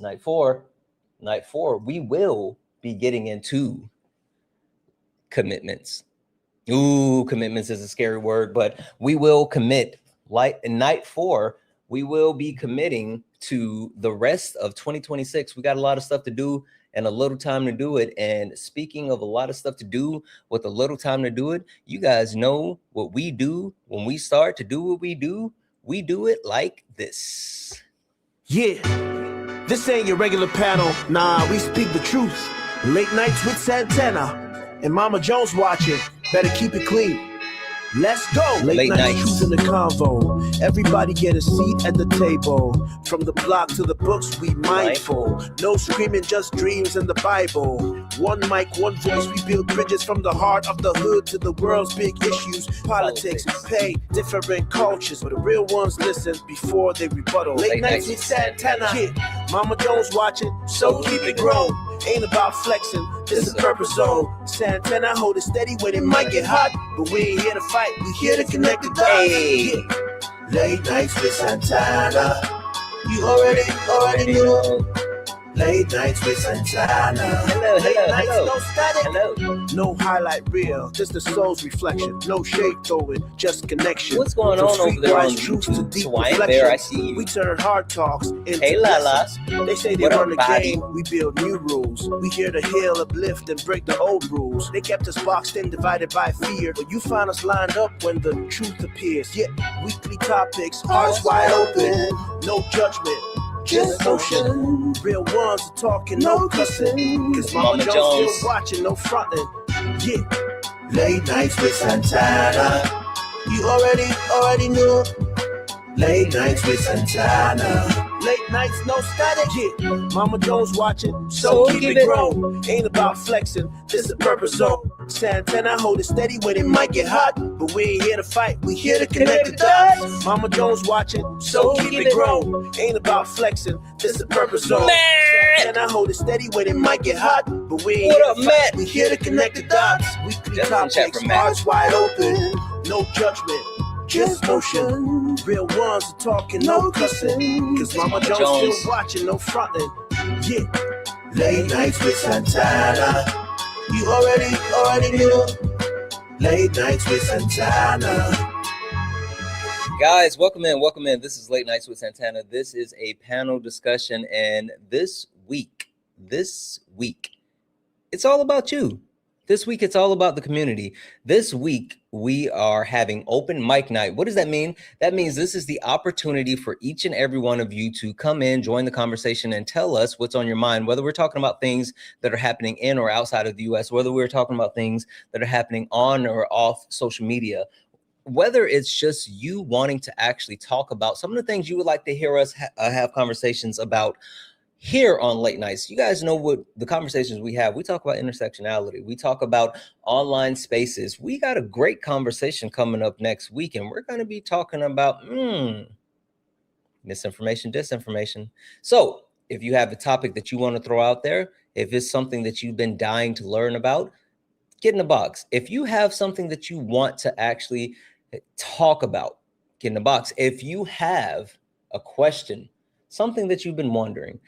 night four, we will be getting into commitments. Ooh, commitments is a scary word, but we will commit. Like in night four, we will be committing to the rest of 2026. We got a lot of stuff to do and a little time to do it. And speaking of a lot of stuff to do with a little time to do it, you guys know what we do when we start to do what we do. We do it like this. Yeah, this ain't your regular panel. Nah, we speak the truth. Late nights with Santana and Mama Jones watching. Better keep it clean. Let's go. Late night truth in the convo. Everybody get a seat at the table. From the block to the books, we mindful. No screaming, just dreams and the Bible. One mic, one voice, we build bridges from the heart of the hood to the world's big issues. Politics, pay, different cultures, but the real ones listen before they rebuttal. Late nights with Santana. Yeah. Mama Jones watching, so keep it grown. Ain't about flexing, this is purpose zone. Santana hold it steady when it might get hot, but we ain't here to fight, we here to connect the dots. Hey. Yeah. Late nights with Santana, you already know. Late nights with Santana. Hello. No static. Hello. No highlight reel, just the soul's reflection. No shade throwing, just connection. What's going on over there on YouTube? So I am there, I see you. We turn hard talks into Hey, Lala. They say they run the game, we build new rules. We here to heal, uplift, and break the old rules. They kept us boxed in, divided by fear. But you find us lined up when the truth appears. Yeah, weekly topics, hearts wide open. No judgment, just motion. Real ones are talking, no cussing. Cause Mama Jones still watching, no fronting. Yeah, late nights with Santana. You already knew. Late nights with Santana. Late nights, no static. Yeah, Mama Jones watching, so keep it grown. Ain't about flexing, this is purpose zone. Santana hold it steady when it might get hot, but we ain't here to fight, we here to connect the dots. Mama Jones watching, so keep it grown. Ain't about flexing, this is purpose zone. Santana hold it steady when it might get hot, but we ain't here to fight, we here to connect the dots. Weekly topics, hearts wide open, no judgment. Just motion. Real ones are talking, no cussing. Cause Mama Jones still watching, no fronting. Yeah. Late nights with Santana. You already knew. Late nights with Santana. Guys, welcome in. This is Late Nights with Santana. This is a panel discussion, and this week, it's all about you. This week, it's all about the community. This week, we are having open mic night. What does that mean? That means this is the opportunity for each and every one of you to come in, join the conversation, and tell us what's on your mind, whether we're talking about things that are happening in or outside of the U.S., whether we're talking about things that are happening on or off social media, whether it's just you wanting to actually talk about some of the things you would like to hear us have conversations about here on Late Nights. You guys know what the conversations we have. We talk about intersectionality. We talk about online spaces. We got a great conversation coming up next week, and we're going to be talking about misinformation, disinformation. So if you have a topic that you want to throw out there, if it's something that you've been dying to learn about, get in the box. If you have something that you want to actually talk about, get in the box. If you have a question, something that you've been wondering,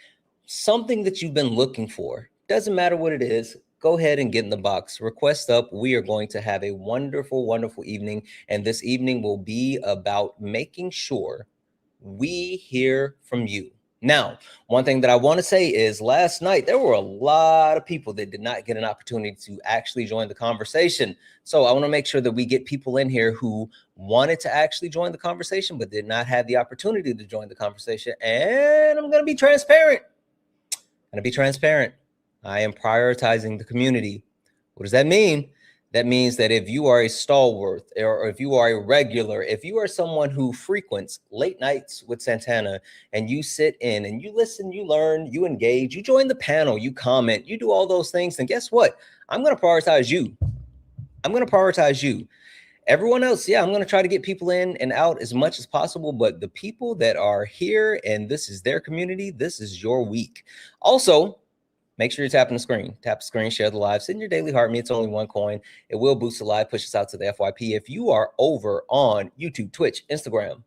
something that you've been looking for, doesn't matter what it is, go ahead and get in the box. Request up. We are going to have a wonderful, wonderful evening. And this evening will be about making sure we hear from you. Now, one thing that I want to say is last night, there were a lot of people that did not get an opportunity to actually join the conversation. So I want to make sure that we get people in here who wanted to actually join the conversation, but did not have the opportunity to join the conversation. And I'm going to be transparent. I am prioritizing the community. What does that mean? That means that if you are a stalwart, or if you are a regular, if you are someone who frequents Late Nights with Santana, and you sit in and you listen, you learn, you engage, you join the panel, you comment, you do all those things, then guess what? I'm going to prioritize you. Everyone else, I'm going to try to get people in and out as much as possible, but the people that are here and this is their community, this is your week. Also, make sure you're tapping the screen. Tap the screen, share the live, send your daily heart me. It's only one coin. It will boost the live, push us out to the FYP. If you are over on YouTube, Twitch, Instagram,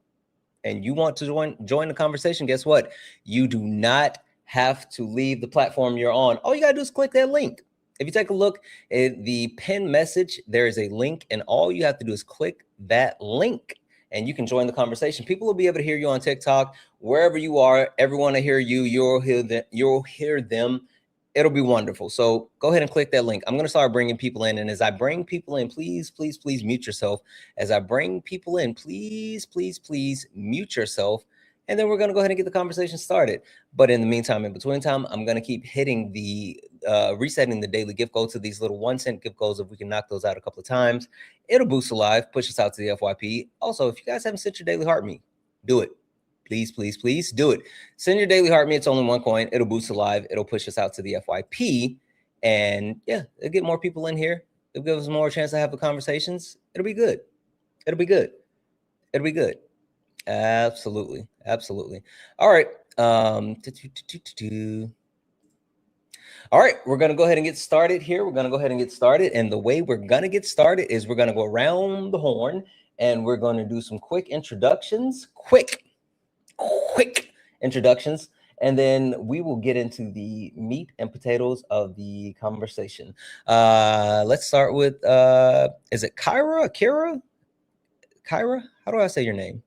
and you want to join the conversation, guess what? You do not have to leave the platform you're on, all you gotta do is click that link. If you take a look at the pinned message, there is a link, and all you have to do is click that link, and you can join the conversation. People will be able to hear you on TikTok, wherever you are. Everyone will hear you. You'll hear them. It'll be wonderful. So go ahead and click that link. I'm going to start bringing people in. And as I bring people in, please mute yourself. As I bring people in, please mute yourself. And then we're going to go ahead and get the conversation started. But in the meantime, in between time, I'm going to keep hitting the resetting the daily gift goal to these little 1-cent gift goals. If we can knock those out a couple of times, it'll boost the live, push us out to the FYP. Also, if you guys haven't sent your daily heart me, do it. Please do it. Send your daily heart me. It's only 1 coin. It'll boost the live. It'll push us out to the FYP. And yeah, it'll get more people in here. It'll give us more chance to have the conversations. It'll be good. Absolutely. All right. All right, we're going to go ahead and get started here. And the way we're going to get started is we're going to go around the horn, and we're going to do some quick introductions. Quick introductions, and then we will get into the meat and potatoes of the conversation. Let's start with, is it Kyra? How do I say your name?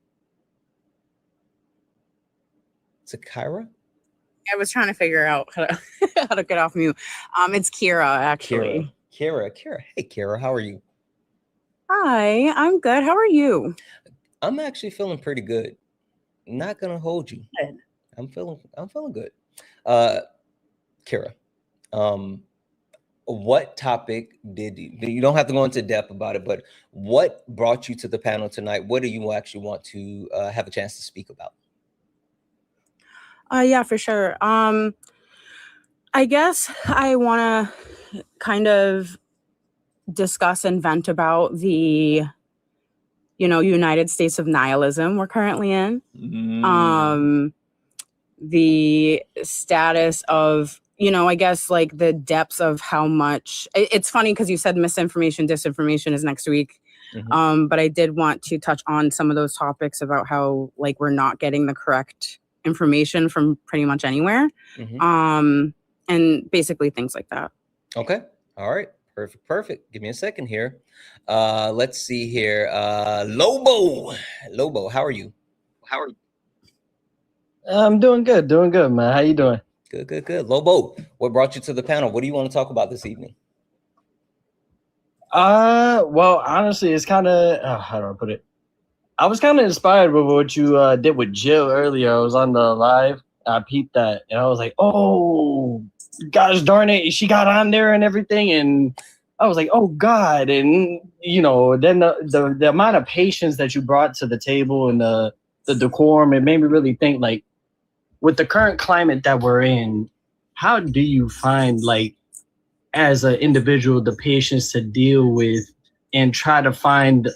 Is it Kyra? I was trying to figure out how to get off mute. It's Kira, actually. Kira. Hey, Kira, how are you? Hi, I'm good. How are you? I'm actually feeling pretty good. Not gonna hold you. Good. I'm feeling good. Kira, what topic did you don't have to go into depth about it, but what brought you to the panel tonight? What do you actually want to have a chance to speak about? Yeah, for sure. I guess I want to kind of discuss and vent about the, United States of nihilism we're currently in. The status of, I guess like the depths of how much. It's funny because you said misinformation, disinformation is next week. But I did want to touch on some of those topics about how like we're not getting the correct information from pretty much anywhere. And basically things like that. Okay. All right. Perfect. Give me a second here. Let's see here. Lobo, how are you? I'm doing good, man. How you doing? Good. Lobo, what brought you to the panel? What do you want to talk about this evening? Well, honestly, it's kind of, how do I put it? I was kind of inspired with what you did with Jill earlier. I was on the live. I peeped that, and I was like, oh, gosh darn it, she got on there and everything. And I was like, oh, God. And, then the amount of patience that you brought to the table and the decorum, it made me really think, like, with the current climate that we're in, how do you find, like, as an individual, the patience to deal with and try to find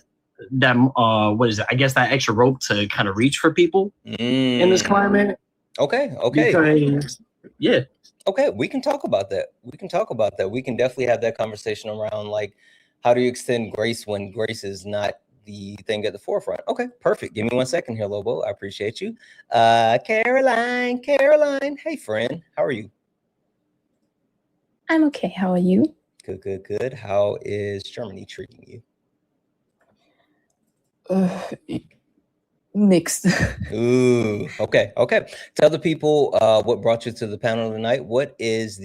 that, what is it? I guess that extra rope to kind of reach for people in this climate. Okay. Because, yeah. Okay, we can talk about that. We can definitely have that conversation around, like, how do you extend grace when grace is not the thing at the forefront? Okay, perfect. Give me 1 second here, Lobo. I appreciate you. Caroline. Hey, friend. How are you? I'm okay. How are you? Good. How is Germany treating you? Mixed. Ooh, okay. Tell the people what brought you to the panel tonight. What is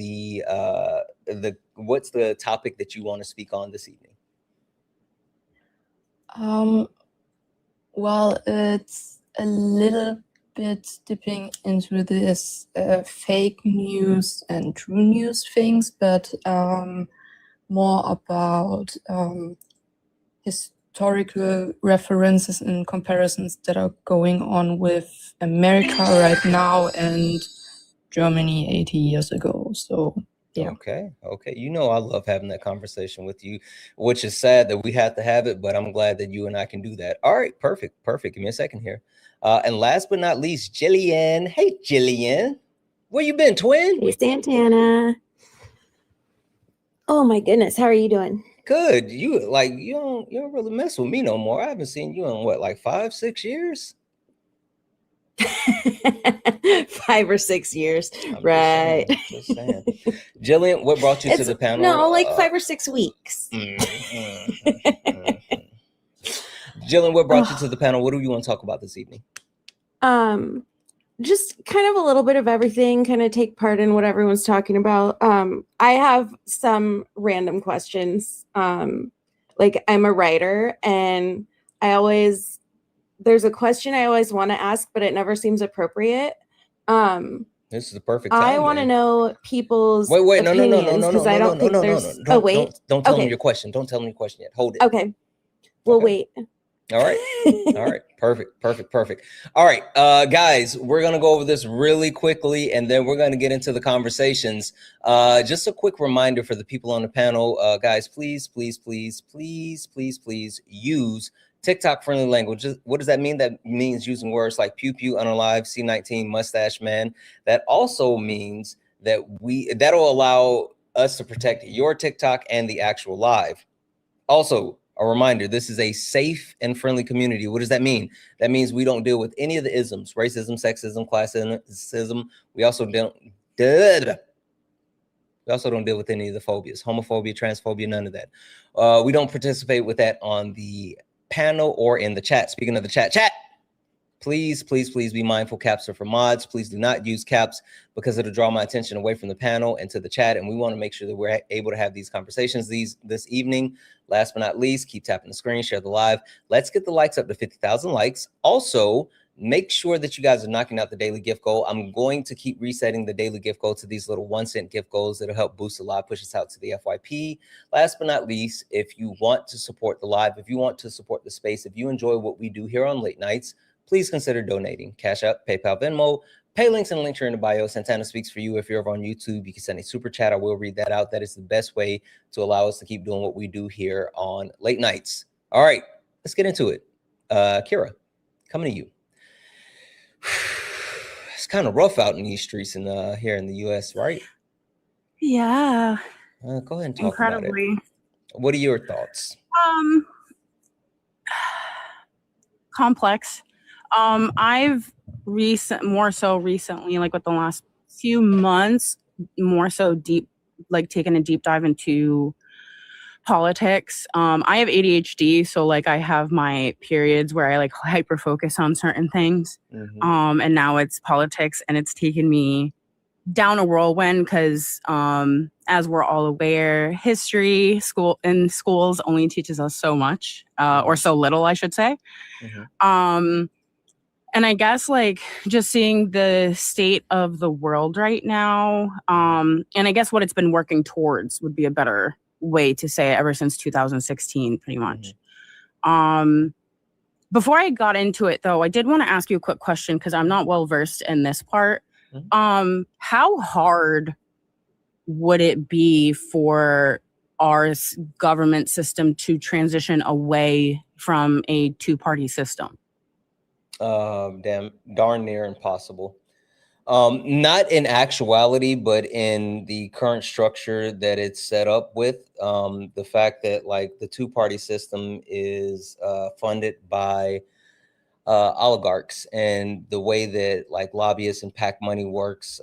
what's the topic that you want to speak on this evening? Well, it's a little bit dipping into this fake news and true news things, but more about historical references and comparisons that are going on with America right now and Germany 80 years ago. So yeah. Okay. I love having that conversation with you, which is sad that we have to have it, but I'm glad that you and I can do that. All right, perfect. Give me a second here. And last but not least, Jillian. Hey, Jillian. Where you been, twin? Hey, Santana. Oh my goodness, how are you doing? Good. You don't really mess with me no more. I haven't seen you in what, like 5-6 years? 5 or 6 years. I'm Right. Just saying. Jillian, what brought you to the panel? No, like 5 or 6 weeks. Jillian, what brought you to the panel? What do you want to talk about this evening? Just kind of a little bit of everything, kind of take part in what everyone's talking about. I have some random questions. Like I'm a writer and there's a question I always want to ask, but it never seems appropriate. This is the perfect time. I want to know people's opinions because I don't think there's. Oh wait, don't tell me your question. Don't tell me your question yet. Hold it. Okay, we'll wait. All right. All right. Perfect. All right, guys, we're going to go over this really quickly, and then we're going to get into the conversations. Just a quick reminder for the people on the panel, guys, please use TikTok-friendly language. What does that mean? That means using words like pew pew, unalive, C19, mustache man. That also means that that'll allow us to protect your TikTok and the actual live. Also, a reminder, this is a safe and friendly community. What does that mean? That means we don't deal with any of the isms, racism, sexism, classism. We also don't deal with any of the phobias, homophobia, transphobia, none of that. We don't participate with that on the panel or in the chat. Speaking of the chat, please be mindful. Caps are for mods. Please do not use caps because it'll draw my attention away from the panel and to the chat. And we want to make sure that we're able to have these conversations this evening. Last but not least, keep tapping the screen, share the live. Let's get the likes up to 50,000 likes. Also, make sure that you guys are knocking out the daily gift goal. I'm going to keep resetting the daily gift goal to these little 1-cent gift goals that'll help boost the live, push us out to the FYP. Last but not least, if you want to support the live, if you want to support the space, if you enjoy what we do here on late nights, please consider donating. Cash App, PayPal, Venmo, pay links and links are in the bio. Santana speaks for you. If you're over on YouTube, you can send a super chat. I will read that out. That is the best way to allow us to keep doing what we do here on late nights. All right, let's get into it. Kira, coming to you. It's kind of rough out in these streets in here in the U.S., right? Yeah. Go ahead and talk about it. What are your thoughts? Complex. I've more so recently, like with the last few months, more so taken a deep dive into politics. I have ADHD, so like I have my periods where I like hyper focus on certain things. And now it's politics, and it's taken me down a whirlwind because as we're all aware, history schools only teaches us so much, or so little, I should say. And I guess like just seeing the state of the world right now, and I guess what it's been working towards would be a better way to say it, ever since 2016, pretty much. Before I got into it though, I did want to ask you a quick question because I'm not well versed in this part. How hard would it be for our government system to transition away from a two-party system? Darn near impossible. Not in actuality, but in the current structure that it's set up with, the fact that like the two-party system is funded by oligarchs, and the way that like lobbyists and PAC money works,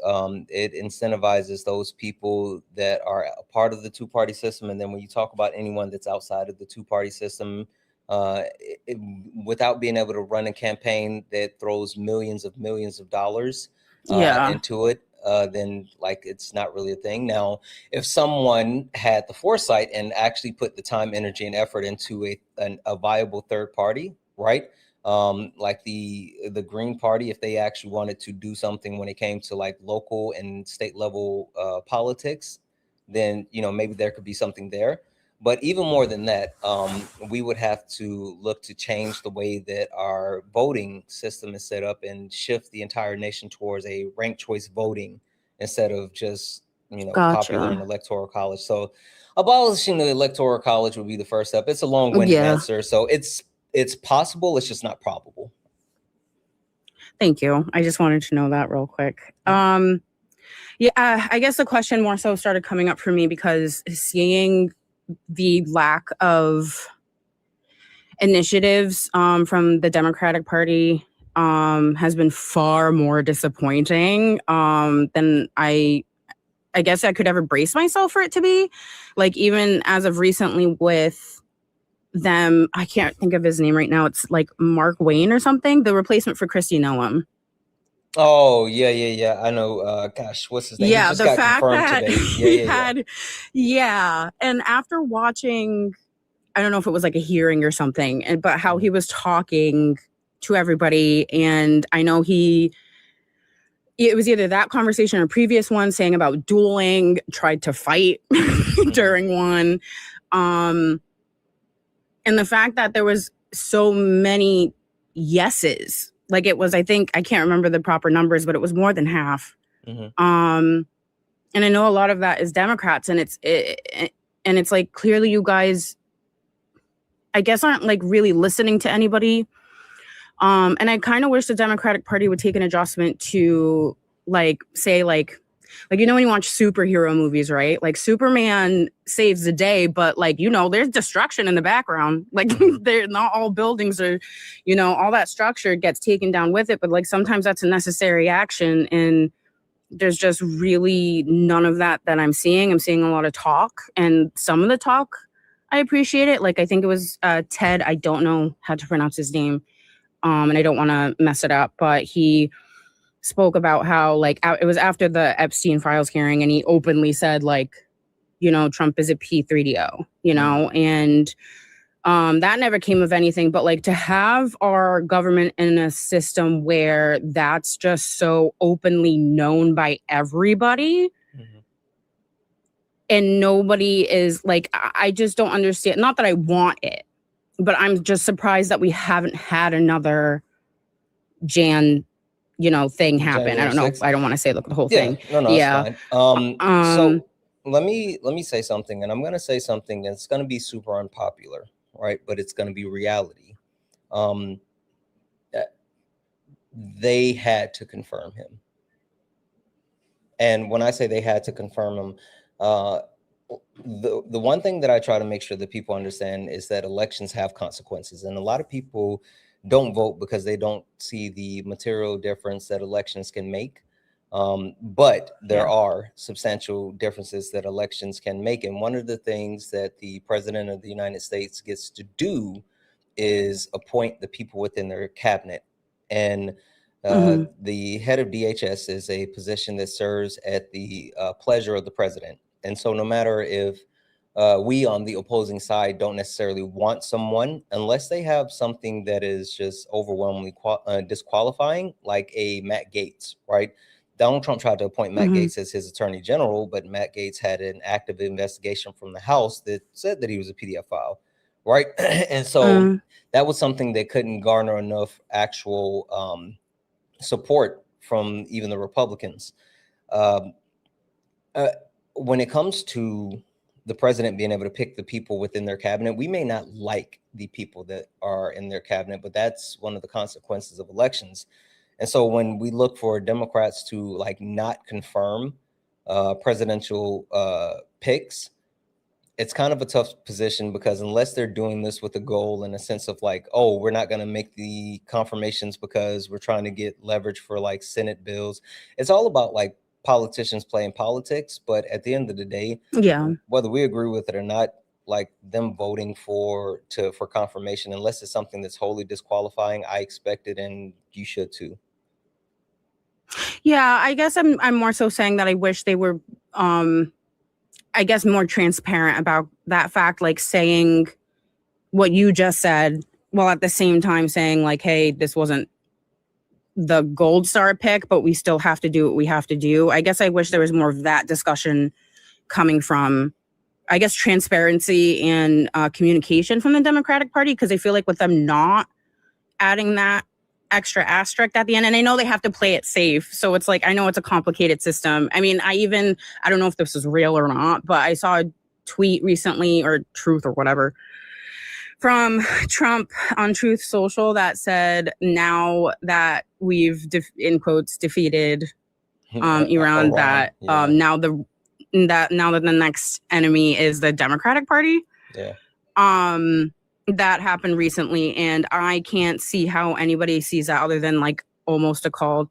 it incentivizes those people that are a part of the two-party system. And then when you talk about anyone that's outside of the two-party system, without being able to run a campaign that throws millions of dollars into it, then like it's not really a thing. Now, if someone had the foresight and actually put the time, energy, and effort into a viable third party, right? Like the Green Party, if they actually wanted to do something when it came to like local and state level politics, then maybe there could be something there. But even more than that, we would have to look to change the way that our voting system is set up and shift the entire nation towards a ranked choice voting instead of just, popular and electoral college. So abolishing the electoral college would be the first step. It's a long-winded answer. So it's possible. It's just not probable. Thank you. I just wanted to know that real quick. I guess the question more so started coming up for me because seeing the lack of initiatives from the Democratic Party has been far more disappointing than I guess I could ever brace myself for it to be. Like, even as of recently with them, I can't think of his name right now. It's like Mark Wayne or something, the replacement for Kristi Noem. Oh, yeah. I know. Gosh, what's his name? Yeah, He just the got fact confirmed that today. he had, yeah. And after watching, I don't know if it was like a hearing or something, but how he was talking to everybody. And I know it was either that conversation or a previous one saying about dueling, tried to fight during one. And the fact that there was so many yeses, like it was, I think, I can't remember the proper numbers, but it was more than half. And I know a lot of that is Democrats, and it's like, clearly you guys, I guess, aren't like really listening to anybody. And I kind of wish the Democratic Party would take an adjustment to like say like you know, when you watch superhero movies, right? Like Superman saves the day, but like, you know, there's destruction in the background. Like they're not all buildings are, you know, all that structure gets taken down with it. But like sometimes that's a necessary action, and there's just really none of that I'm seeing. I'm seeing a lot of talk, and some of the talk, I appreciate it. Like I think it was Ted, I don't know how to pronounce his name, and I don't want to mess it up, but he spoke about how like it was after the Epstein files hearing, and he openly said like, you know, Trump is a P3DO, you know, and that never came of anything. But like to have our government in a system where that's just so openly known by everybody, and nobody is like, I just don't understand. Not that I want it, but I'm just surprised that we haven't had another thing happen. January I don't know. 6th. I don't want to say the whole thing. No, Yeah. it's fine. So let me say something, and I'm going to say something that's going to be super unpopular, right? But it's going to be reality. They had to confirm him. And when I say they had to confirm him, the one thing that I try to make sure that people understand is that elections have consequences, and a lot of people don't vote because they don't see the material difference that elections can make. But there are substantial differences that elections can make. And one of the things that the president of the United States gets to do is appoint the people within their cabinet. And the head of DHS is a position that serves at the pleasure of the president. And so no matter if we on the opposing side don't necessarily want someone, unless they have something that is just overwhelmingly disqualifying, like a Matt Gaetz, right? Donald Trump tried to appoint Matt Gaetz as his attorney general, but Matt Gaetz had an active investigation from the House that said that he was a PDF file, right? And so that was something that couldn't garner enough actual support from even the Republicans. When it comes to the president being able to pick the people within their cabinet, we may not like the people that are in their cabinet, but that's one of the consequences of elections. And so when we look for Democrats to like not confirm presidential picks, it's kind of a tough position, because unless they're doing this with a goal in a sense of like, oh, we're not going to make the confirmations because we're trying to get leverage for like Senate bills. It's all about like politicians playing politics. But at the end of the day, whether we agree with it or not, like them voting for confirmation, unless it's something that's wholly disqualifying, I expect it, and you should too. Yeah, I guess I'm more so saying that I wish they were I guess more transparent about that fact, like saying what you just said, while at the same time saying like, hey, this wasn't the gold star pick, but we still have to do what we have to do. I guess I wish there was more of that discussion coming from, I guess, transparency and communication from the Democratic Party, because I feel like with them not adding that extra asterisk at the end, and I know they have to play it safe, so it's like, I know it's a complicated system. I mean, I don't know if this is real or not, but I saw a tweet recently, or Truth or whatever, from Trump on Truth Social that said, now that we've in quotes defeated Iran, that now that the next enemy is the Democratic Party. that happened recently, and I can't see how anybody sees that other than like almost a call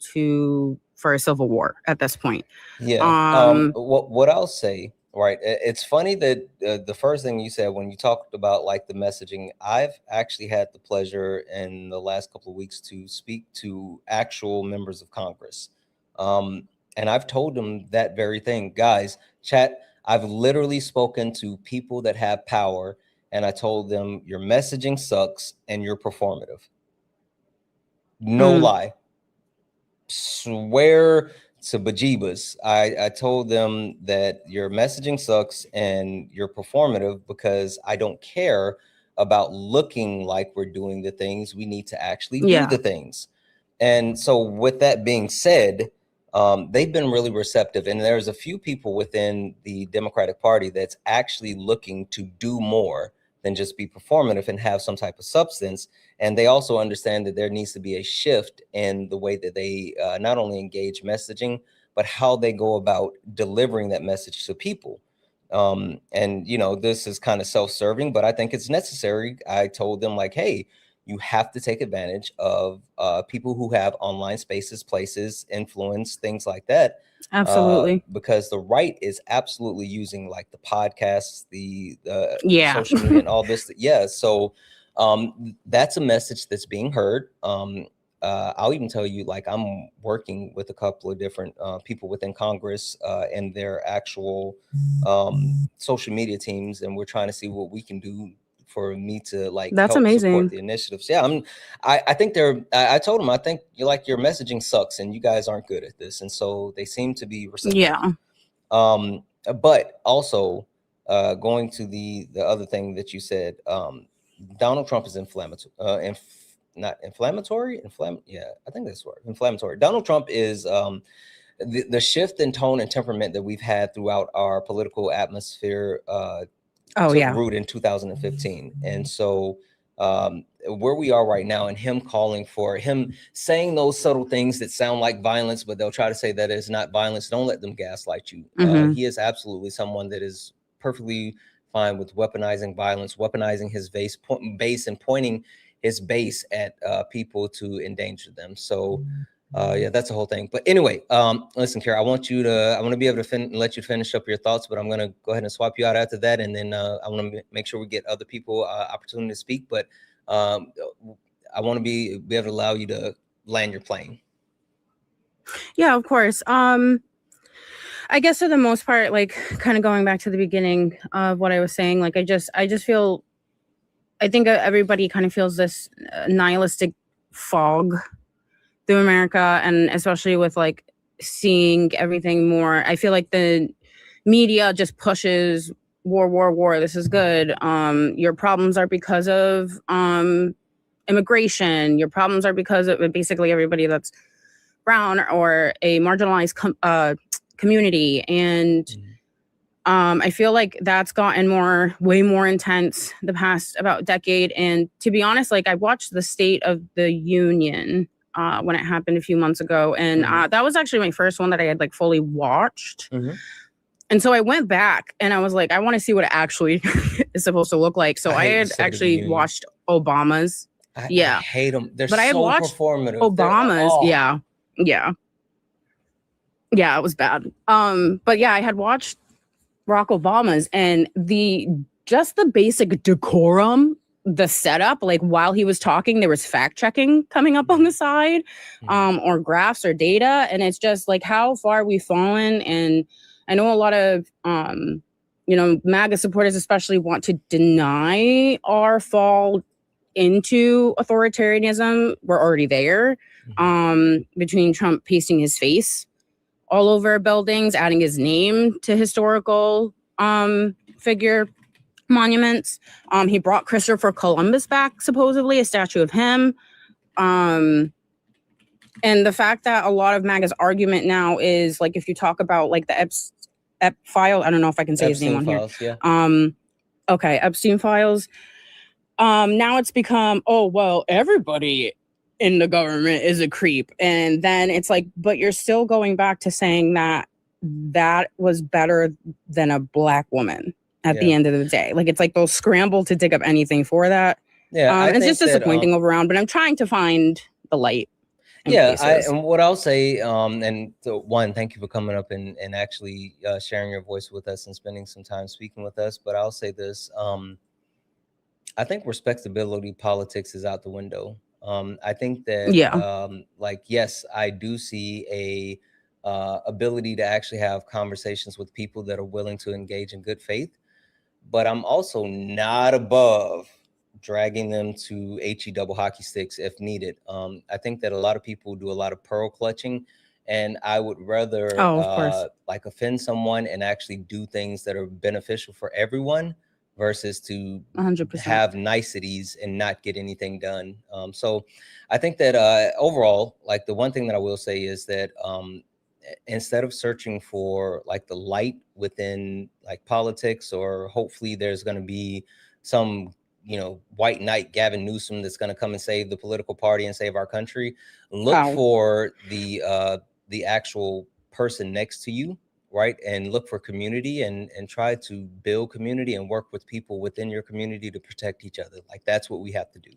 for a civil war at this point. Yeah. What I'll say, right? It's funny that the first thing you said when you talked about like the messaging, I've actually had the pleasure in the last couple of weeks to speak to actual members of Congress. And I've told them that very thing, guys, chat. I've literally spoken to people that have power, and I told them your messaging sucks and you're performative. No lie. Swear to bejeebus. I told them that your messaging sucks and you're performative because I don't care about looking like we're doing the things. We need to actually do the things. And so with that being said, they've been really receptive. And there's a few people within the Democratic Party that's actually looking to do more than just be performative and have some type of substance. And they also understand that there needs to be a shift in the way that they not only engage messaging, but how they go about delivering that message to people. And, you know, this is kind of self-serving, but I think it's necessary. I told them like, hey, you have to take advantage of people who have online spaces, places, influence, things like that. Absolutely. Because the right is absolutely using like the podcasts, the social Yeah. media and all this. Yeah. So that's a message that's being heard. I'll even tell you, like, I'm working with a couple of different people within Congress and their actual social media teams, and we're trying to see what we can do for me to like That's help amazing. support the initiatives. Yeah, I think I told them, I think your messaging sucks and you guys aren't good at this, and so they seem to be receptive. Yeah. But also going to the other thing that you said, Donald Trump is inflammatory. Not inflammatory. Yeah, I think that's word. Inflammatory. Donald Trump is the shift in tone and temperament that we've had throughout our political atmosphere. Took root in 2015, and so where we are right now, and him calling for him saying those subtle things that sound like violence, but they'll try to say that it's not violence. Don't let them gaslight you. He is absolutely someone that is perfectly fine with weaponizing violence, weaponizing his base and pointing his base at people to endanger them. So yeah, that's the whole thing. But anyway, listen, Kara, I want to be able to let you finish up your thoughts, but I'm going to go ahead and swap you out after that. And then I want to make sure we get other people opportunity to speak, but I want to be able to allow you to land your plane. Yeah, of course. I guess for the most part, like kind of going back to the beginning of what I was saying, like I just feel, I think everybody kind of feels this nihilistic fog through America, and especially with like seeing everything more. I feel like the media just pushes war. This is good. Your problems are because of immigration. Your problems are because of basically everybody that's brown or a marginalized community. And I feel like that's gotten way more intense the past about decade. And to be honest, like I watched the State of the Union when it happened a few months ago. And that was actually my first one that I had like fully watched. And so I went back and I was like, I want to see what it actually is supposed to look like. So I had actually watched Obama's. I hate them. They're I had so watched performative. Obama's. Yeah, it was bad. But yeah, I had watched Barack Obama's, and just the basic decorum, the setup, like while he was talking, there was fact checking coming up on the side, or graphs or data. And it's just like how far we've fallen. And I know a lot of, MAGA supporters especially want to deny our fall into authoritarianism. We're already there, between Trump pasting his face all over buildings, adding his name to historical figure monuments. He brought Christopher Columbus back, supposedly, a statue of him. And the fact that a lot of MAGA's argument now is, like, if you talk about, like, the Ep file, I don't know if I can say his name on files, here. Yeah. Okay, Epstein files. Now it's become, oh, well, everybody in the government is a creep. And then it's like, but you're still going back to saying that was better than a black woman at the end of the day. Like, it's like they'll scramble to dig up anything for that. Yeah, it's just disappointing overall, but I'm trying to find the light. And what I'll say, and so one, thank you for coming up and actually sharing your voice with us and spending some time speaking with us. But I'll say this, I think respectability politics is out the window. I think that, like, yes, I do see a ability to actually have conversations with people that are willing to engage in good faith, but I'm also not above dragging them to HE double hockey sticks if needed. I think that a lot of people do a lot of pearl clutching, and I would rather like offend someone and actually do things that are beneficial for everyone versus to 100%. have niceties and not get anything done. So I think that overall, like, the one thing that I will say is that instead of searching for like the light within like politics, or hopefully there's going to be some, you know, white knight Gavin Newsom that's going to come and save the political party and save our country, look for the actual person next to you, right? And look for community and try to build community and work with people within your community to protect each other. Like, that's what we have to do.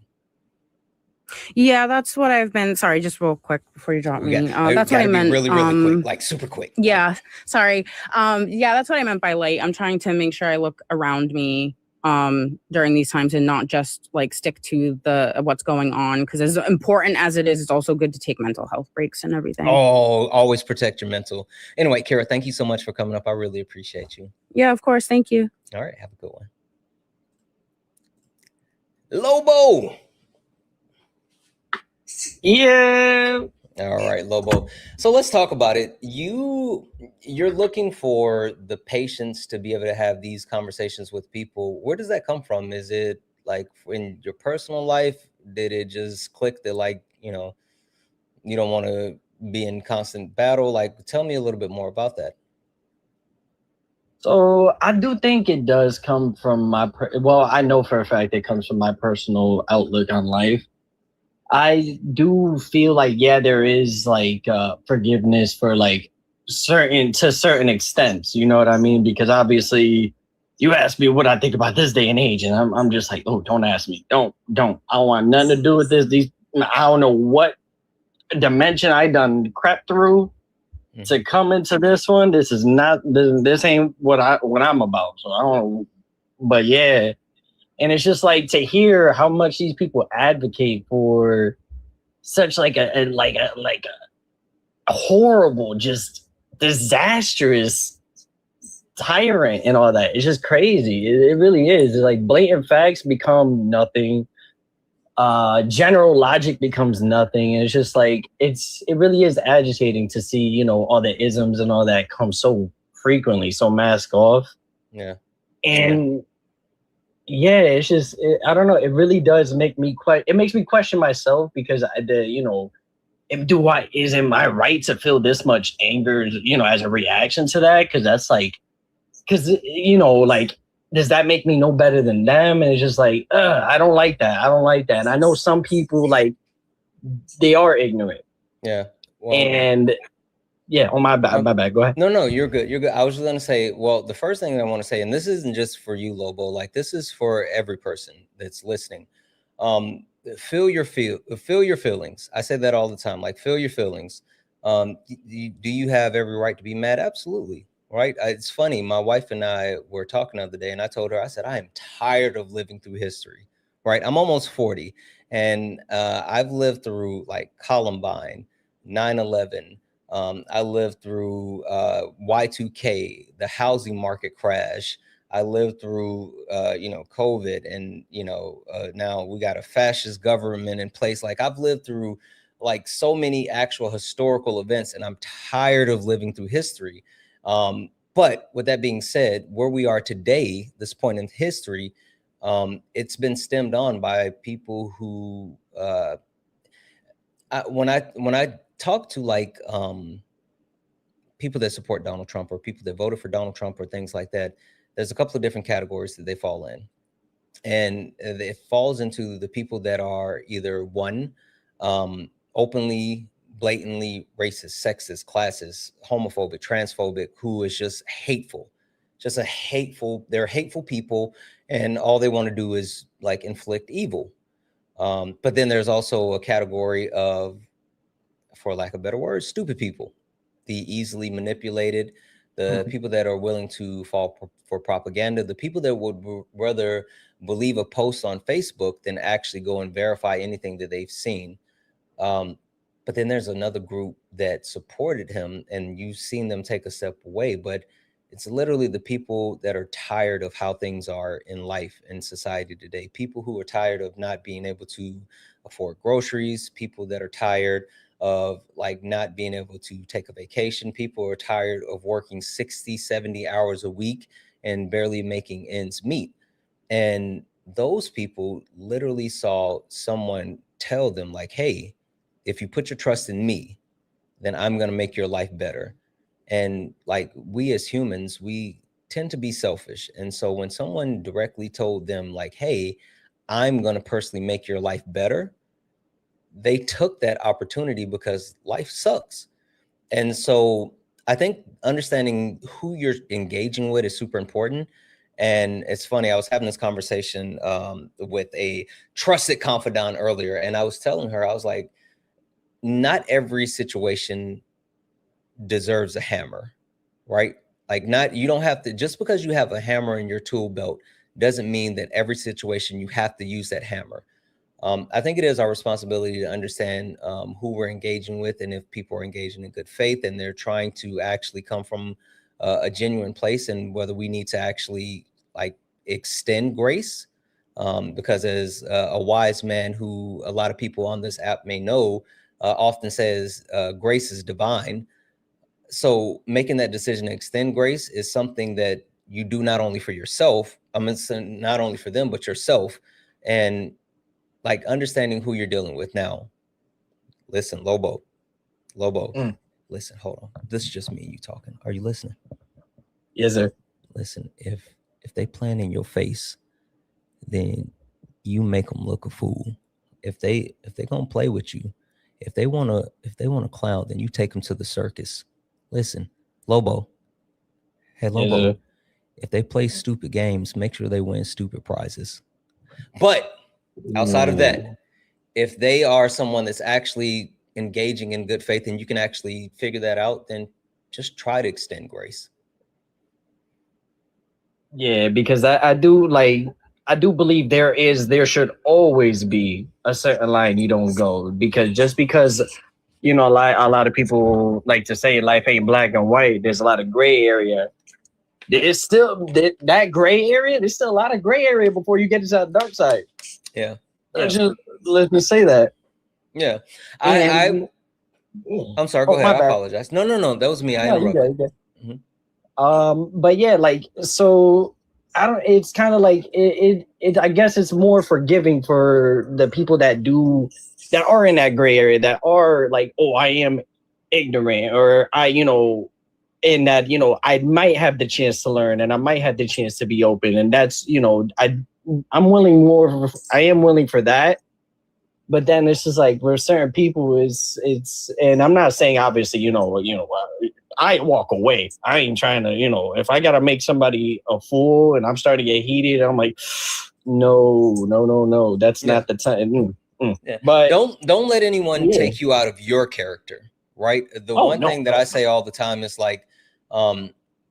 Yeah, that's what I've been. Sorry, just real quick before you drop me. That's what I meant. Really quick, like super quick. Yeah, sorry. Yeah, that's what I meant by light. I'm trying to make sure I look around me during these times and not just like stick to the what's going on, because as important as it is, it's also good to take mental health breaks and everything. Oh, always protect your mental. Anyway, Kira, thank you so much for coming up. I really appreciate you. Yeah, of course. Thank you. All right, have a good one. Lobo. Yeah. All right, Lobo. So let's talk about it. You're looking for the patience to be able to have these conversations with people. Where does that come from? Is it like in your personal life? Did it just click that, like, you know, you don't want to be in constant battle? Like, tell me a little bit more about that. So I do think it does come from well, I know for a fact it comes from my personal outlook on life. I do feel like, yeah, there is like forgiveness for like certain extents, you know what I mean? Because obviously you asked me what I think about this day and age, and I'm just like, oh, don't ask me. Don't. I don't want nothing to do with this. I don't know what dimension I done crept through to come into this one. This is not this ain't what I'm about. So I don't, but yeah. And it's just like to hear how much these people advocate for such like a horrible, just disastrous tyrant and all that. It's just crazy. It really is. It's like blatant facts become nothing. General logic becomes nothing. And it's just like it really is agitating to see, you know, all the isms and all that come so frequently, so mask off. Yeah. And yeah, it's just I don't know. It really does make me it makes me question myself, because you know, is it my right to feel this much anger, you know, as a reaction to that? Because that's like, you know, like, does that make me no better than them? And it's just like, I don't like that. I don't like that. And I know some people, like, they are ignorant. Yeah. Well, and yeah, my bad. Go ahead. No, you're good. You're good. I was just going to say, well, the first thing that I want to say, and this isn't just for you, Lobo, like, this is for every person that's listening. Feel your feelings. I say that all the time. Like, feel your feelings. Do you have every right to be mad? Absolutely. Right. It's funny. My wife and I were talking the other day, and I told her, I said, I am tired of living through history. Right. I'm almost 40, and I've lived through like Columbine, 9/11. I lived through Y2K, the housing market crash. I lived through, you know, COVID, and, you know, now we got a fascist government in place. Like, I've lived through like so many actual historical events, and I'm tired of living through history. But with that being said, where we are today, this point in history, it's been stemmed on by people who, when I talk to like people that support Donald Trump, or people that voted for Donald Trump, or things like that, there's a couple of different categories that they fall in. And it falls into the people that are either one, openly, blatantly racist, sexist, classist, homophobic, transphobic, who is just hateful, they're hateful people. And all they want to do is like inflict evil. But then there's also a category of, for lack of better words, stupid people, the easily manipulated, the people that are willing to fall for propaganda, the people that would rather believe a post on Facebook than actually go and verify anything that they've seen. But then there's another group that supported him, and you've seen them take a step away. But it's literally the people that are tired of how things are in life and society today. People who are tired of not being able to afford groceries, people that are tired of like not being able to take a vacation. People are tired of working 60, 70 hours a week and barely making ends meet. And those people literally saw someone tell them like, hey, if you put your trust in me, then I'm going to make your life better. And like, we as humans, we tend to be selfish. And so when someone directly told them like, hey, I'm going to personally make your life better, they took that opportunity because life sucks. And so I think understanding who you're engaging with is super important. And it's funny, I was having this conversation with a trusted confidant earlier, and I was telling her, I was like, not every situation deserves a hammer, right? Like, not, you don't have to, just because you have a hammer in your tool belt doesn't mean that every situation you have to use that hammer. I think it is our responsibility to understand who we're engaging with, and if people are engaging in good faith and they're trying to actually come from a genuine place, and whether we need to actually like extend grace. Because as a wise man who a lot of people on this app may know, often says grace is divine. So making that decision to extend grace is something that you do not only for yourself, I mean, not only for them, but yourself. And like understanding who you're dealing with. Now, listen, Lobo, listen, hold on. This is just me and you talking. Are you listening? Yes, sir. Listen, if they plan in your face, then you make them look a fool. If they gonna play with you, if they wanna clown, then you take them to the circus. Listen, Lobo. Hey, Lobo. Yes, if they play stupid games, make sure they win stupid prizes. But outside of that, if they are someone that's actually engaging in good faith and you can actually figure that out, then just try to extend grace. Yeah, because I do believe there should always be a certain line you don't go, because just because, you know, a lot of people like to say life ain't black and white, there's a lot of gray area. It's still that gray area. There's still a lot of gray area before you get into the dark side. Yeah. Just let me say that. Yeah. And, I'm sorry. Go ahead. I apologize. No. That was me. I interrupted. You but yeah, like, so I don't. It's kind of like it. I guess it's more forgiving for the people that are in that gray area, that are like, oh, I am ignorant, or I, you know. In that, you know, I might have the chance to learn, and I might have the chance to be open, and that's, you know, I am willing for that. But then it's just like, for certain people, it's, and I'm not saying obviously, I walk away. I ain't trying to, you know, if I gotta make somebody a fool and I'm starting to get heated, I'm like, no, that's not the time. Yeah. But don't let anyone take you out of your character, right? The one thing that I say all the time is like,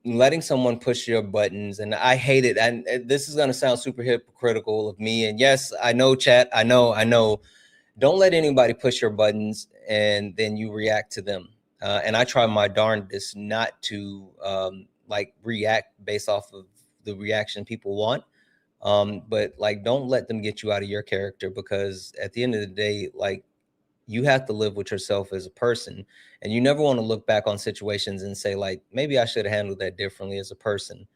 letting someone push your buttons, and I hate it. And this is gonna sound super hypocritical of me. And yes, I know, chat. I know. Don't let anybody push your buttons and then you react to them. And I try my darndest not to like react based off of the reaction people want. But like, don't let them get you out of your character, because at the end of the day, like, you have to live with yourself as a person, and you never want to look back on situations and say like, maybe I should have handled that differently as a person.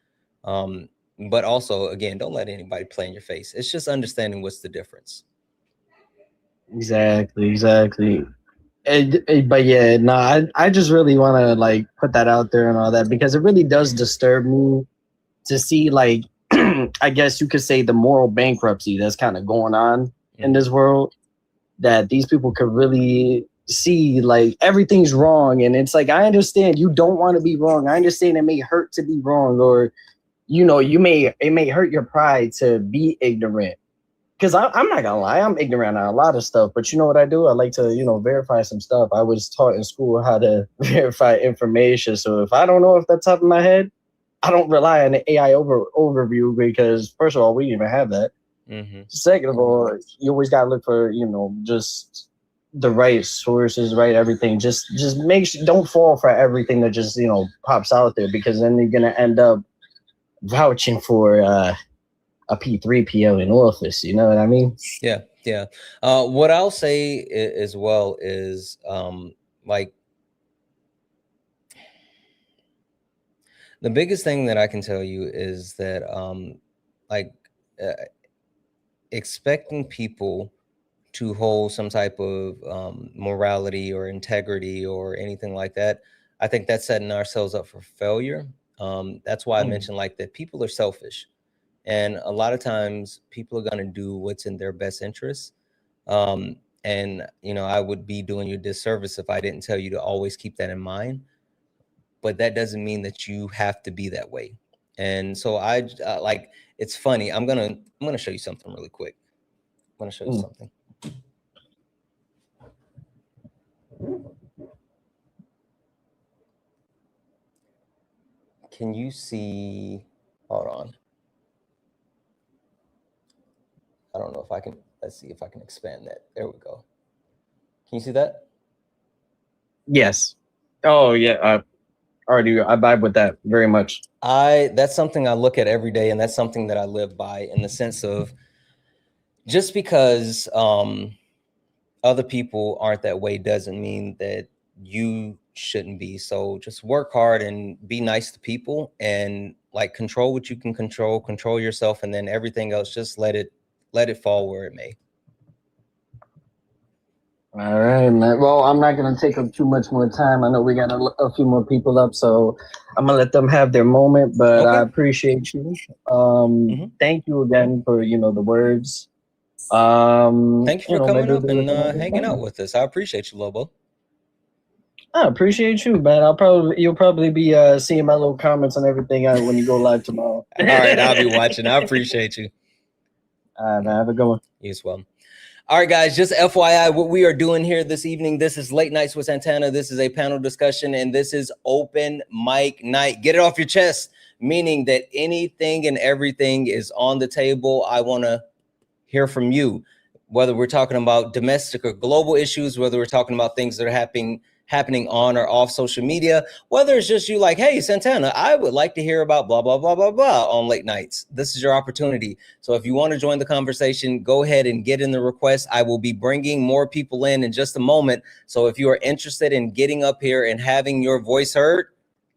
But also, again, don't let anybody play in your face. It's just understanding what's the difference. Exactly. But yeah, no, I just really want to like put that out there and all that, because it really does disturb me to see, like, I guess you could say, the moral bankruptcy that's kind of going on in this world, that these people could really see like everything's wrong. And it's like, I understand you don't want to be wrong. I understand it may hurt to be wrong, or, you know, it may hurt your pride to be ignorant. because I'm not gonna lie, I'm ignorant on a lot of stuff, but you know what I do? I like to, verify some stuff. I was taught in school how to verify information. So if I don't know off the top of my head, I don't rely on the AI overview because first of all, we didn't even have that. Second of all, you always gotta look for, just the right sources, right? Everything. Just make sure, don't fall for everything that just, pops out there, because then you're gonna end up vouching for a P3PO in office, you know what I mean? Yeah. What I'll say as well is like the biggest thing that I can tell you is that like expecting people to hold some type of morality or integrity or anything like that, I think that's setting ourselves up for failure. That's why I mentioned like that people are selfish. And a lot of times people are going to do what's in their best interest. And, I would be doing you a disservice if I didn't tell you to always keep that in mind. But that doesn't mean that you have to be that way. And so I like, it's funny. I'm going to show you something really quick. I'm going to show you something. Can you see, hold on. I don't know if I can, let's see if I can expand that. There we go. Can you see that? Yes. Oh yeah. I vibe with that very much. That's something I look at every day, and that's something that I live by, in the sense of just because other people aren't that way doesn't mean that you shouldn't be. So just work hard and be nice to people, and like control what you can control yourself, and then everything else, just let it fall where it may. All right, man. Well, I'm not going to take up too much more time. I know we got a few more people up, so I'm going to let them have their moment, but I appreciate you. Thank you again for, the words. Thank you for coming up and hanging out with us. I appreciate you, Lobo. I appreciate you, man. You'll probably be seeing my little comments and everything when you go live tomorrow. All right, I'll be watching. I appreciate you. All right, man. Have a good one. You as well. All right, guys, just FYI, what we are doing here this evening, this is Late Nights with Santana. This is a panel discussion, and this is open mic night. Get it off your chest, meaning that anything and everything is on the table. I want to hear from you, whether we're talking about domestic or global issues, whether we're talking about things that are happening on or off social media, whether it's just you like, hey, Santana, I would like to hear about blah, blah, blah, blah, blah on late nights. This is your opportunity. So if you want to join the conversation, go ahead and get in the request. I will be bringing more people in just a moment. So if you are interested in getting up here and having your voice heard,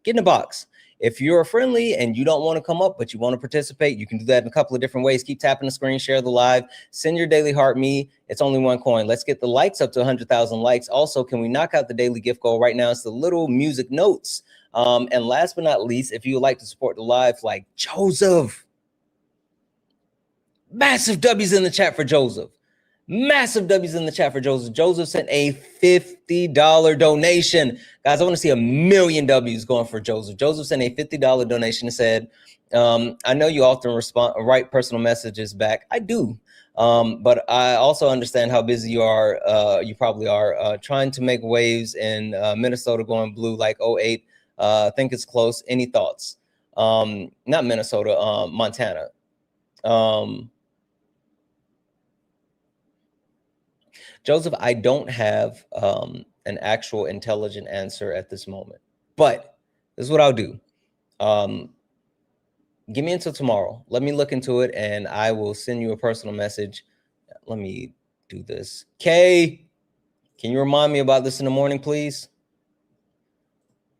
get in the box. If you're friendly and you don't want to come up, but you want to participate, you can do that in a couple of different ways. Keep tapping the screen, share the live, send your daily heart me. It's only one coin. Let's get the likes up to 100,000 likes. Also, can we knock out the daily gift goal right now? It's the little music notes. And last but not least, if you would like to support the live, like Joseph, massive W's in the chat for Joseph. Massive W's in the chat for Joseph. Joseph sent a $50 donation. Guys, I want to see 1,000,000 W's going for Joseph. Joseph sent a $50 donation and said, I know you often write personal messages back. I do. But I also understand how busy you are. You probably are trying to make waves in Minnesota going blue like 08. I think it's close. Any thoughts? Not Minnesota, Montana. Joseph, I don't have an actual intelligent answer at this moment, but this is what I'll do. Give me until tomorrow. Let me look into it, and I will send you a personal message. Let me do this. Kay, can you remind me about this in the morning, please?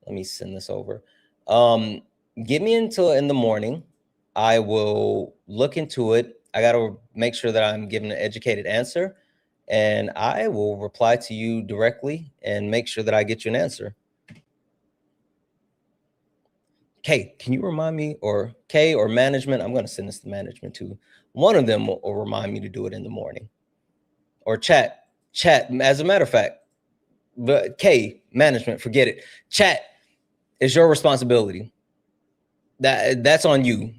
Let me send this over. Give me until in the morning. I will look into it. I got to make sure that I'm giving an educated answer. And I will reply to you directly and make sure that I get you an answer. Kay, can you remind me, or Kay or management? I'm going to send this to management too. One of them will remind me to do it in the morning. Or chat. As a matter of fact, but Kay, management, forget it. Chat is your responsibility. That's on you.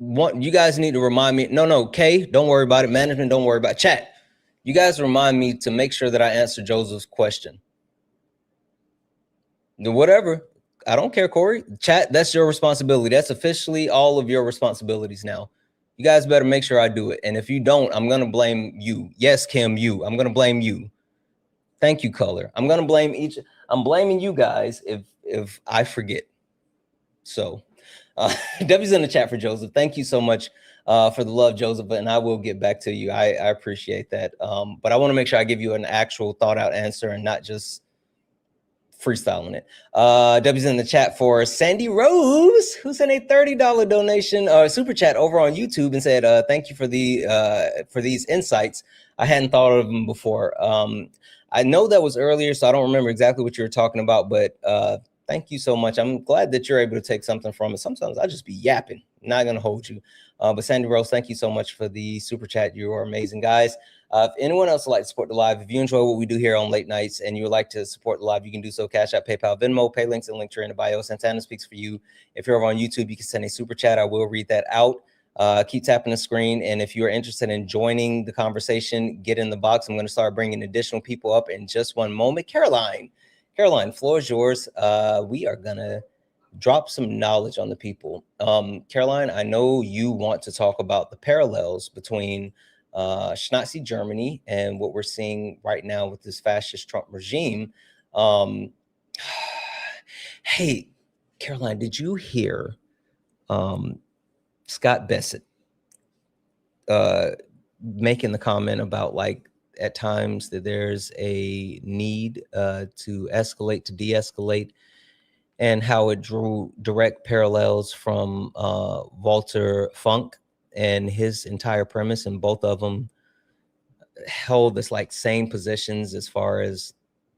you guys need to remind me. No, Kay, don't worry about it. Management, don't worry about it. Chat. You guys remind me to make sure that I answer Joseph's question. Whatever. I don't care, Corey. Chat, that's your responsibility. That's officially all of your responsibilities now. You guys better make sure I do it. And if you don't, I'm going to blame you. Yes, Kim, you. I'm going to blame you. Thank you, Color. I'm going to blame each. I'm blaming you guys if I forget. So W's in the chat for Joseph. Thank you so much for the love, Joseph. And I will get back to you. I appreciate that. But I want to make sure I give you an actual thought out answer and not just freestyling it. W's in the chat for Sandy Rose, who sent a $30 donation super chat over on YouTube and said, thank you for these insights. I hadn't thought of them before. I know that was earlier, so I don't remember exactly what you were talking about, but thank you so much. I'm glad that you're able to take something from it. Sometimes I just be yapping, not gonna hold you. But Sandy Rose, thank you so much for the super chat. You are amazing, guys. If anyone else would like to support the live, if you enjoy what we do here on late nights and you would like to support the live, you can do so. Cash App, PayPal, Venmo, pay links and link in the bio. Santana speaks for you. If you're over on YouTube, you can send a super chat. I will read that out. Keep tapping the screen. And if you're interested in joining the conversation, get in the box. I'm going to start bringing additional people up in just one moment. Caroline, floor is yours. We are going to drop some knowledge on the people. Caroline, I know you want to talk about the parallels between Nazi Germany and what we're seeing right now with this fascist Trump regime. Hey, Caroline, did you hear Scott Bessett making the comment about, like, at times that there's a need to escalate, to de-escalate, and how it drew direct parallels from Walter Funk and his entire premise, and both of them held this like same positions as far as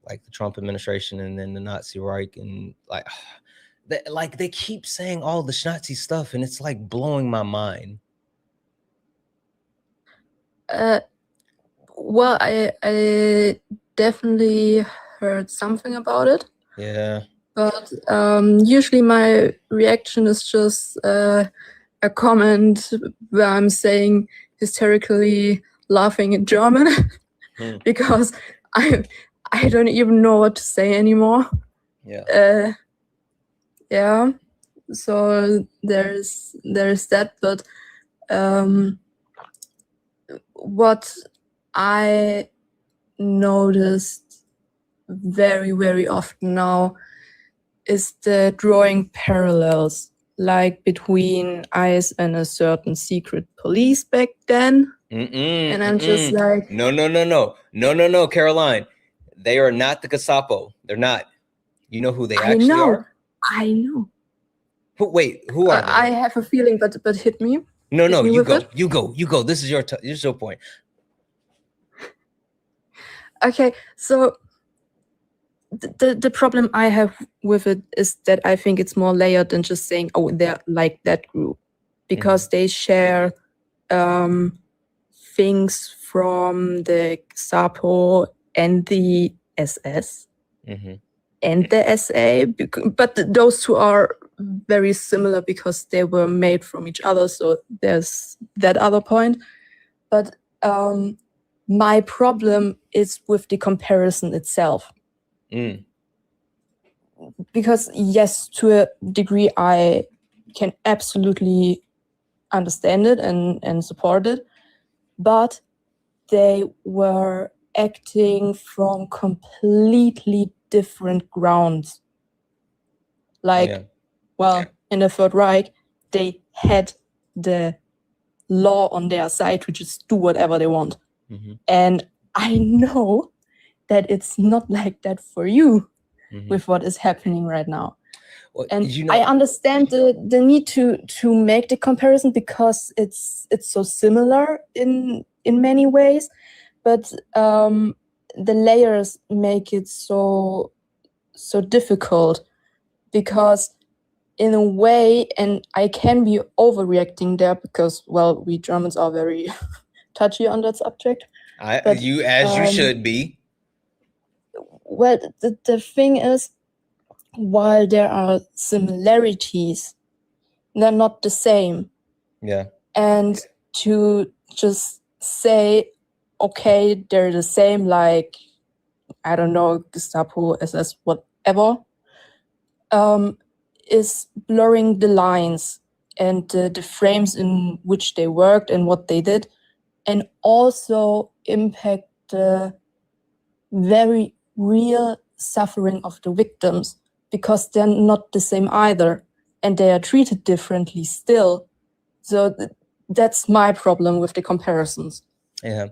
like the Trump administration and then the Nazi Reich, and like they keep saying all the Nazi stuff, and it's like blowing my mind. Well, I definitely heard something about it. Yeah. But usually my reaction is just a comment where I'm saying hysterically laughing in German because I don't even know what to say anymore. Yeah. Yeah. So there's that, but what I noticed very, very often now is the drawing parallels, like between ICE and a certain secret police back then. And I'm just like, no, Caroline, they are not the Gestapo. They're not. You know who they actually are? I know. Who are they? I have a feeling, but hit me. No, you go. This is your point. Okay, so the problem I have with it is that I think it's more layered than just saying, oh, they're like that group, because they share things from the Gestapo and the SS and the SA, but those two are very similar because they were made from each other. So there's that other point. But my problem is with the comparison itself. Because yes, to a degree, I can absolutely understand it and support it, but they were acting from completely different grounds. Like, in the Third Reich, they had the law on their side to just do whatever they want. And I know that it's not like that for you with what is happening right now. Well, and I understand the need to make the comparison because it's so similar in many ways, but the layers make it so difficult, because in a way, and I can be overreacting there because, well, we Germans are very touchy on that subject. You should be. Well, the thing is, while there are similarities, they're not the same. Yeah. And to just say, okay, they're the same, like, I don't know, Gestapo, SS, whatever, is blurring the lines and the frames in which they worked and what they did, and also impact the very real suffering of the victims, because they're not the same either, and they are treated differently still. So that's my problem with the comparisons. Yeah.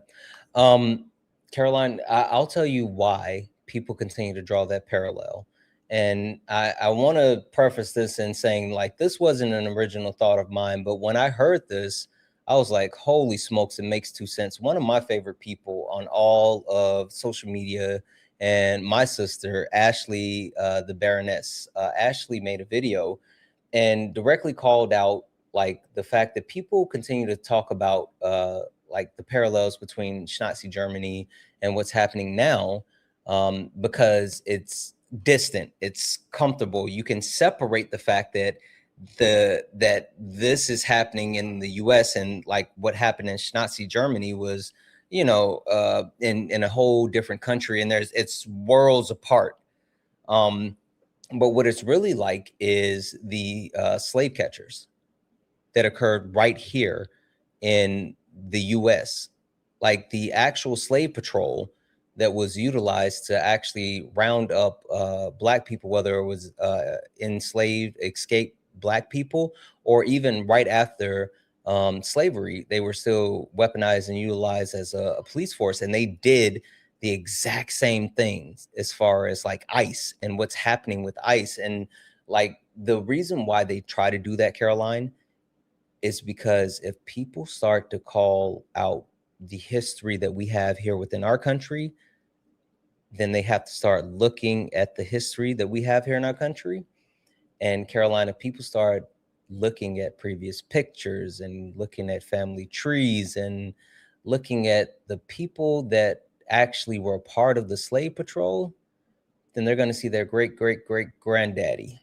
Caroline, I'll tell you why people continue to draw that parallel. And I want to preface this in saying, like, this wasn't an original thought of mine, but when I heard this, I was like, holy smokes, it makes 2 cents. One of my favorite people on all of social media, and my sister, Ashley, the Baroness, Ashley made a video and directly called out like the fact that people continue to talk about like the parallels between Nazi Germany and what's happening now, because it's distant, it's comfortable. You can separate the fact that this is happening in the US, and like what happened in Nazi Germany was, you know, in a whole different country, and it's worlds apart. But what it's really like is the slave catchers that occurred right here in the US, like the actual slave patrol that was utilized to actually round up Black people, whether it was enslaved, escaped Black people, or even right after slavery, they were still weaponized and utilized as a police force. And they did the exact same things as far as like ICE and what's happening with ICE. And like the reason why they try to do that, Caroline, is because if people start to call out the history that we have here within our country, then they have to start looking at the history that we have here in our country. And Caroline, if people start looking at previous pictures and looking at family trees and looking at the people that actually were a part of the slave patrol, then they're going to see their great granddaddy.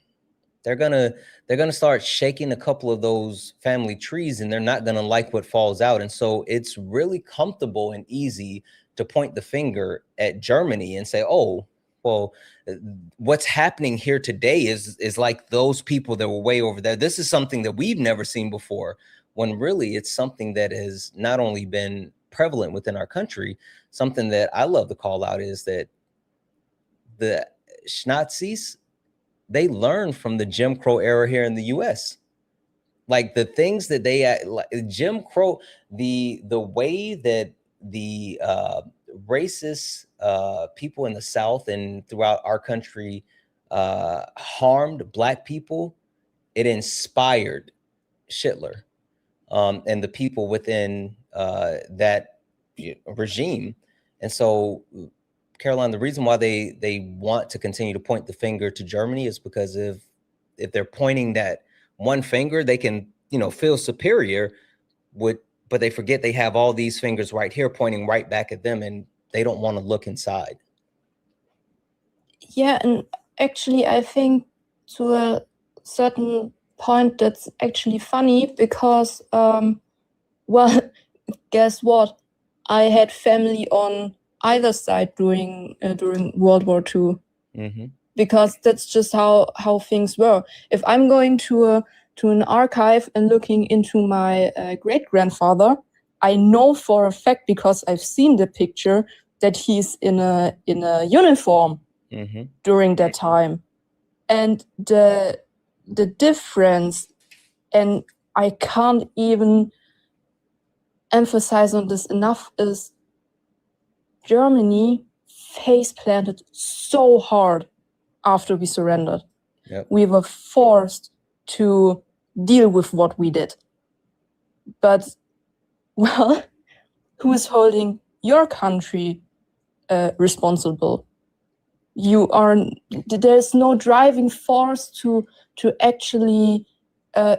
They're gonna start shaking a couple of those family trees, and they're not gonna like what falls out. And so it's really comfortable and easy to point the finger at Germany and say, oh, well, what's happening here today is like those people that were way over there. This is something that we've never seen before, when really it's something that has not only been prevalent within our country. Something that I love to call out is that the Nazis, they learned from the Jim Crow era here in the US. Like the things that they, like Jim Crow, the way that the racist people in the South and throughout our country harmed Black people, it inspired Hitler and the people within that regime. And so, Caroline, the reason why they want to continue to point the finger to Germany is because if they're pointing that one finger, they can, you know, feel superior with, but they forget they have all these fingers right here pointing right back at them, and they don't want to look inside. Yeah, and actually I think to a certain point that's actually funny, because well, guess what? I had family on either side during World War II, because that's just how things were. If I'm going to an archive and looking into my great grandfather, I know for a fact, because I've seen the picture, that he's in a uniform during that time, and the difference, and I can't even emphasize on this enough, is Germany face planted so hard after we surrendered. Yep. We were forced to deal with what we did. But, well, who is holding your country responsible? There's no driving force to actually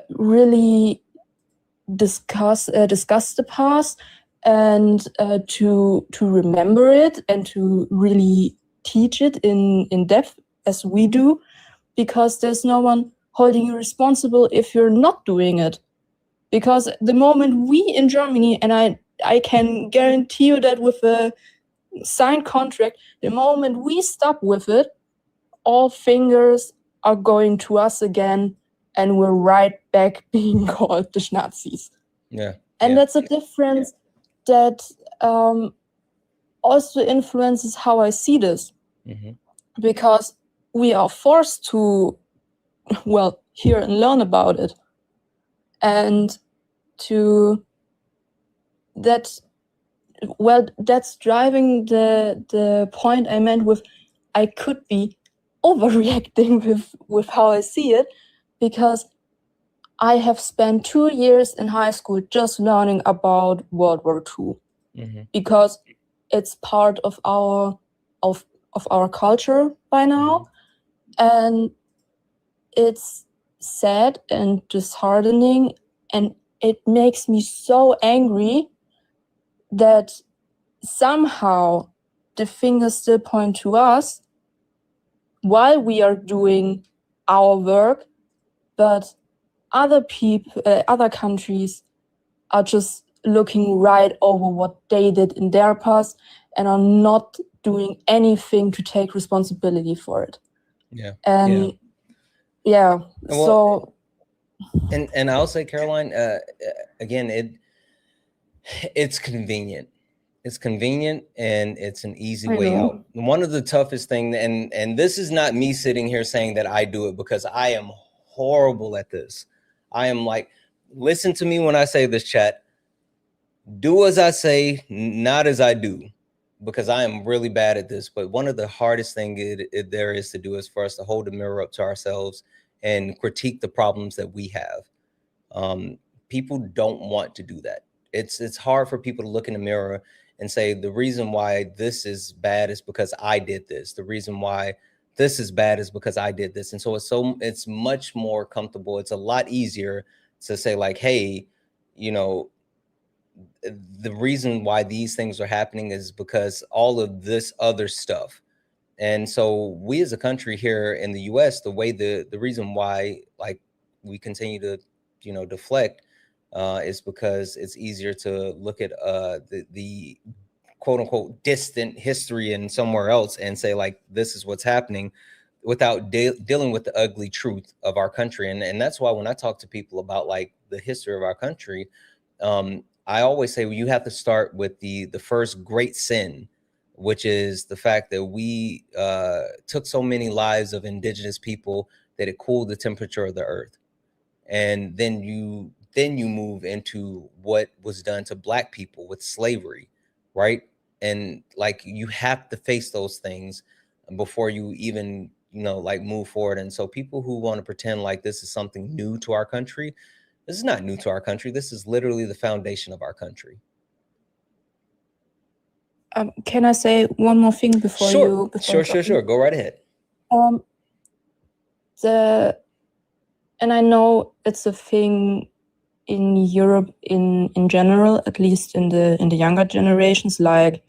really discuss the past and to remember it and to really teach it in depth as we do, because there's no one holding you responsible if you're not doing it. Because the moment we in Germany, and I can guarantee you that with a signed contract, the moment we stop with it, all fingers are going to us again, and we're right back being called the Nazis. Yeah. And that's a difference that also influences how I see this. Because we are forced to, well, hear and learn about it. And that's driving the point I meant with, I could be overreacting with how I see it, because I have spent 2 years in high school just learning about World War II, because it's part of our culture by now, and it's sad and disheartening, and it makes me so angry that somehow the fingers still point to us while we are doing our work, but other people, other countries are just looking right over what they did in their past and are not doing anything to take responsibility for it. So. And I'll say, Caroline, again, it's convenient. It's convenient and it's an easy way out. One of the toughest things, and this is not me sitting here saying that I do it, because I am horrible at this. I am like, listen to me when I say this, chat. Do as I say, not as I do, because I am really bad at this. But one of the hardest things there is to do is for us to hold the mirror up to ourselves and critique the problems that we have. People don't want to do that. It's hard for people to look in the mirror and say, the reason why this is bad is because I did this. The reason why this is bad is because I did this. And so it's much more comfortable. It's a lot easier to say, like, hey, you know, the reason why these things are happening is because all of this other stuff. And so we as a country here in the US, the reason why, like, we continue to, you know, deflect is because it's easier to look at the quote unquote distant history and somewhere else and say, like, this is what's happening, without dealing with the ugly truth of our country. And that's why when I talk to people about, like, the history of our country, I always say, well, you have to start with the first great sin, which is the fact that we took so many lives of indigenous people that it cooled the temperature of the earth. And then you move into what was done to Black people with slavery, right? And, like, you have to face those things before you even, you know, like, move forward. And so people who want to pretend like this is something new to our country, this is not new to our country. This is literally the foundation of our country. Can I say one more thing before you? Sure. Go right ahead. And I know it's a thing in Europe in general, at least in the younger generations, like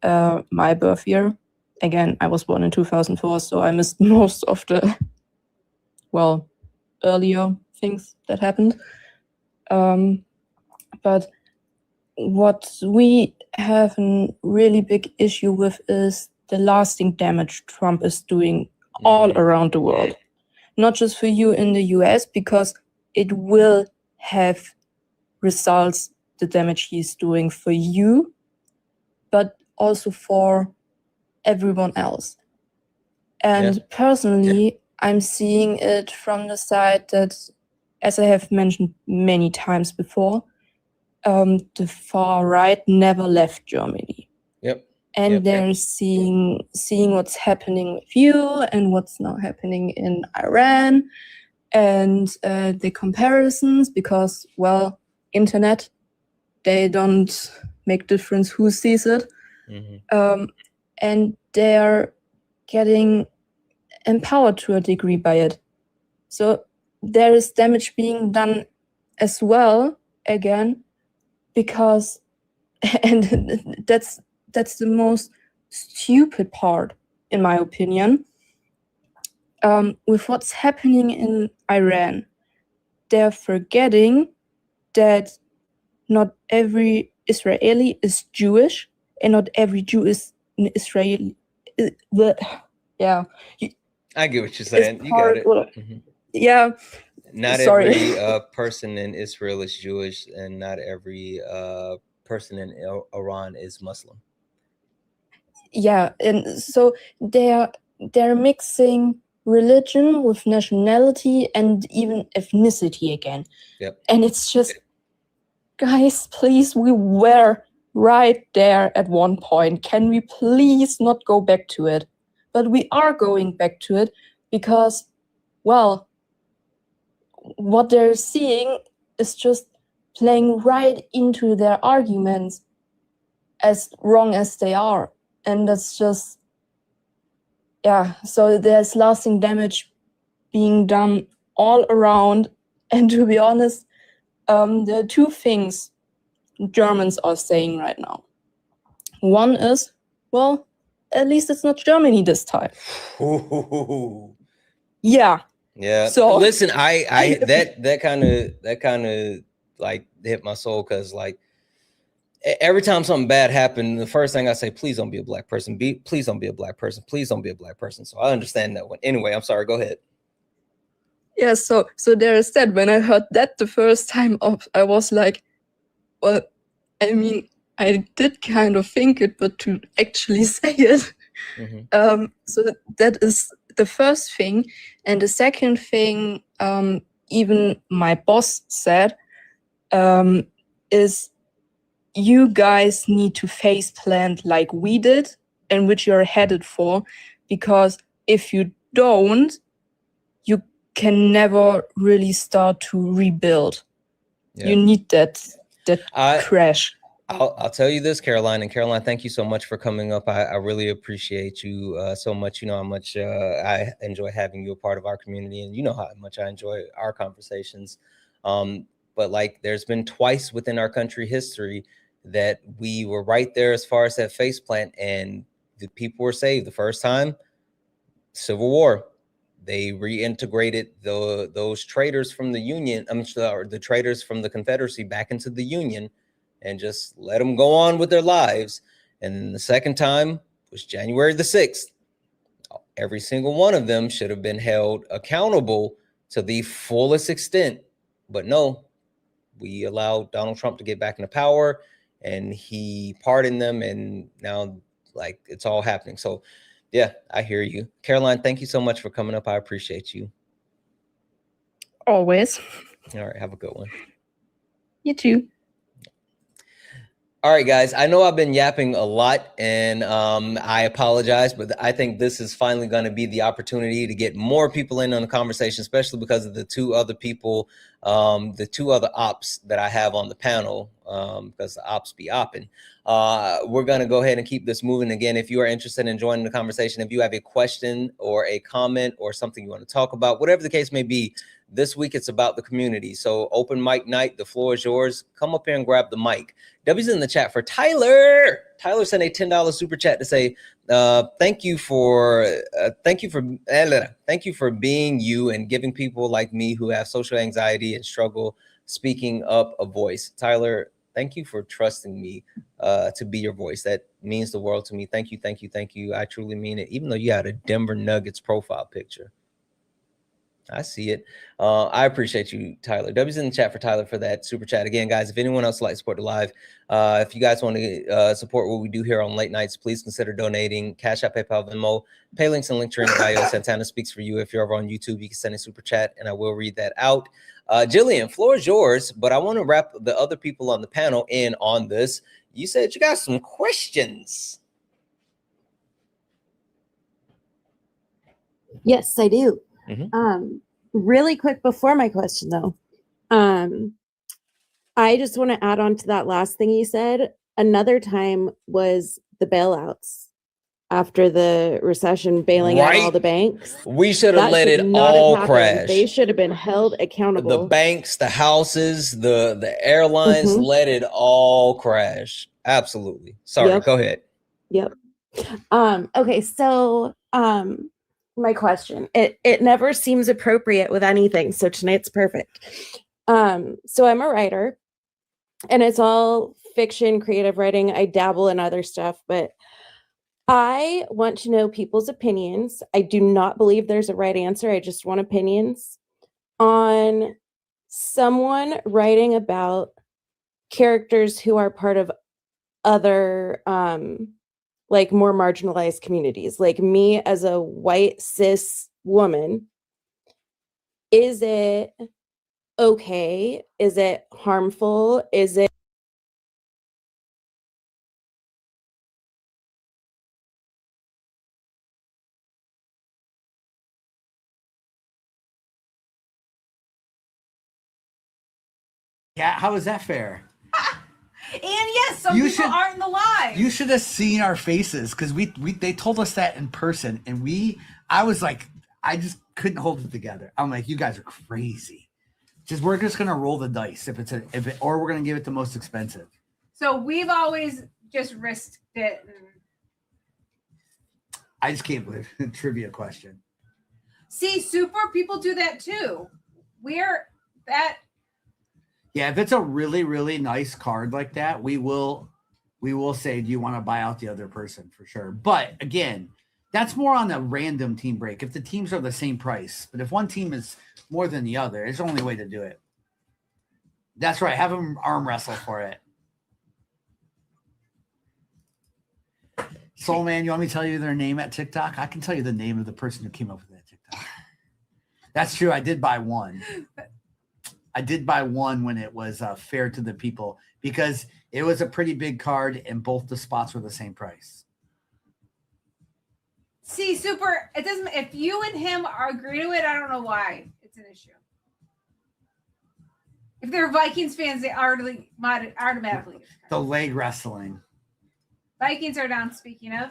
my birth year. Again, I was born in 2004, so I missed most of the, well, earlier things that happened. But what we have a really big issue with is the lasting damage Trump is doing all around the world. Not just for you in the US, because it will have results, the damage he's doing for you, but also for everyone else. And personally, I'm seeing it from the side that, as I have mentioned many times before, the far right never left Germany. And they're seeing what's happening with you and what's now happening in Iran, and the comparisons, because, well, internet, they don't make difference who sees it. And they're getting empowered to a degree by it. So there is damage being done as well, again, because, and that's the most stupid part, in my opinion, with what's happening in Iran. They're forgetting that not every Israeli is Jewish, and not every Jew is an Israeli. Yeah. I get what you're saying. You got it. Yeah. Not Sorry. every person in Israel is Jewish, and not every person in Iran is Muslim. Yeah, and so they're mixing religion with nationality and even ethnicity again. Yep. And it's just, guys, please, we were right there at one point. Can we please not go back to it? But we are going back to it because, well, what they're seeing is just playing right into their arguments, as wrong as they are. And that's just, yeah, so there's lasting damage being done all around. And to be honest, there are two things Germans are saying right now. One is, well, at least it's not Germany this time. Ooh. Yeah. Yeah. So listen, I that kind of like hit my soul, because like every time something bad happened, the first thing I say, please don't be a black person. Please don't be a black person. Please don't be a black person. So I understand that one. Anyway, I'm sorry. Go ahead. Yeah. So there is that. When I heard that the first time up, I was like, well, I mean, I did kind of think it, but to actually say it. Mm-hmm. So that is the first thing. And the second thing, even my boss said, is you guys need to face plant like we did and which you're headed for, because if you don't, you can never really start to rebuild. Yeah. You need that crash. I'll tell you this, Caroline, and Caroline, thank you so much for coming up. I really appreciate you so much. You know how much I enjoy having you a part of our community, and you know how much I enjoy our conversations. But like, there's been twice within our country history that we were right there as far as that face plant, and the people were saved. The first time, Civil War, they reintegrated those traitors from the Union, the traitors from the Confederacy back into the Union, and just let them go on with their lives. And then the second time was January the 6th. Every single one of them should have been held accountable to the fullest extent. But no, we allowed Donald Trump to get back into power, and he pardoned them. And now, like, it's all happening. So yeah, I hear you. Caroline, thank you so much for coming up. I appreciate you. Always. All right, have a good one. You too. All right, guys, I know I've been yapping a lot, and I apologize, but I think this is finally going to be the opportunity to get more people in on the conversation, especially because of the two other people, the two other ops that I have on the panel, because the ops be opping. We're going to go ahead and keep this moving. Again, if you are interested in joining the conversation, if you have a question or a comment or something you want to talk about, whatever the case may be, this week it's about the community. So open mic night, the floor is yours. Come up here and grab the mic. W's in the chat for Tyler. Tyler sent a $10 super chat to say, thank you for being you and giving people like me who have social anxiety and struggle speaking up a voice. Tyler, thank you for trusting me to be your voice. That means the world to me. Thank you, thank you, thank you. I truly mean it. Even though you had a Denver Nuggets profile picture. I see it. I appreciate you, Tyler. W's in the chat for Tyler for that super chat. Again, guys, if anyone else would like to support the live, if you guys want to support what we do here on late nights, please consider donating. Cash App, PayPal, Venmo, pay links and link in the bio. Santana speaks for you. If you're over on YouTube, you can send a super chat and I will read that out. Jillian, floor is yours, but I want to wrap the other people on the panel in on this. You said you got some questions. Yes, I do. Mm-hmm. Really quick before my question though, I just want to add on to that last thing you said. Another time was the bailouts after the recession, bailing out all the banks. We should have let it all crash. They should have been held accountable. The banks, the houses, the airlines, let it all crash. Absolutely. Sorry, go ahead. Yep. Okay, so my question, it never seems appropriate with anything, so tonight's perfect. So I'm a writer, and it's all fiction, creative writing. I dabble in other stuff, but I want to know people's opinions. I do not believe there's a right answer. I just want opinions on someone writing about characters who are part of other like more marginalized communities. Like me as a white cis woman, is it okay? Is it harmful? Is it Yeah, how is that fair? And yes, some people aren't in the live. You should have seen our faces because they told us that in person, and I was like, I just couldn't hold it together. I'm like, you guys are crazy. We're just gonna roll the dice or we're gonna give it the most expensive. So we've always just risked it. I just can't believe a trivia question. See, super people do that too. Yeah, if it's a really, really nice card like that, we will say, do you want to buy out the other person for sure? But again, that's more on a random team break. If the teams are the same price, but if one team is more than the other, it's the only way to do it. That's right. Have them arm wrestle for it. Soul Man, you want me to tell you their name at TikTok? I can tell you the name of the person who came up with that TikTok. That's true. I did buy one. When it was fair to the people because it was a pretty big card and both the spots were the same price. See, super, it doesn't, if you and him agree to it, I don't know why it's an issue. If they're Vikings fans, they automatically. The leg wrestling. Vikings are down, speaking of.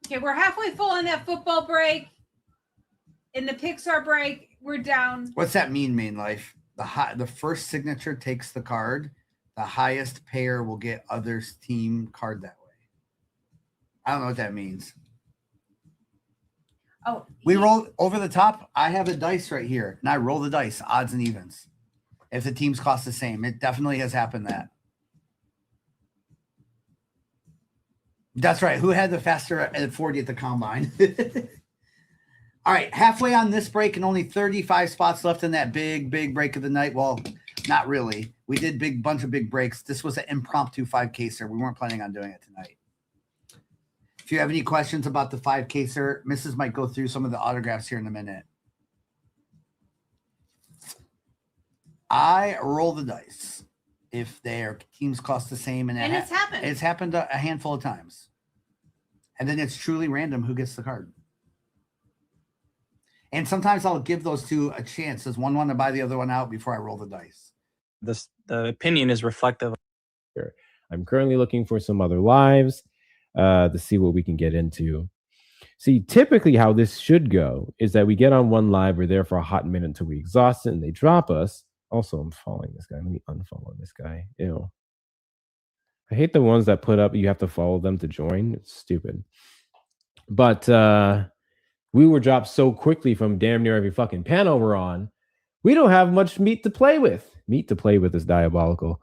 Okay, we're halfway full on that football break. In the Pixar break, we're down. What's that mean, Main Life? The first signature takes the card. The highest payer will get other's team card that way. I don't know what that means. Oh, we roll over the top. I have a dice right here, and I roll the dice, odds and evens. If the teams cost the same, it definitely has happened that. That's right. Who had the faster 40 at the combine? All right, halfway on this break and only 35 spots left in that big break of the night. Well, not really. We did bunch of big breaks. This was an impromptu 5K-ser. We weren't planning on doing it tonight. If you have any questions about the 5K-ser, Mrs. might go through some of the autographs here in a minute. I roll the dice if their teams cost the same. And it's happened. It's happened a handful of times. And then it's truly random who gets the card. And sometimes I'll give those two a chance. Does one want to buy the other one out before I roll the dice? The opinion is reflective. I'm currently looking for some other lives to see what we can get into. See, typically how this should go is that we get on one live, we're there for a hot minute until we exhaust it and they drop us. Also, I'm following this guy. Let me unfollow this guy. Ew. I hate the ones that put up you have to follow them to join. It's stupid. But we were dropped so quickly from damn near every fucking panel we're on. We don't have much meat to play with. Meat to play with is diabolical.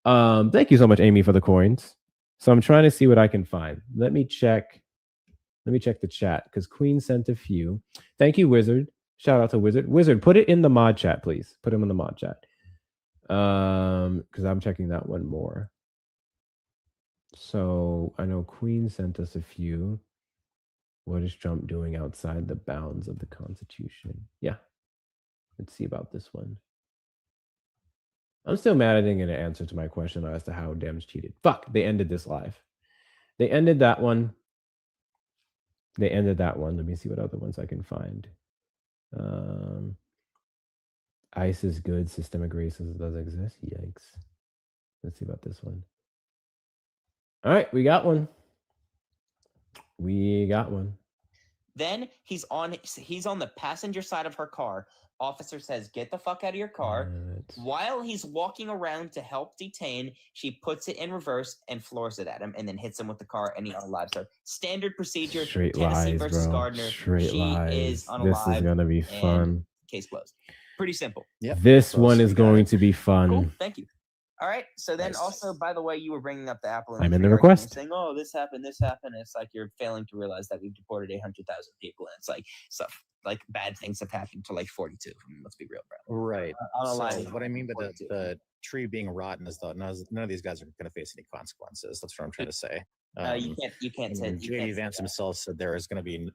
Thank you so much, Amy, for the coins. So I'm trying to see what I can find. Let me check the chat because Queen sent a few. Thank you, Wizard. Shout out to Wizard. Wizard, put it in the mod chat, please. Put him in the mod chat. Because I'm checking that one more. So I know Queen sent us a few. What is Trump doing outside the bounds of the Constitution? Yeah. Let's see about this one. I'm still mad I didn't get an answer to my question as to how Dems cheated. Fuck, they ended this live. They ended that one. Let me see what other ones I can find. ICE is good. Systemic racism does exist. Yikes. Let's see about this one. All right, we got one. Then he's on the passenger side of her car, Officer says, "Get the fuck out of your car." While he's walking around to help detain, she puts it in reverse and floors it at him, and then hits him with the car, and he unalives her. Standard procedure. Straight Tennessee lies, versus bro. Gardner. Straight She lies. is This is unalive. gonna be and fun. Case closed. Pretty simple. Yep. This one is going to be fun. Cool. Thank you. All right. So then Nice. also, by the way, you were bringing up the Apple. I'm in industry the argument, request. saying, "Oh, this happened, this happened." It's like you're failing to realize that we've deported 800,000 people, and it's like stuff like bad things have happened to like 42. I mean, let's be real, bro. Right. Unalive So what I mean by 42. the tree being rotten is that none of these guys are going to face any consequences. That's what I'm trying to say. You can't say. JD Vance himself said there's going to be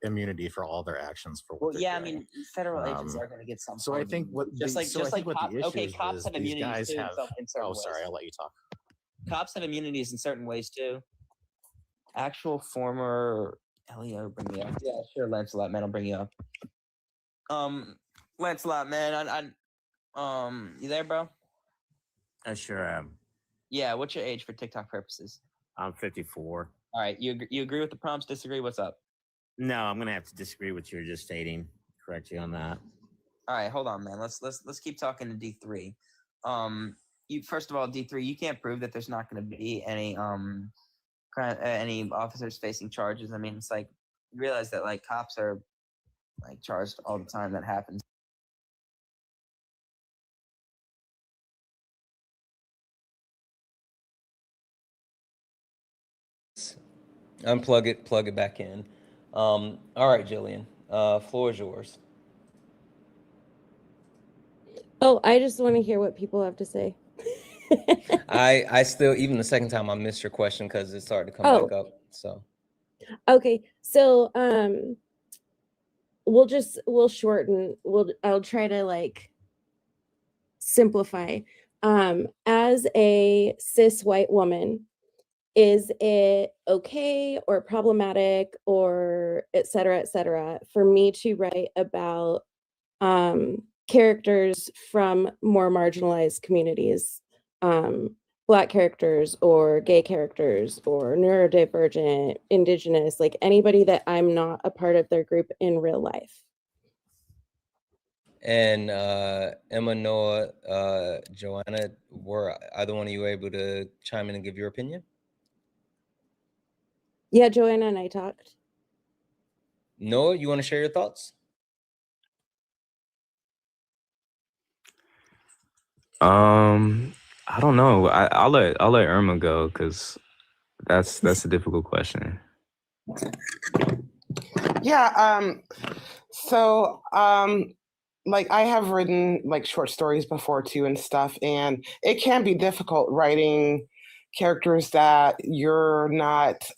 immunity for all their actions for. Well, yeah, I mean, federal agents are going to get some. So I think what just like the issue okay, is cops have these immunities guys too. have. In certain Oh, ways. sorry, I'll let you talk. Cops have immunities in certain ways too. Actual former Leo, bring me up. Yeah, sure, Lancelot, man, I'll bring you up. Lancelot, man, you there, bro? I sure am. Yeah, what's your age for TikTok purposes? I'm 54. All right, you agree with the prompts? Disagree? What's up? No, I'm gonna have to disagree with what you were just stating. Correct you on that. All right, hold on, man. Let's keep talking to D3. You first of all, D3, you can't prove that there's not going to be any officers facing charges. I mean, it's like you realize that like cops are like charged all the time. That happens. Unplug it, plug it back in. All right, Jillian, floor is yours. Oh, I just want to hear what people have to say. I still, even the second time I missed your question because it started to come back up. So okay, so we'll shorten. I'll try to like simplify. As a cis white woman, is it okay or problematic or et cetera, for me to write about characters from more marginalized communities, Black characters or gay characters or neurodivergent, Indigenous, like anybody that I'm not a part of their group in real life? And Emma, Noah, Joanna, were either one of you able to chime in and give your opinion? Yeah, Joanna and I talked. Noah, you want to share your thoughts? I don't know. I'll let Irma go because that's a difficult question. Yeah. So like I have written like short stories before too and stuff, and it can be difficult writing characters that you're not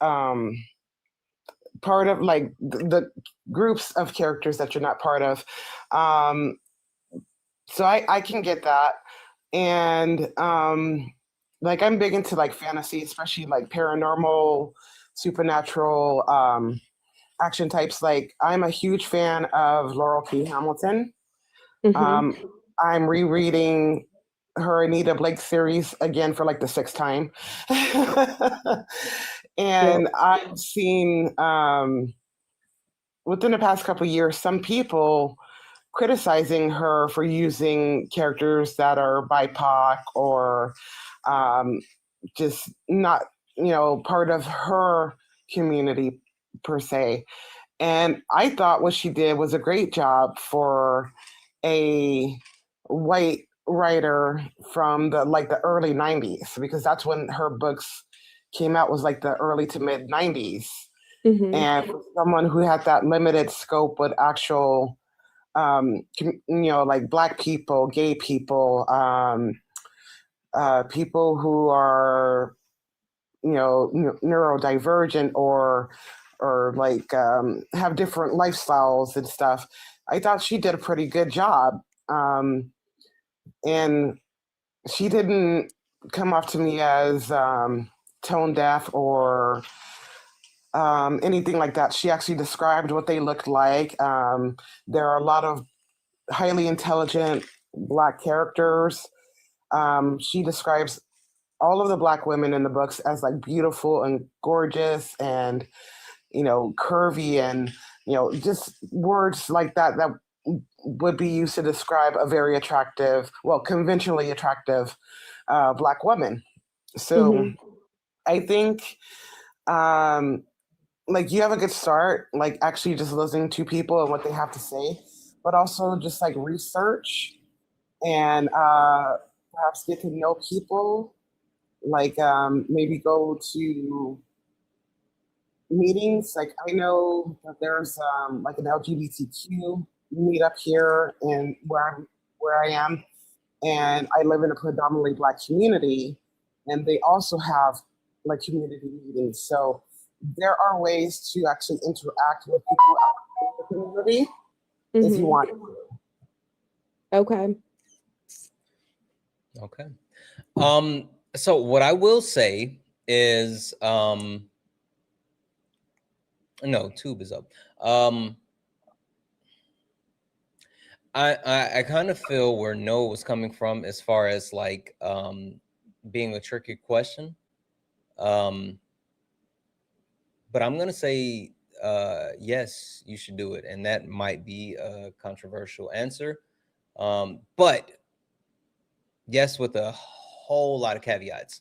part of, like the groups of characters that you're not part of. So I can get that. And like I'm big into like fantasy, especially like paranormal, supernatural action types. Like I'm a huge fan of Laurel P. Hamilton. I'm rereading her Anita Blake series again for like the 6th time. And I've seen within the past couple of years, some people criticizing her for using characters that are BIPOC or just not, part of her community per se. And I thought what she did was a great job for a white writer from the early 90s, because that's when her books came out, was like the early to mid 90s. And for someone who had that limited scope with actual like Black people, gay people, people who are, neurodivergent or like have different lifestyles and stuff. I thought she did a pretty good job. And she didn't come off to me as tone deaf or anything like that. She actually described what they looked like. There are a lot of highly intelligent Black characters. She describes all of the Black women in the books as like beautiful and gorgeous and, curvy and, just words like that would be used to describe a very attractive, well, conventionally attractive Black woman. So I think like you have a good start, like actually just listening to people and what they have to say, but also just like research and perhaps get to know people, like maybe go to meetings. Like I know that there's like an LGBTQ meetup here in where I am, and I live in a predominantly Black community, and they also have like community meetings. So there are ways to actually interact with people out in the community if you want. Okay. Okay. So what I will say is, no, Tube is up. I kind of feel where Noah was coming from as far as like being a tricky question. But I'm gonna say yes, you should do it, and that might be a controversial answer. But yes, with a whole lot of caveats.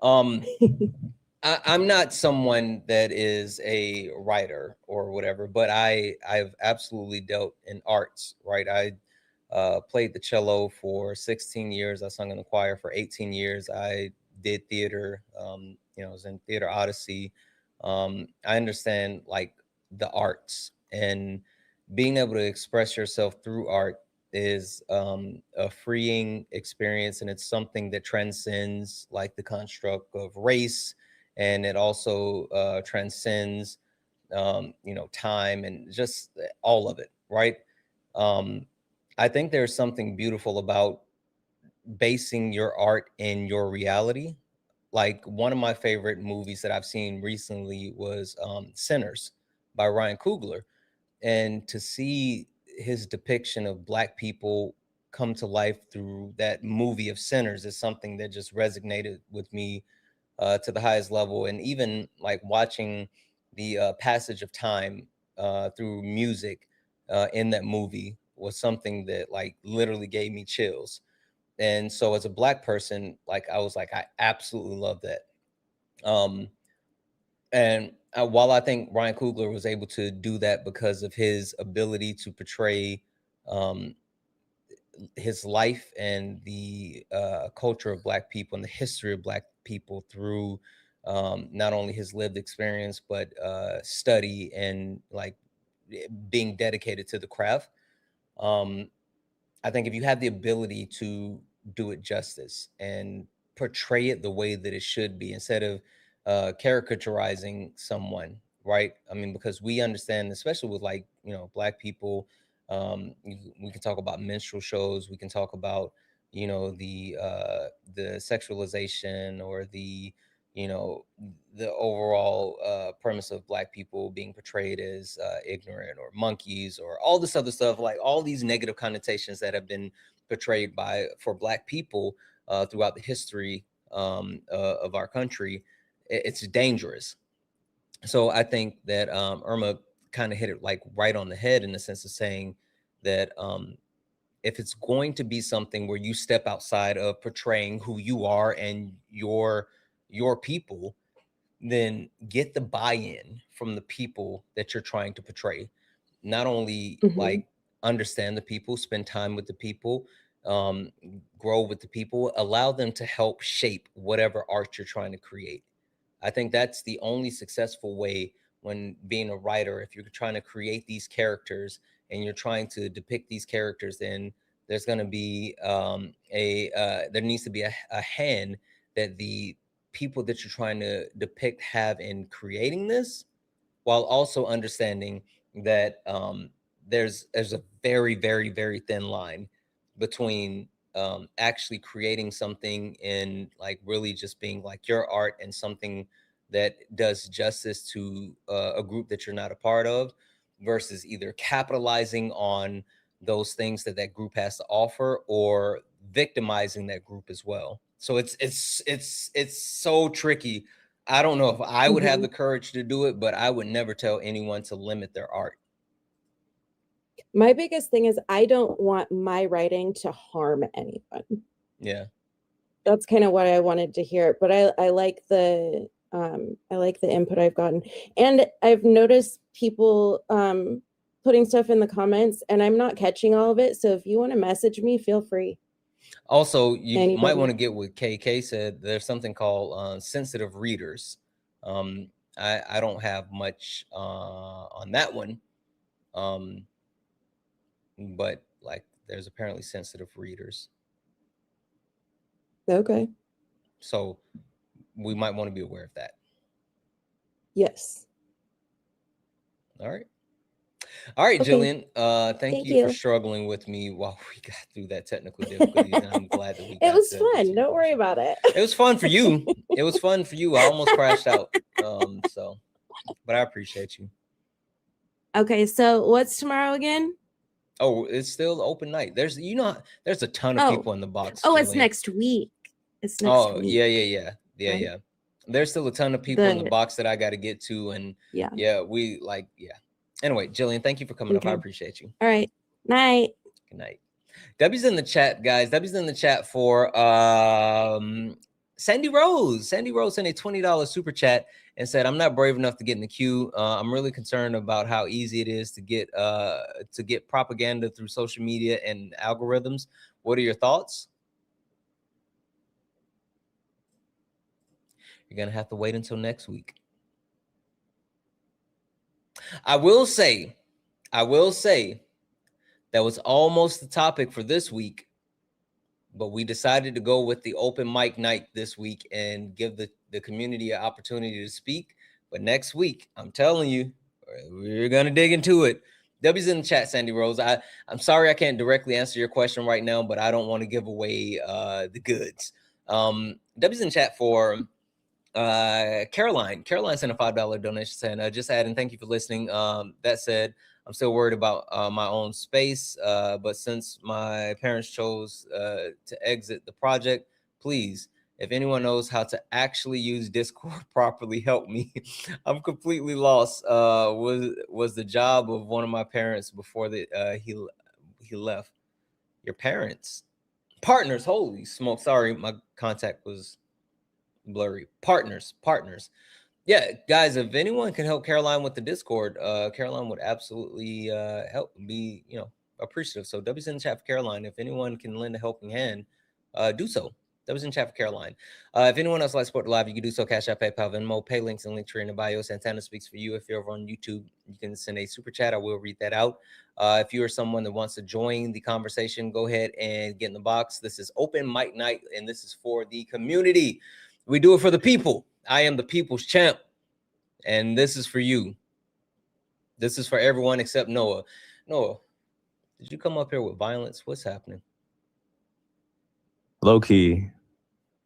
I'm not someone that is a writer or whatever, but I've absolutely dealt in arts, right? I played the cello for 16 years. I sung in the choir for 18 years. I did theater. I was in Theater Odyssey. I understand like the arts, and being able to express yourself through art is a freeing experience, and it's something that transcends like the construct of race, and it also transcends time and just all of it, right? I think there's something beautiful about basing your art in your reality. Like one of my favorite movies that I've seen recently was Sinners by Ryan Coogler, and to see his depiction of Black people come to life through that movie of Sinners is something that just resonated with me to the highest level. And even like watching the passage of time through music in that movie was something that like literally gave me chills. And so as a Black person, like I was like, I absolutely love that. And while I think Ryan Coogler was able to do that because of his ability to portray his life and the culture of Black people and the history of Black people through not only his lived experience, but study and like being dedicated to the craft. I think if you have the ability to do it justice and portray it the way that it should be, instead of caricaturizing someone, right? I mean, because we understand, especially with like, Black people, we can talk about minstrel shows, we can talk about, the sexualization or the overall premise of Black people being portrayed as ignorant or monkeys or all this other stuff, like all these negative connotations that have been portrayed for Black people throughout the history of our country. It's dangerous. So I think that Irma kind of hit it like right on the head in the sense of saying that if it's going to be something where you step outside of portraying who you are and your people, then get the buy-in from the people that you're trying to portray. Not only like understand the people, spend time with the people, grow with the people, allow them to help shape whatever art you're trying to create. I think that's the only successful way when being a writer. If you're trying to create these characters and you're trying to depict these characters, then there's going to be there needs to be a hand that the people that you're trying to depict have in creating this, while also understanding that there's a very, very, very thin line between actually creating something and like really just being like your art and something that does justice to a group that you're not a part of, versus either capitalizing on those things that that group has to offer or victimizing that group as well. So it's so tricky. I don't know if I would have the courage to do it, but I would never tell anyone to limit their art. My biggest thing is I don't want my writing to harm anyone. Yeah. That's kind of what I wanted to hear, but I like the input I've gotten, and I've noticed people putting stuff in the comments, and I'm not catching all of it. So if you want to message me, feel free. Also, you might Anybody. want to get what KK said. There's something called sensitive readers. I don't have much on that one, but like there's apparently sensitive readers. Okay. So we might want to be aware of that. Yes. All right. All right, Okay. Jillian. Thank you for struggling with me while we got through that technical difficulties. And I'm glad that we got It was to fun. Don't worry about it. It was fun for you. It was fun for you. I almost crashed out. So, but I appreciate you. Okay, so what's tomorrow again? Oh, it's still open night. There's a ton of people in the box. Oh, it's Jillian. next week. It's next week. Yeah. Right? Yeah. There's still a ton of people in the box that I got to get to, and yeah. Anyway, Jillian, thank you for coming up. I appreciate you. All right. Night. Good night. Debbie's in the chat, guys. Debbie's in the chat for Sandy Rose. Sandy Rose sent a $20 super chat and said, "I'm not brave enough to get in the queue. I'm really concerned about how easy it is to get propaganda through social media and algorithms. What are your thoughts?" You're gonna have to wait until next week. I will say that was almost the topic for this week, but we decided to go with the open mic night this week and give the community an opportunity to speak. But next week, I'm telling you, we're gonna dig into it. Debbie's in the chat, Sandy Rose. I'm sorry I can't directly answer your question right now, but I don't want to give away the goods. Debbie's in chat for Caroline. Caroline sent a $5 donation saying, just adding, thank you for listening. That said, I'm still worried about my own space, but since my parents chose to exit the project, please, if anyone knows how to actually use Discord properly, help me. I'm completely lost. Was the job of one of my parents before he left. Your parents? Partners, holy smoke. Sorry, my contact was blurry. Partners. Yeah, guys, if anyone can help Caroline with the Discord, Caroline would absolutely help, be appreciative. So W's in the chat for Caroline. If anyone can lend a helping hand, do so. W's in the chat for Caroline. If anyone else likes support the live, you can do so. Cash App, PayPal, Venmo, pay links and Linktree in the bio. Santana speaks for you. If you're over on YouTube, you can send a super chat. I will read that out. If you are someone that wants to join the conversation, go ahead and get in the box. This is open mic night, and this is for the community. We do it for the people. I am the people's champ, and this is for you. This is for everyone except Noah. Noah, did you come up here with violence? What's happening? Low key,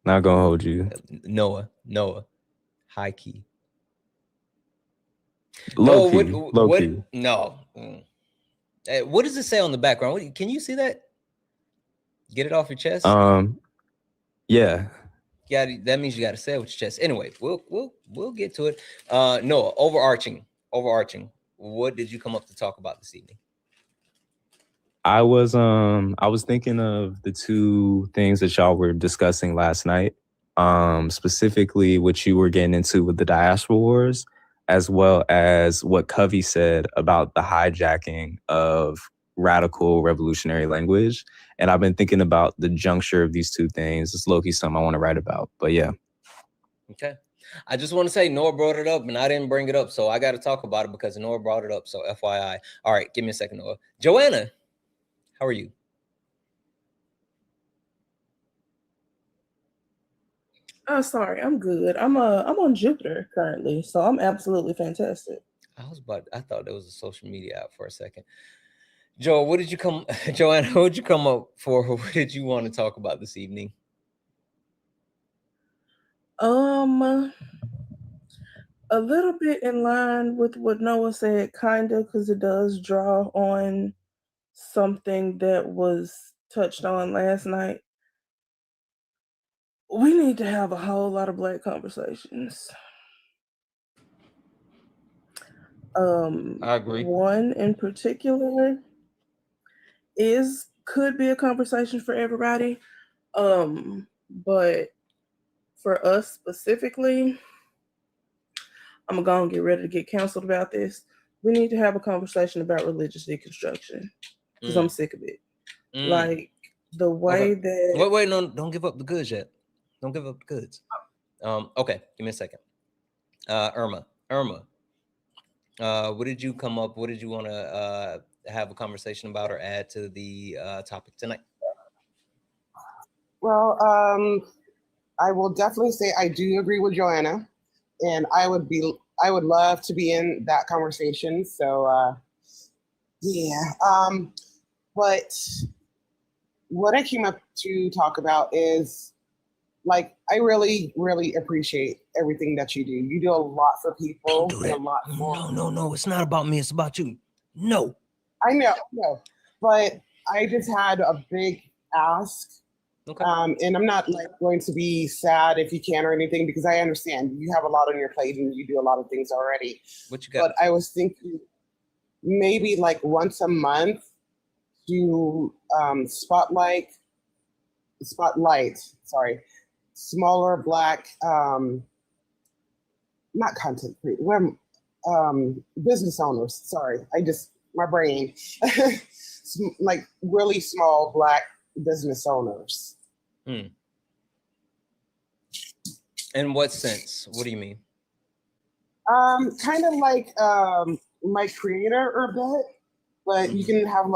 not gonna hold you. Noah, high key. Low key. No. Hey, what does it say on the background? Can you see that? Get it off your chest. Yeah. Yeah, that means you got to say it with your chest. Anyway, we'll get to it. Noah, overarching. What did you come up to talk about this evening? I was thinking of the two things that y'all were discussing last night. Specifically what you were getting into with the diaspora wars, as well as what Covey said about the hijacking of radical revolutionary language. And I've been thinking about the juncture of these two things. It's low-key something I want to write about, but yeah. Okay. I just want to say Noah brought it up and I didn't bring it up, so I got to talk about it because Noah brought it up, so FYI. All right, give me a second, Noah. Joanna, how are you? Oh, sorry, I'm good. I'm on Jupiter currently, so I'm absolutely fantastic. I thought there was a social media app for a second. Joanna, what did you come up for? What did you want to talk about this evening? A little bit in line with what Noah said, kinda, because it does draw on something that was touched on last night. We need to have a whole lot of Black conversations. I agree. One in particular could be a conversation for everybody. But for us specifically, I'm going to get ready to get canceled about this. We need to have a conversation about religious deconstruction because I'm sick of it. Like the way that. Wait, no, don't give up the goods yet. Don't give up the goods. Okay, give me a second. Irma, what did you come up? What did you want to have a conversation about or add to the topic tonight? Well, I will definitely say I do agree with Joanna, and I would love to be in that conversation. So, yeah. But what I came up to talk about is, like, I really, really appreciate everything that you do. You do a lot for people. Don't do that. And a lot for. No. It's not about me. It's about you. No. I know. But I just had a big ask. Okay. And I'm not like going to be sad if you can or anything, because I understand you have a lot on your plate and you do a lot of things already. What you got? But I was thinking maybe like once a month to spotlight, smaller Black, not content creators, business owners. Sorry, my brain, like really small Black business owners. In what sense? What do you mean? Kind of like my creator or a bit, but you can have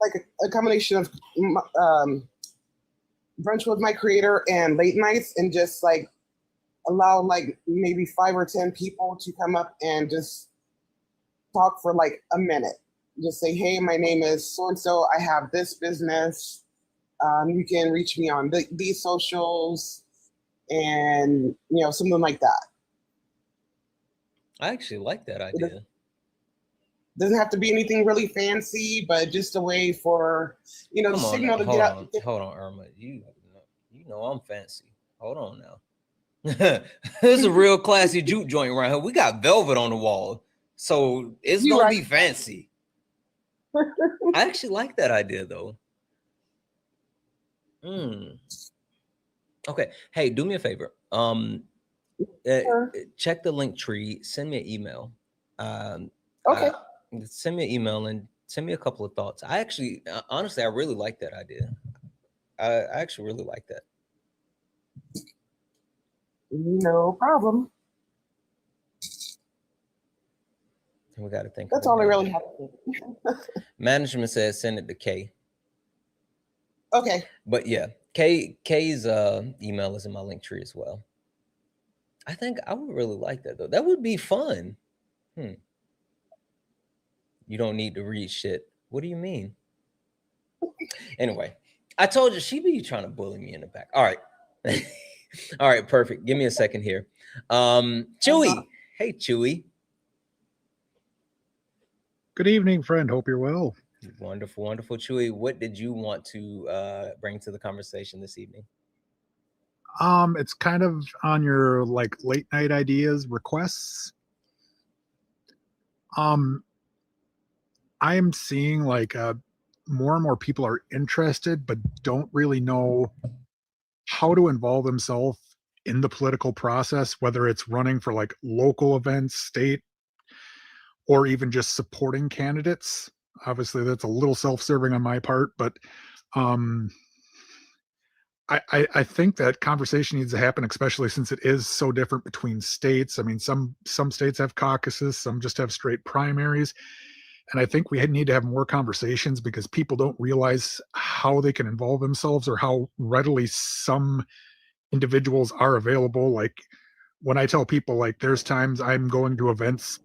like a combination of brunch with my creator and late nights, and just like allow like maybe 5 or 10 people to come up and just talk for like a minute. Just say, hey, my name is so-and-so. I have this business. You can reach me on these socials, and something like that. I actually like that idea. Doesn't have to be anything really fancy, but just a way for the signal to get out. Hold on, Irma. You know I'm fancy. Hold on now. This is a real classy juke joint right here. We got velvet on the wall, so it's gonna be fancy. I actually like that idea though. Okay. Hey, do me a favor. Check the link tree. Send me an email. Okay. Send me an email and send me a couple of thoughts. I actually, honestly, I really like that idea. I actually really like that. No problem. We got to think. That's all I really have to do. Management says send it to Kay. Okay. But yeah, Kay's email is in my link tree as well. I think I would really like that though. That would be fun. You don't need to read shit. What do you mean? Anyway, I told you she be trying to bully me in the back. All right. All right, perfect. Give me a second here. Chewy. Hey, Chewy. Good evening, friend. Hope you're well. Wonderful, wonderful. Chewy, what did you want to bring to the conversation this evening? It's kind of on your like late night ideas, requests. I am seeing like more and more people are interested, but don't really know how to involve themselves in the political process, whether it's running for like local events, state, or even just supporting candidates. Obviously, that's a little self-serving on my part, but I think that conversation needs to happen, especially since it is so different between states. I mean, some states have caucuses, some just have straight primaries. And I think we need to have more conversations because people don't realize how they can involve themselves or how readily some individuals are available. Like when I tell people, like, there's times I'm going to events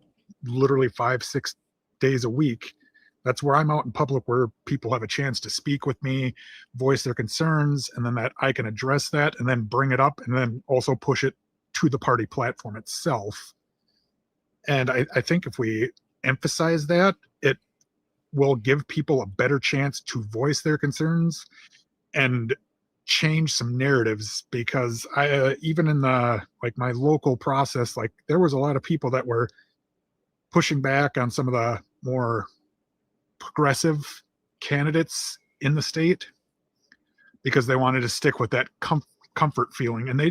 literally 5-6 days a week. That's where I'm out in public, where people have a chance to speak with me, voice their concerns, and then that I can address that and then bring it up and then also push it to the party platform itself. And I think if we emphasize that, it will give people a better chance to voice their concerns and change some narratives. Because I even in the like my local process, like there was a lot of people that were pushing back on some of the more progressive candidates in the state because they wanted to stick with that comfort feeling. And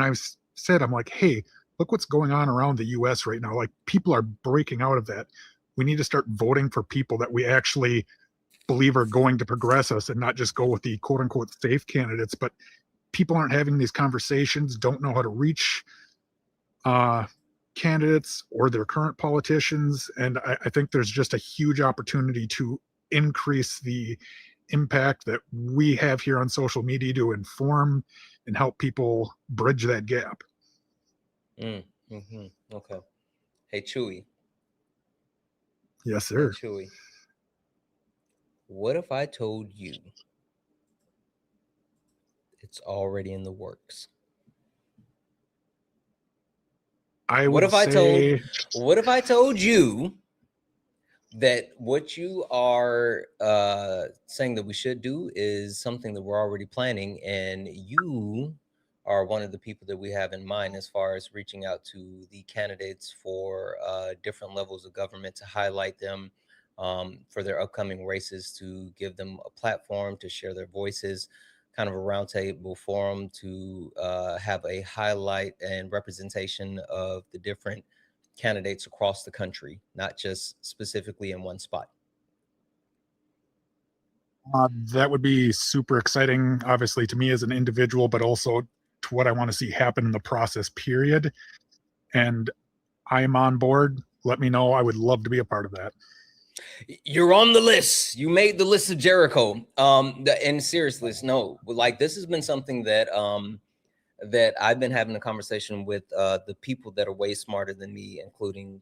I'm like, hey, look what's going on around the US right now. Like, people are breaking out of that. We need to start voting for people that we actually believe are going to progress us and not just go with the quote unquote safe candidates. But people aren't having these conversations, don't know how to reach candidates or their current politicians. And I think there's just a huge opportunity to increase the impact that we have here on social media to inform and help people bridge that gap. Okay. Hey, Chewy. Yes, sir. Hey, Chewy. What if I told you it's already in the works? What if I told you that what you are saying that we should do is something that we're already planning, and you are one of the people that we have in mind as far as reaching out to the candidates for different levels of government to highlight them for their upcoming races, to give them a platform to share their voices, kind of a roundtable forum to have a highlight and representation of the different candidates across the country, not just specifically in one spot. That would be super exciting, obviously, to me as an individual, but also to what I want to see happen in the process, period. And I'm on board. Let me know. I would love to be a part of that. You're on the list. You made the list of Jericho. And seriously, no, like, this has been something that that I've been having a conversation with the people that are way smarter than me, including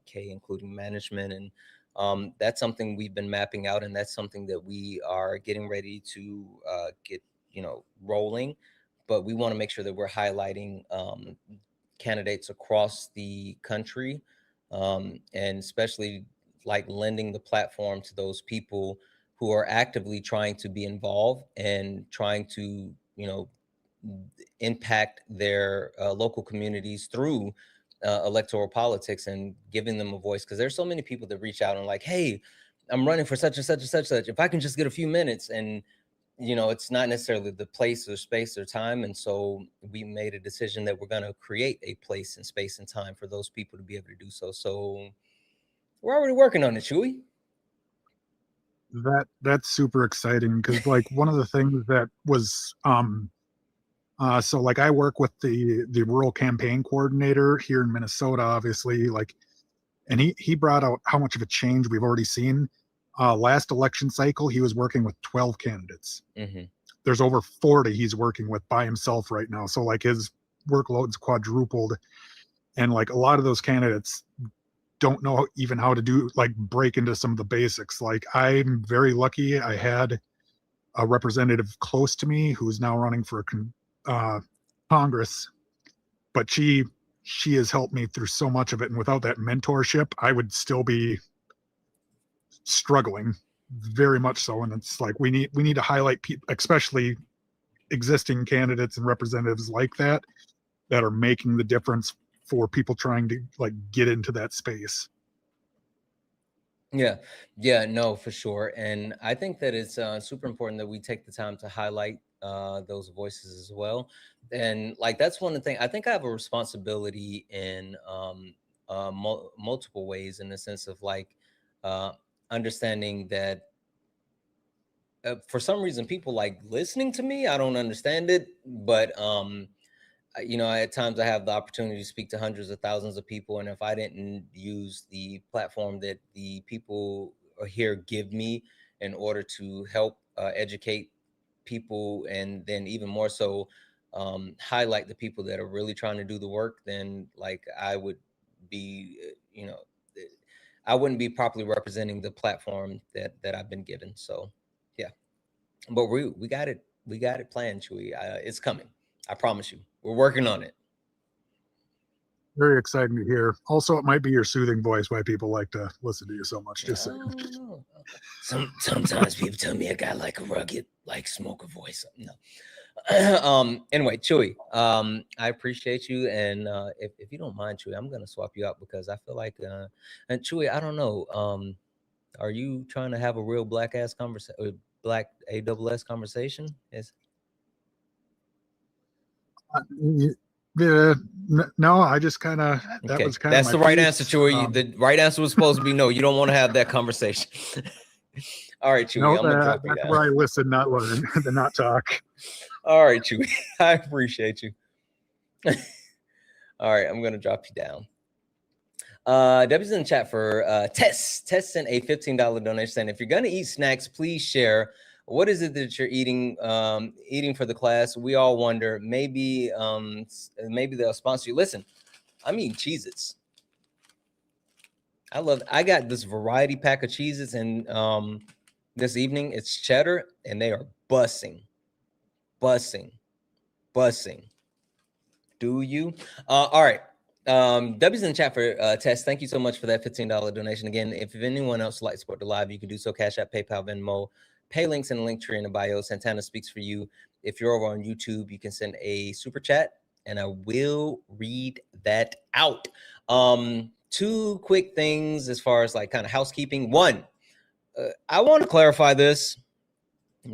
Kay, including management. And that's something we've been mapping out, and that's something that we are getting ready to get, rolling. But we want to make sure that we're highlighting candidates across the country, and especially like lending the platform to those people who are actively trying to be involved and trying to, impact their local communities through electoral politics, and giving them a voice. Because there's so many people that reach out and like, hey, I'm running for such and such and such. If I can just get a few minutes, and it's not necessarily the place or space or time. And so we made a decision that we're going to create a place and space and time for those people to be able to do so. So we're already working on it, Chewy. That's super exciting, because like one of the things that was so like I work with the rural campaign coordinator here in Minnesota, obviously, like, and he brought out how much of a change we've already seen. Last election cycle, he was working with 12 candidates. Mm-hmm. There's over 40 he's working with by himself right now. So like his workload's quadrupled, and like a lot of those candidates don't know even how to do, like, break into some of the basics. Like, I'm very lucky I had a representative close to me who's now running for Congress, but she has helped me through so much of it. And without that mentorship, I would still be struggling very much so. And it's like, we need to highlight people, especially existing candidates and representatives like that are making the difference for people trying to like get into that space. Yeah, no, for sure. And I think that it's super important that we take the time to highlight those voices as well. And like, that's one of the things, I think I have a responsibility in multiple ways, in the sense of like understanding that for some reason people like listening to me. I don't understand it, but at times I have the opportunity to speak to hundreds of thousands of people, and if I didn't use the platform that the people here give me in order to help educate people, and then even more so highlight the people that are really trying to do the work, then like I would be, I wouldn't be properly representing the platform that I've been given. So yeah, but we got it planned, Chewy. It's coming. I promise you. We're working on it. Very exciting to hear. Also, it might be your soothing voice why people like to listen to you so much. Just saying. Sometimes people tell me I got like a rugged, like smoker voice. No. Anyway, Chewy, I appreciate you. And if you don't mind, Chewy, I'm gonna swap you out, because I feel like and Chewy, I don't know. Are you trying to have a real black ass conversation, black ASS conversation? Is no, I just kind of that was kind of that's the right answer, Chewy. The right answer was supposed to be no. You don't want to have that conversation. All right, Chewy. No, I'm gonna drop you that's down. where I listen, not learn, the not talk. All right, Chewy. I appreciate you. All right, I'm gonna drop you down. Debbie's in the chat for Tess. Tess sent a $15 donation saying, if you're gonna eat snacks, please share. What is it that you're eating for the class? We all wonder. Maybe they'll sponsor you. Listen, I'm eating Cheez-Its. I got this variety pack of Cheez-Its, and this evening it's cheddar, and they are bussing. Do you? All right. Debbie's in the chat for Tess. Thank you so much for that $15 donation. Again, if anyone else would like to support the live, you can do so. Cash App, PayPal, Venmo, pay links in the link tree in the bio. Santana speaks for you. If you're over on YouTube, you can send a super chat, and I will read that out. Two quick things as far as like kind of housekeeping. One, I want to clarify this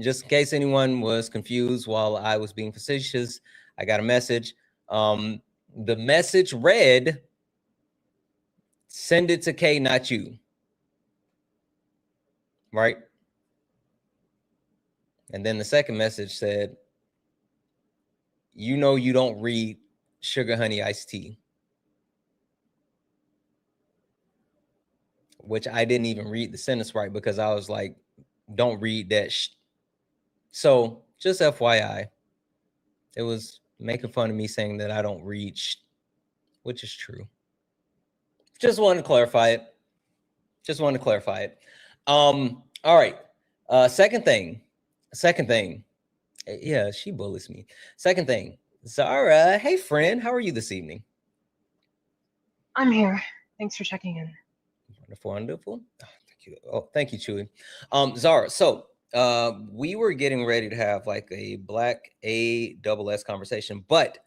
just in case anyone was confused while I was being facetious. I got a message. The message read, send it to K, not you. Right? And then the second message said, you know you don't read sugar honey iced tea. Which I didn't even read the sentence right because I was like, don't read that. So just FYI, it was making fun of me saying that I don't read, which is true. Just wanted to clarify it. All right. Second thing. Yeah, she bullies me. Second thing. Zara, hey friend, how are you this evening? I'm here. Thanks for checking in. Wonderful. Oh, thank you. Oh, thank you, Chewy. Zara, so we were getting ready to have like a black ASS conversation, but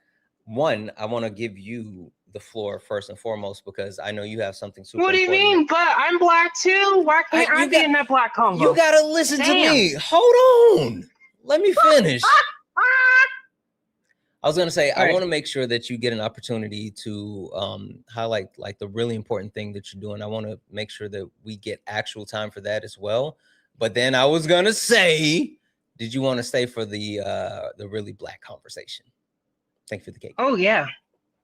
one, I want to give you the floor first and foremost because I know you have something super What do you important. mean? But I'm black too. Why can't I be in that black combo? You gotta listen to me. Hold on. Let me finish. I was gonna say, I want to make sure that you get an opportunity to highlight like the really important thing that you're doing. I want to make sure that we get actual time for that as well. But then I was gonna say, did you want to stay for the really black conversation? Thank you for the cake. Oh yeah.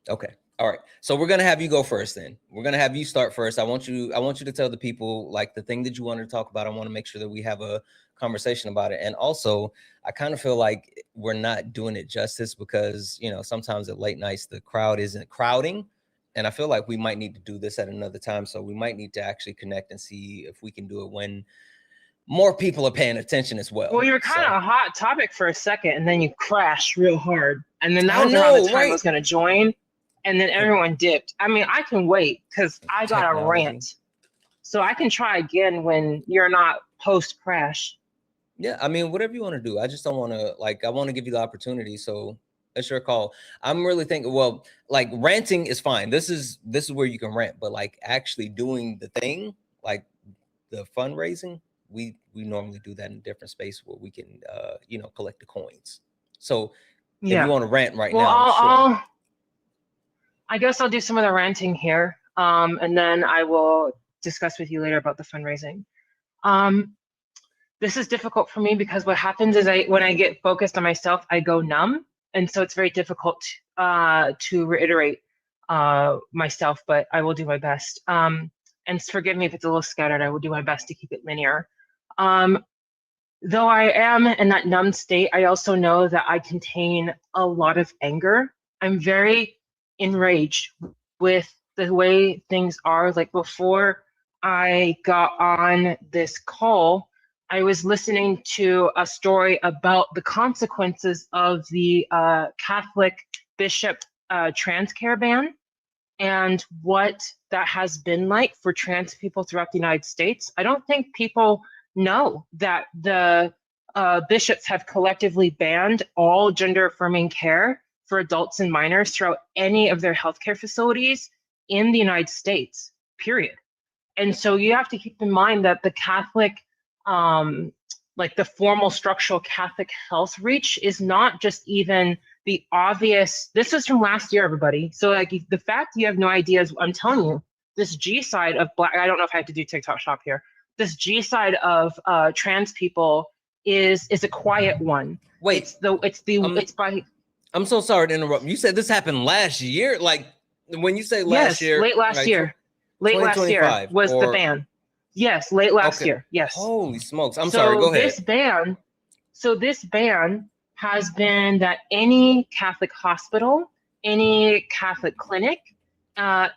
Okay. All right. So we're gonna have you go first. Then we're gonna have you start first. I want you to tell the people like the thing that you wanted to talk about. I want to make sure that we have a conversation about it. And also, I kind of feel like we're not doing it justice because sometimes at late nights the crowd isn't crowding, and I feel like we might need to do this at another time. So we might need to actually connect and see if we can do it when more people are paying attention as well. Well, you were kind of a hot topic for a second, and then you crashed real hard, and then that was around the time I was going to join. And then everyone dipped. I mean, I can wait because I got a rant. So I can try again when you're not post-crash. Yeah, I mean, whatever you want to do. I just don't want to, I want to give you the opportunity. So it's your call. I'm really thinking, well, like ranting is fine. This is where you can rant. But like actually doing the thing, like the fundraising, we normally do that in a different space where we can, collect the coins. So if you want to rant right now, sure. I guess I'll do some of the ranting here, and then I will discuss with you later about the fundraising. This is difficult for me because what happens is when I get focused on myself, I go numb, and so it's very difficult to reiterate myself, but I will do my best. And forgive me if it's a little scattered, I will do my best to keep it linear. Though I am in that numb state, I also know that I contain a lot of anger. I'm very enraged with the way things are. Like before I got on this call, I was listening to a story about the consequences of the Catholic bishop trans care ban and what that has been like for trans people throughout the United States. I don't think people know that the bishops have collectively banned all gender affirming care for adults and minors throughout any of their healthcare facilities in the United States, period. And so you have to keep in mind that the Catholic, like the formal structural Catholic health reach is not just even the obvious. This was from last year, everybody. So like the fact you have no idea is, I'm telling you, this G side of Black, I don't know if I have to do TikTok shop here. This G side of trans people is a quiet one. Wait, it's by. I'm so sorry to interrupt. You said this happened last year. Like when you say last Yes, year, late last like, year. Late last year was the or- ban. Yes, late last Okay. year. Yes. Holy smokes! I'm sorry. Go ahead. This ban has been that any Catholic hospital, any Catholic clinic, and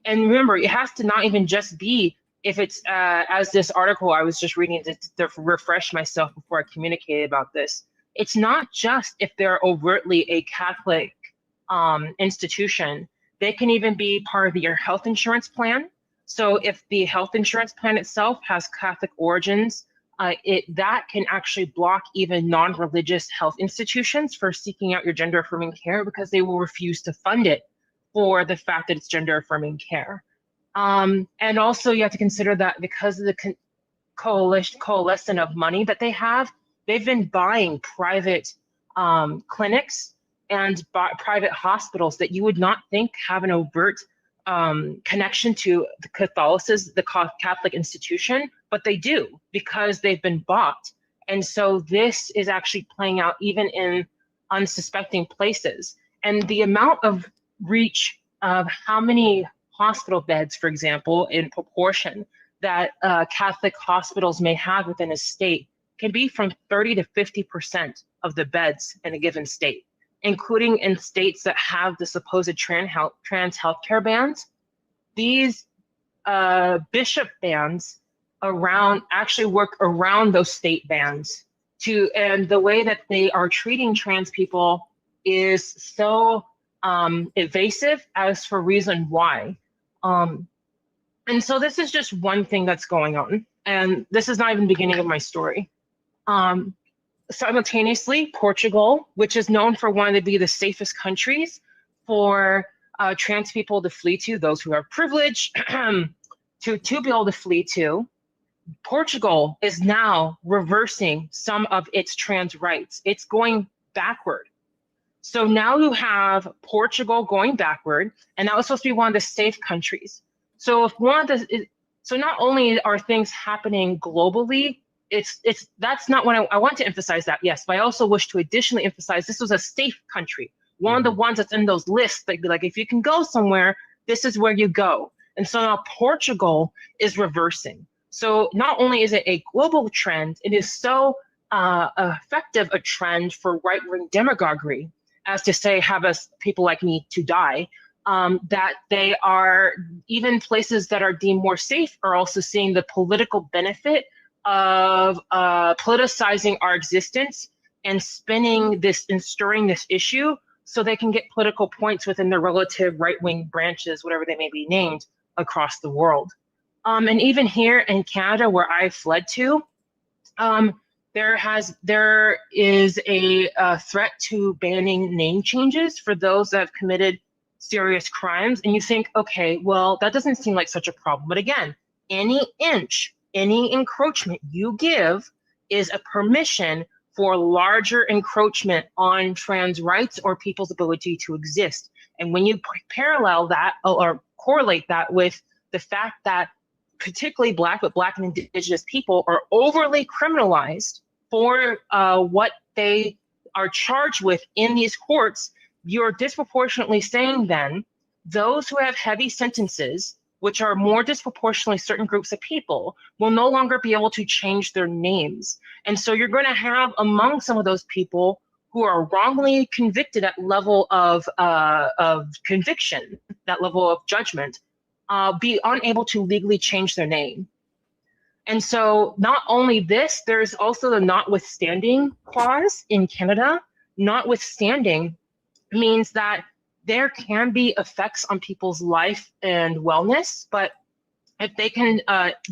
remember, it has to not even just be if it's as this article I was just reading to refresh myself before I communicated about this. It's not just if they're overtly a Catholic institution. They can even be part of your health insurance plan. So if the health insurance plan itself has Catholic origins, that can actually block even non-religious health institutions for seeking out your gender-affirming care because they will refuse to fund it for the fact that it's gender-affirming care. And also you have to consider that because of the coalition of money that they have, they've been buying private clinics and private hospitals that you would not think have an overt connection to the Catholicism, the Catholic institution, but they do because they've been bought. And so this is actually playing out even in unsuspecting places. And the amount of reach of how many hospital beds, for example, in proportion that Catholic hospitals may have within a state can be from 30 to 50% of the beds in a given state, including in states that have the supposed trans healthcare bans. These bishop bans actually work around those state bans and the way that they are treating trans people is so evasive as for reason why. And so this is just one thing that's going on. And this is not even the beginning of my story. Simultaneously, Portugal, which is known for wanting to be the safest countries for trans people to flee to, those who are privileged to be able to flee to, Portugal is now reversing some of its trans rights. It's going backward. So now you have Portugal going backward, and that was supposed to be one of the safe countries. So so not only are things happening globally, that's not what I want to emphasize that, yes, but I also wish to additionally emphasize this was a safe country, one of the ones that's in those lists, like if you can go somewhere, this is where you go. And so now Portugal is reversing. So not only is it a global trend, it is so effective a trend for right-wing demagoguery, as to say, have us people like me to die, that they are, even places that are deemed more safe are also seeing the political benefit of politicizing our existence and spinning this and stirring this issue so they can get political points within their relative right-wing branches, whatever they may be named, across the world. And even here in Canada, where I fled to, there is a threat to banning name changes for those that have committed serious crimes. And you think, okay, well, that doesn't seem like such a problem. But again, any inch, any encroachment you give is a permission for larger encroachment on trans rights or people's ability to exist. And when you parallel that or correlate that with the fact that particularly Black and Indigenous people are overly criminalized for what they are charged with in these courts, you're disproportionately saying then those who have heavy sentences, which are more disproportionately certain groups of people, will no longer be able to change their names. And so you're going to have among some of those people who are wrongly convicted at level of conviction, that level of judgment, be unable to legally change their name. And so not only this, there's also the notwithstanding clause in Canada. Notwithstanding means that there can be effects on people's life and wellness, but if they can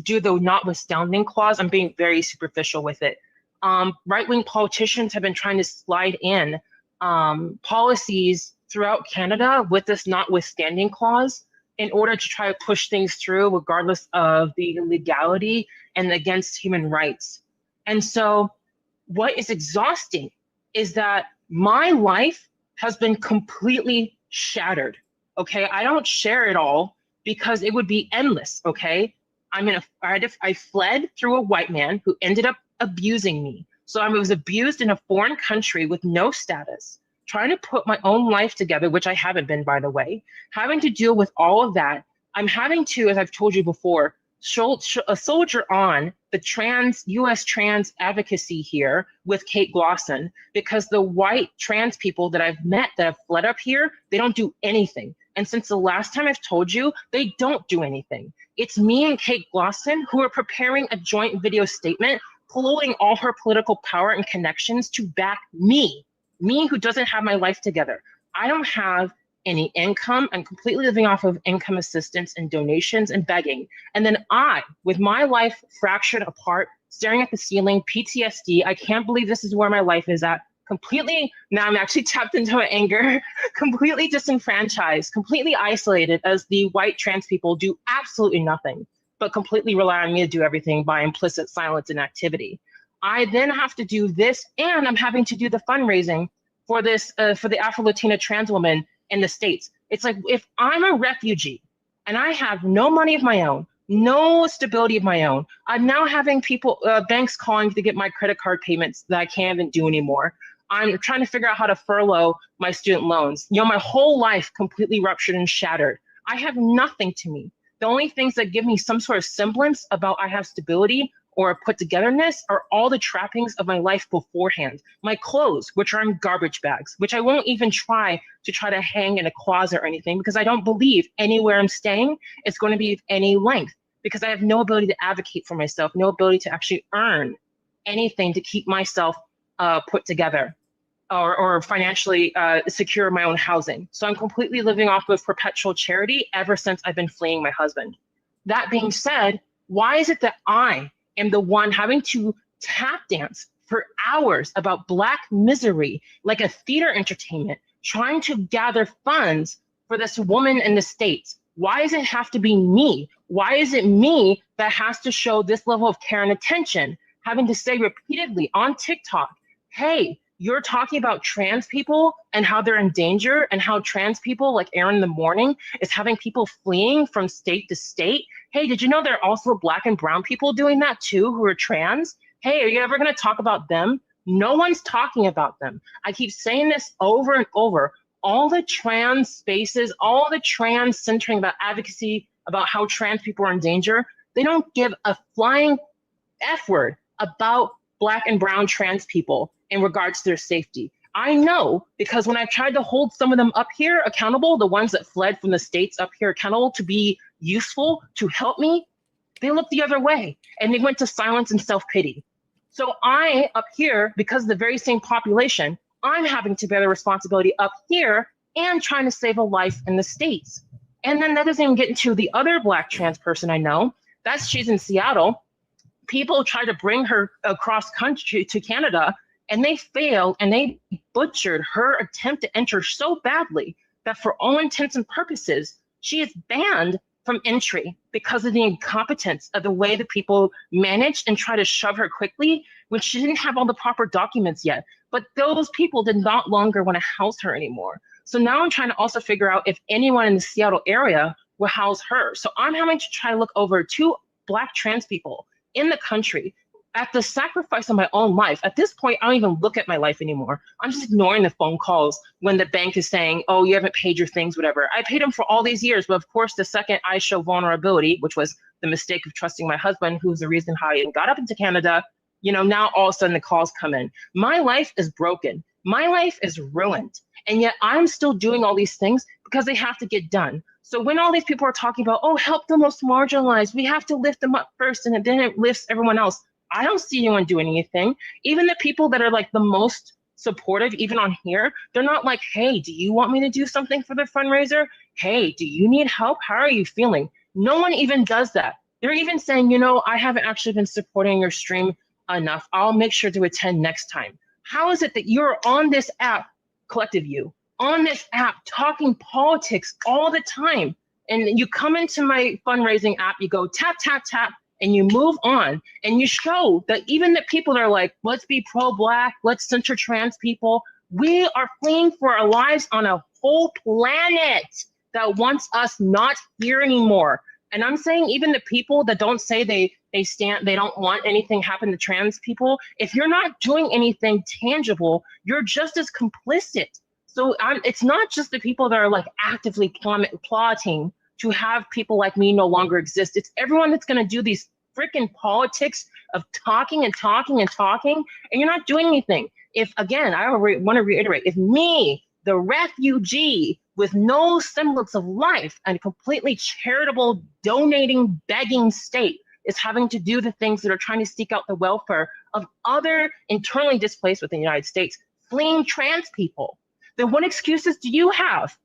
do the notwithstanding clause, I'm being very superficial with it. Right-wing politicians have been trying to slide in policies throughout Canada with this notwithstanding clause. in order to try to push things through, regardless of the legality and against human rights. And so what is exhausting is that my life has been completely shattered. Okay, I don't share it all because it would be endless. Okay, I fled through a white man who ended up abusing me. So I was abused in a foreign country with no status, trying to put my own life together, which I haven't been, by the way, having to deal with all of that. I'm having to, as I've told you before, soldier on the U.S. trans advocacy here with Kate Glosson, because the white trans people that I've met that have fled up here, they don't do anything. And since the last time I've told you, they don't do anything. It's me and Kate Glosson who are preparing a joint video statement, polluting all her political power and connections to back me who doesn't have my life together. I don't have any income. I'm completely living off of income assistance and donations and begging. And then I, with my life fractured apart, staring at the ceiling, PTSD, I can't believe this is where my life is at. Completely, now I'm actually tapped into anger, completely disenfranchised, completely isolated, as the white trans people do absolutely nothing, but completely rely on me to do everything by implicit silence and activity. I then have to do this, and I'm having to do the fundraising for this, for the Afro-Latina trans woman in the States. It's like, if I'm a refugee and I have no money of my own, no stability of my own, I'm now having people, banks calling to get my credit card payments that I can't even do anymore. I'm trying to figure out how to furlough my student loans. You know, my whole life completely ruptured and shattered. I have nothing to me. The only things that give me some sort of semblance about I have stability or put togetherness are all the trappings of my life beforehand. My clothes, which are in garbage bags, which I won't even try to hang in a closet or anything, because I don't believe anywhere I'm staying is going to be of any length, because I have no ability to advocate for myself, no ability to actually earn anything to keep myself put together or financially secure my own housing. So I'm completely living off of perpetual charity ever since I've been fleeing my husband. That being said, why is it that I am the one having to tap dance for hours about Black misery, like a theater entertainment, trying to gather funds for this woman in the States? Why does it have to be me? Why is it me that has to show this level of care and attention, having to say repeatedly on TikTok, hey, you're talking about trans people and how they're in danger, and how trans people like Aaron in the Morning is having people fleeing from state to state. Hey, did you know there are also Black and brown people doing that too who are trans? Hey, are you ever going to talk about them? No one's talking about them. I keep saying this over and over. All the trans spaces, all the trans centering about advocacy, about how trans people are in danger, they don't give a flying F word about Black and brown trans people in regards to their safety. I know, because when I tried to hold some of them up here accountable, the ones that fled from the States up here accountable to be useful, to help me, they looked the other way and they went to silence and self-pity. So I, up here, because of the very same population, I'm having to bear the responsibility up here and trying to save a life in the States. And then that doesn't even get into the other Black trans person I know. She's in Seattle. People try to bring her across country to Canada, and they failed, and they butchered her attempt to enter so badly that for all intents and purposes, she is banned from entry because of the incompetence of the way that people managed and try to shove her quickly when she didn't have all the proper documents yet. But those people did not longer want to house her anymore. So now I'm trying to also figure out if anyone in the Seattle area will house her. So I'm having to try to look over 2 Black trans people in the country at the sacrifice of my own life. At this point, I don't even look at my life anymore. I'm just ignoring the phone calls when the bank is saying, oh, you haven't paid your things, whatever. I paid them for all these years, but of course, the second I show vulnerability, which was the mistake of trusting my husband, who's the reason how I even got up into Canada, you know, now all of a sudden the calls come in. My life is broken. My life is ruined. And yet I'm still doing all these things because they have to get done. So when all these people are talking about, oh, help the most marginalized, we have to lift them up first, and then it lifts everyone else. I don't see anyone doing anything. Even the people that are like the most supportive, even on here, they're not like, hey, do you want me to do something for the fundraiser? Hey, do you need help? How are you feeling? No one even does that. They're even saying, you know, I haven't actually been supporting your stream enough. I'll make sure to attend next time. How is it that you're on this app, Collective You, on this app talking politics all the time, And you come into my fundraising app, you go tap, tap, tap, and you move on, and you show that even the people that are like, let's be pro-Black, let's center trans people, we are fleeing for our lives on a whole planet that wants us not here anymore. And I'm saying even the people that don't say they don't want anything happen to trans people, if you're not doing anything tangible, you're just as complicit. So it's not just the people that are like actively plotting to have people like me no longer exist. It's everyone that's going to do these freaking politics of talking and talking and talking, and you're not doing anything. If, again, I want to reiterate, if me, the refugee with no semblance of life and a completely charitable, donating, begging state is having to do the things that are trying to seek out the welfare of other internally displaced within the United States, fleeing trans people, then what excuses do you have?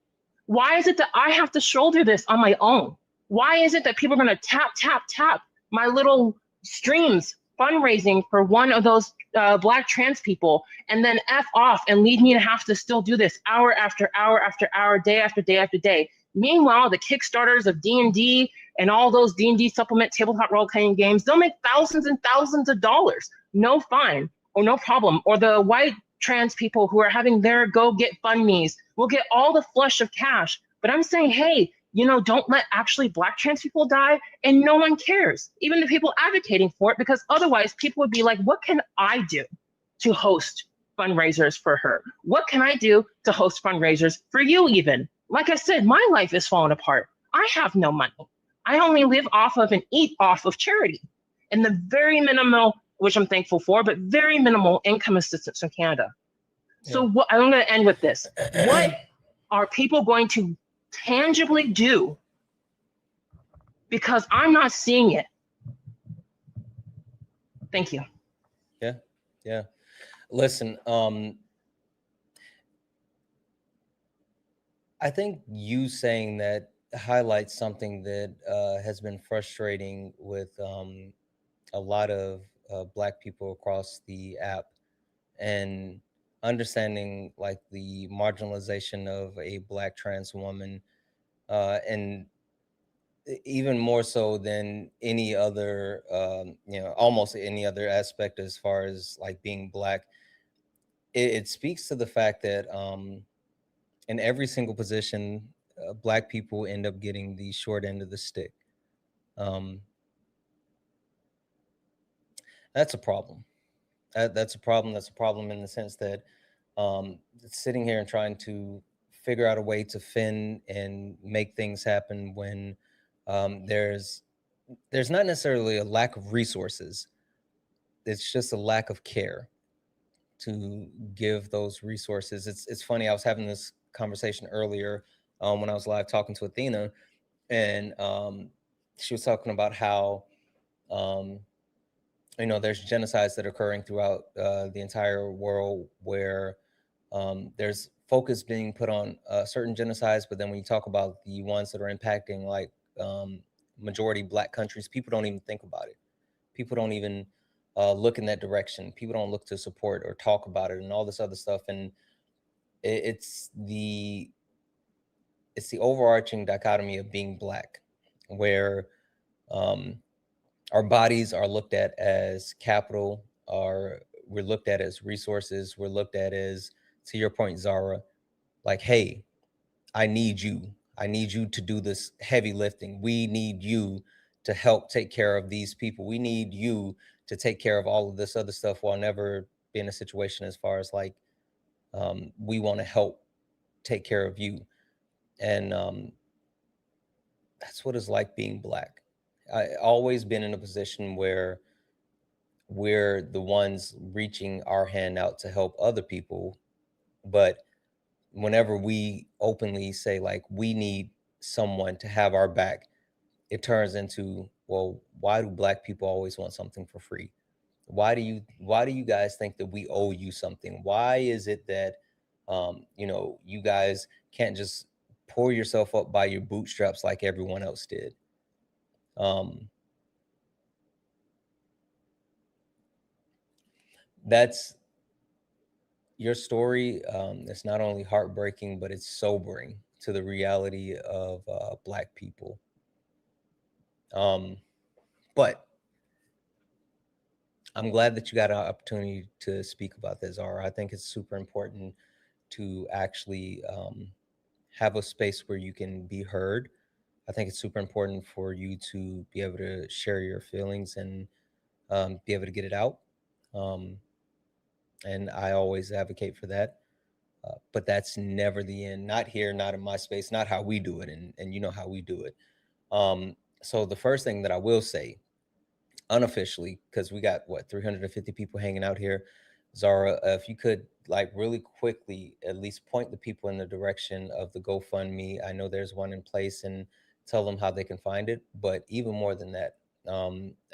Why is it that I have to shoulder this on my own? Why is it that people are going to tap, tap, tap my little streams fundraising for one of those Black trans people and then F off and leave me to have to still do this hour after hour after hour, day after day after day? Meanwhile, the Kickstarters of D&D and all those D&D supplement tabletop role-playing games, they'll make thousands and thousands of dollars. No fine or no problem. Or the white trans people who are having their go get funmies will get all the flush of cash. But I'm saying, hey, you know, don't let actually Black trans people die, and no one cares, even the people advocating for it, because otherwise people would be like, what can I do to host fundraisers for her? What can I do to host fundraisers for you even? Like I said, my life is falling apart. I have no money. I only live off of and eat off of charity and the very minimal, which I'm thankful for, but very minimal income assistance from Canada. So what, I'm going to end with this. What are people going to tangibly do? Because I'm not seeing it. Thank you. Yeah. Listen, I think you saying that highlights something that has been frustrating with a lot of Black people across the app, and understanding like the marginalization of a Black trans woman, and even more so than any other, almost any other aspect as far as like being Black. It speaks to the fact that in every single position, Black people end up getting the short end of the stick. That's a problem. That's a problem. That's a problem in the sense that sitting here and trying to figure out a way to fin and make things happen when there's not necessarily a lack of resources. It's just a lack of care to give those resources. It's funny. I was having this conversation earlier when I was live talking to Athena, and she was talking about how there's genocides that are occurring throughout the entire world, where there's focus being put on certain genocides, but then when you talk about the ones that are impacting like majority Black countries, people don't even think about it. People don't even look in that direction. People don't look to support or talk about it and all this other stuff. And it's the overarching dichotomy of being Black, where our bodies are looked at as capital, we're looked at as resources, we're looked at as, to your point, Zara, like, hey, I need you to do this heavy lifting. We need you to help take care of these people. We need you to take care of all of this other stuff, while never be in a situation as far as like, we want to help take care of you. And that's what it's like being Black. I always been in a position where we're the ones reaching our hand out to help other people, but whenever we openly say like we need someone to have our back, it turns into, well, why do Black people always want something for free? Why do you guys think that we owe you something? Why is it that you guys can't just pull yourself up by your bootstraps like everyone else did? That's your story. It's not only heartbreaking, but it's sobering to the reality of Black people. But I'm glad that you got an opportunity to speak about this, Zara. I think it's super important to actually have a space where you can be heard. I think it's super important for you to be able to share your feelings and be able to get it out. Um, and I always advocate for that. But that's never the end. Not here, not in my space, not how we do it, and you know how we do it. So the first thing that I will say, unofficially, because we got what 350 people hanging out here, Zara, if you could like really quickly at least point the people in the direction of the GoFundMe. I know there's one in place, and tell them how they can find it. But even more than that,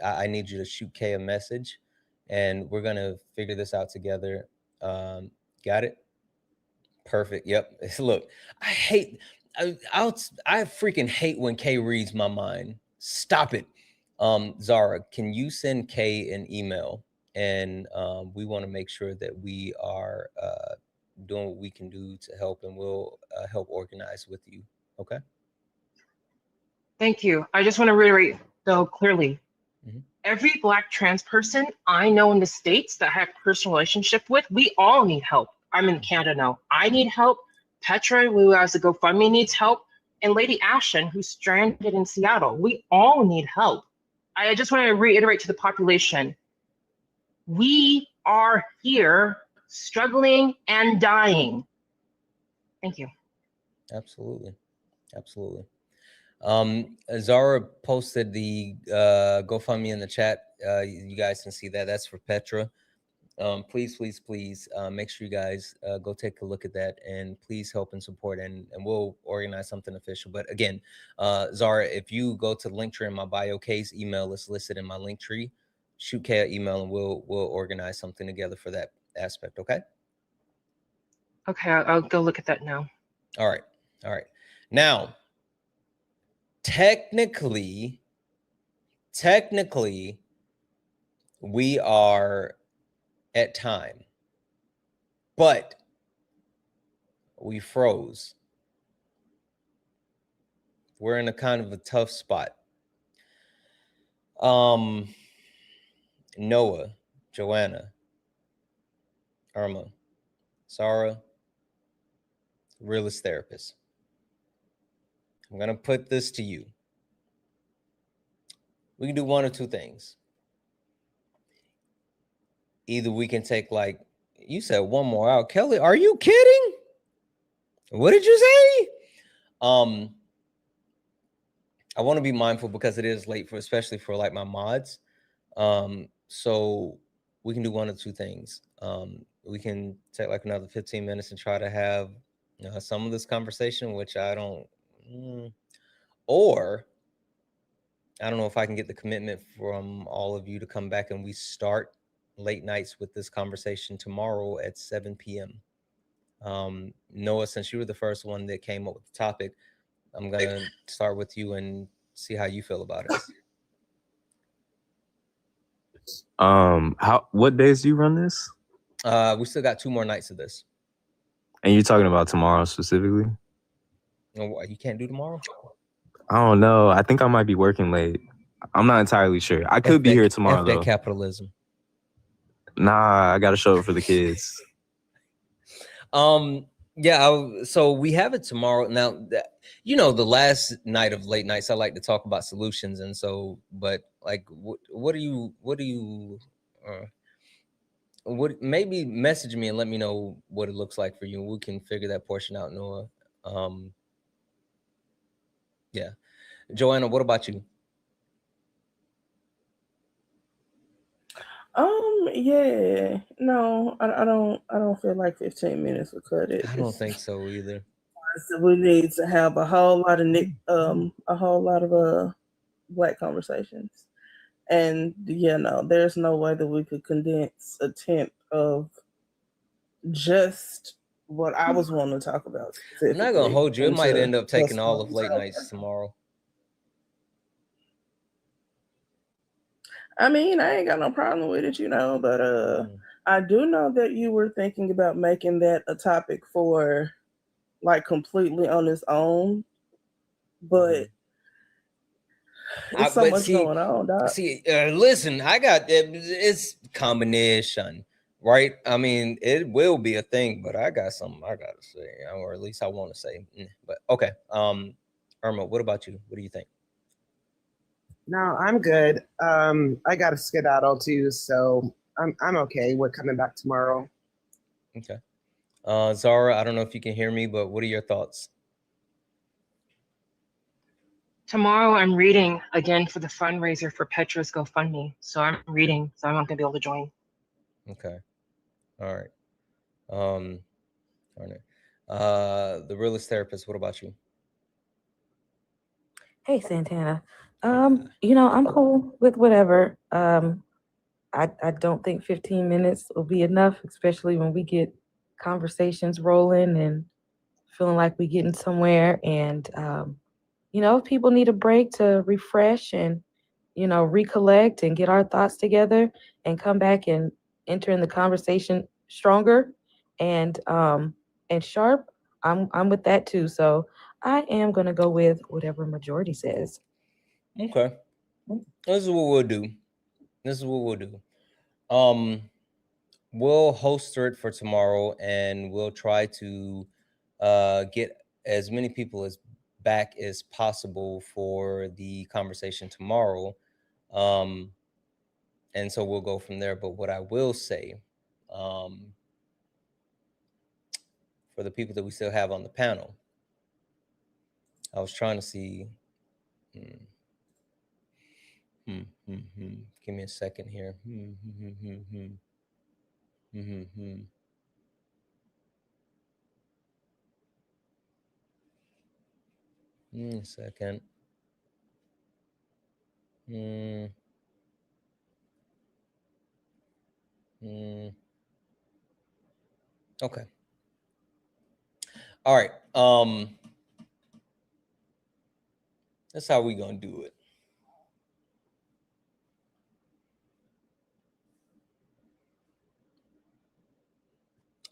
I need you to shoot Kay a message, and we're gonna figure this out together. Got it? Perfect. Yep. Look, I freaking hate when Kay reads my mind. Stop it. Zara, can you send Kay an email? And we want to make sure that we are doing what we can do to help, and we'll help organize with you. Okay. Thank you. I just want to reiterate, though, clearly, every Black trans person I know in the States that I have a personal relationship with, we all need help. I'm in Canada now. I need help. Petra, who has a GoFundMe, needs help. And Lady Ashton, who's stranded in Seattle. We all need help. I just want to reiterate to the population, we are here struggling and dying. Thank you. Absolutely. Absolutely. Zara posted the GoFundMe in the chat. You guys can see that. That's for Petra. Please make sure you guys go take a look at that, and please help and support, and we'll organize something official. But again, Zara, if you go to the link tree in my bio, Kay's email is listed in my link tree. Shoot Kay an email, and we'll organize something together for that aspect. Okay. Okay, I'll go look at that now. All right. Now, technically, we are at time, but we froze. We're in a kind of a tough spot. Noah, Joanna, Irma, Sarah, realist therapist. I'm going to put this to you. We can do one or two things. Either we can take, like, you said one more out. Kelly, are you kidding? What did you say? I want to be mindful because it is late, especially for like my mods. So we can do one or two things. We can take like another 15 minutes and try to have some of this conversation, which I don't, or I don't know if I can get the commitment from all of you to come back and we start late nights with this conversation tomorrow at 7 p.m. Noah, since you were the first one that came up with the topic, I'm going to start with you and see how you feel about it. What days do you run this? We still got 2 more nights of this. And you're talking about tomorrow specifically? No, you can't do tomorrow? I don't know. I think I might be working late. I'm not entirely sure. I could be here tomorrow, though. Capitalism. Nah, I got to show up for the kids. Yeah, so we have it tomorrow. Now, the last night of late nights, I like to talk about solutions. And so, but like, what maybe message me and let me know what it looks like for you. We can figure that portion out, Noah. Yeah. Joanna, what about you? Yeah, no, I don't feel like 15 minutes will cut it. I don't think so either. So we need to have a whole lot of Black conversations, and there's no way that we could condense a tenth of just what I was wanting to talk about. I'm not gonna hold you. It might end up taking all of late nights tomorrow. I mean, I ain't got no problem with it, but I do know that you were thinking about making that a topic for like completely on his own, but it's so much going on, dog. Listen, I got it's combination, right? I mean, it will be a thing, but I got something I gotta say, or at least I want to say. But okay, Irma, what about you? What do you think? No, I'm good. I got a skedaddle too, so I'm okay with coming back tomorrow. Okay. Zara, I don't know if you can hear me, but what are your thoughts? Tomorrow I'm reading again for the fundraiser for Petra's GoFundMe. So I'm reading, so I'm not gonna be able to join. Okay. All right. All right. The realist therapist, what about you? Hey, Santana. You know, I'm cool with whatever. I don't think 15 minutes will be enough, especially when we get conversations rolling and feeling like we're getting somewhere. And, you know, if people need a break to refresh and, you know, recollect and get our thoughts together and come back and enter in the conversation stronger and sharp, I'm with that too. So I am gonna go with whatever majority says. Okay. This is what we'll do. We'll host it for tomorrow, and we'll try to get as many people as back as possible for the conversation tomorrow. And so we'll go from there. But what I will say, for the people that we still have on the panel, I was trying to see. Give me a second here. A second. Okay. All right. That's how we gonna do it.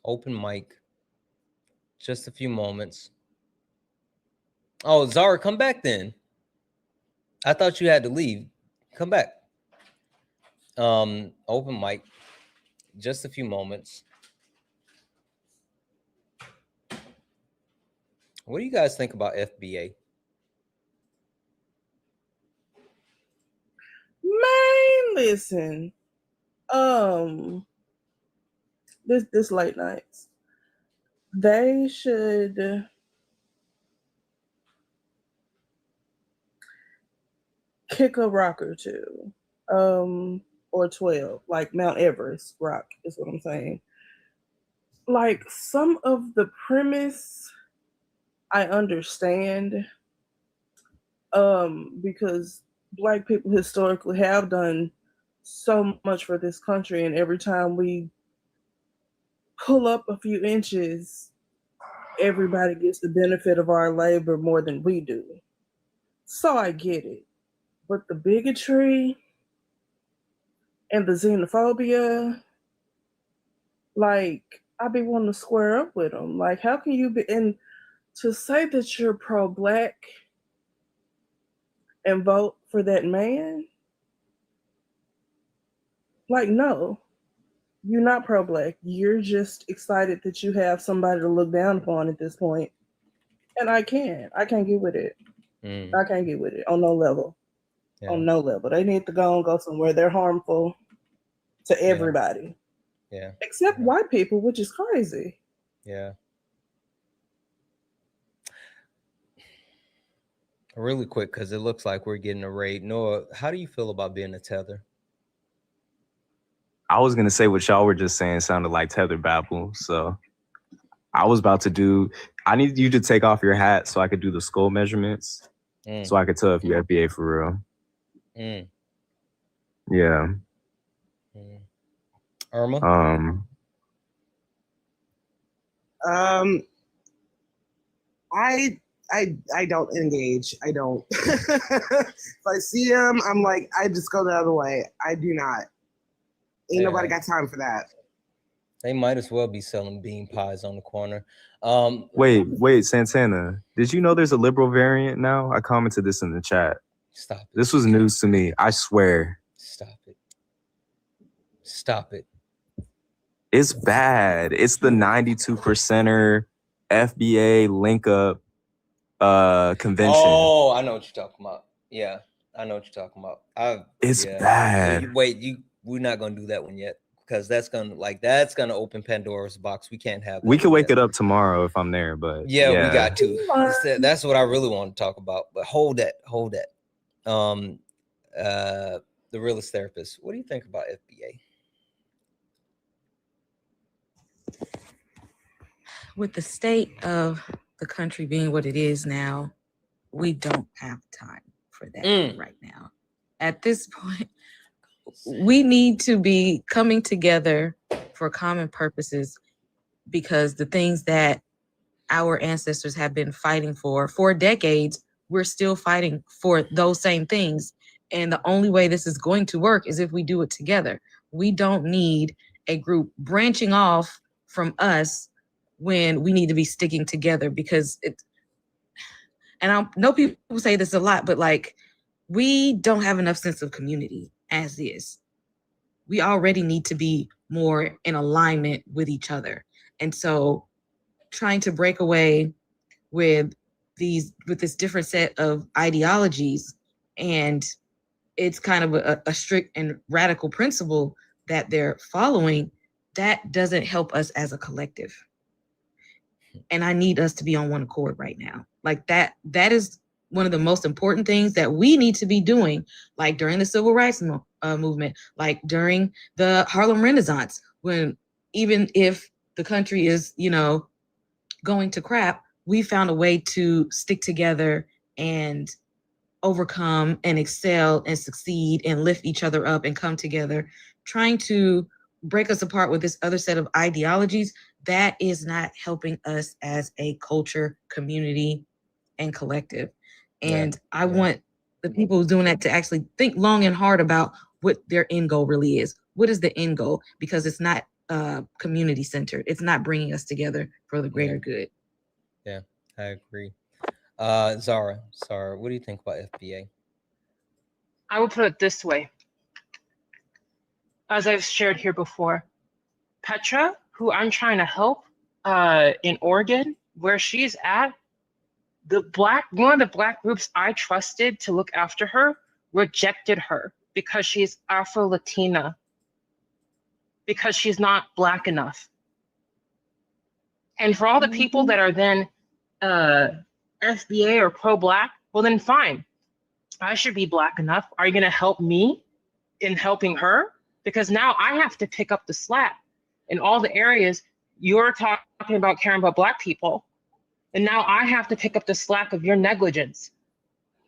Open mic. Just a few moments. Oh, Zara, come back then. I thought you had to leave. Come back. Open mic. Just a few moments. What do you guys think about FBA? Man, listen. This late nights, they should kick a rock or two, or 12, like Mount Everest rock is what I'm saying. Like some of the premise I understand, because Black people historically have done so much for this country, and every time we pull up a few inches, everybody gets the benefit of our labor more than we do. So I get it. But the bigotry and the xenophobia, like, I be wanting to square up with them. Like, how can you be, and to say that you're pro-Black and vote for that man, like, no, you're not pro-Black. You're just excited that you have somebody to look down upon at this point. And I can't get with it. I can't get with it on no level. Yeah. On no level. They need to go somewhere. They're harmful to everybody. Yeah. Except white people, which is crazy. Yeah. Really quick, because it looks like we're getting a raid. Noah, how do you feel about being a tether? I was gonna say what y'all were just saying sounded like tether babble. So I was about to do. I need you to take off your hat so I could do the skull measurements, so I could tell if you're FBA for real. Yeah. Irma. I don't engage. I don't. If I see him, I'm like, I just go the other way. I do not. Ain't nobody got time for that. They might as well be selling bean pies on the corner. Wait, Santana. Did you know there's a liberal variant now? I commented this in the chat. Stop it. This was news to me. I swear. Stop it. Stop it. It's bad. It's the 92%er FBA link up convention. Oh, I know what you're talking about. Yeah, I know what you're talking about. It's bad. We're not gonna do that one yet because that's gonna open Pandora's box. We can't have that. We could wake it up tomorrow if I'm there, but yeah, we got to. That's what I really want to talk about. But hold that. The realist therapist. What do you think about FBA? With the state of the country being what it is now, we don't have time for that right now. At this point, we need to be coming together for common purposes because the things that our ancestors have been fighting for decades, we're still fighting for those same things. And the only way this is going to work is if we do it together. We don't need a group branching off from us when we need to be sticking together because and I know people say this a lot, but like, we don't have enough sense of community as is. We already need to be more in alignment with each other. And so trying to break away with this different set of ideologies, and it's kind of a strict and radical principle that they're following, that doesn't help us as a collective. And I need us to be on one accord right now. Like that is one of the most important things that we need to be doing, like during the civil rights movement, like during the Harlem Renaissance, when even if the country is, going to crap, we found a way to stick together and overcome and excel and succeed and lift each other up and come together. Trying to break us apart with this other set of ideologies, that is not helping us as a culture, community, and collective. And I want the people who's doing that to actually think long and hard about what their end goal really is. What is the end goal? Because it's not community centered. It's not bringing us together for the greater good. Yeah, I agree. Zara, what do you think about FBA? I would put it this way. As I've shared here before, Petra, who I'm trying to help in Oregon, where she's at, one of the Black groups I trusted to look after her rejected her because she's Afro-Latina, because she's not Black enough. And for all the people that are then FBA or pro-Black, well then fine. I should be Black enough. Are you gonna help me in helping her? Because now I have to pick up the slack in all the areas you're talking about caring about Black people. And now I have to pick up the slack of your negligence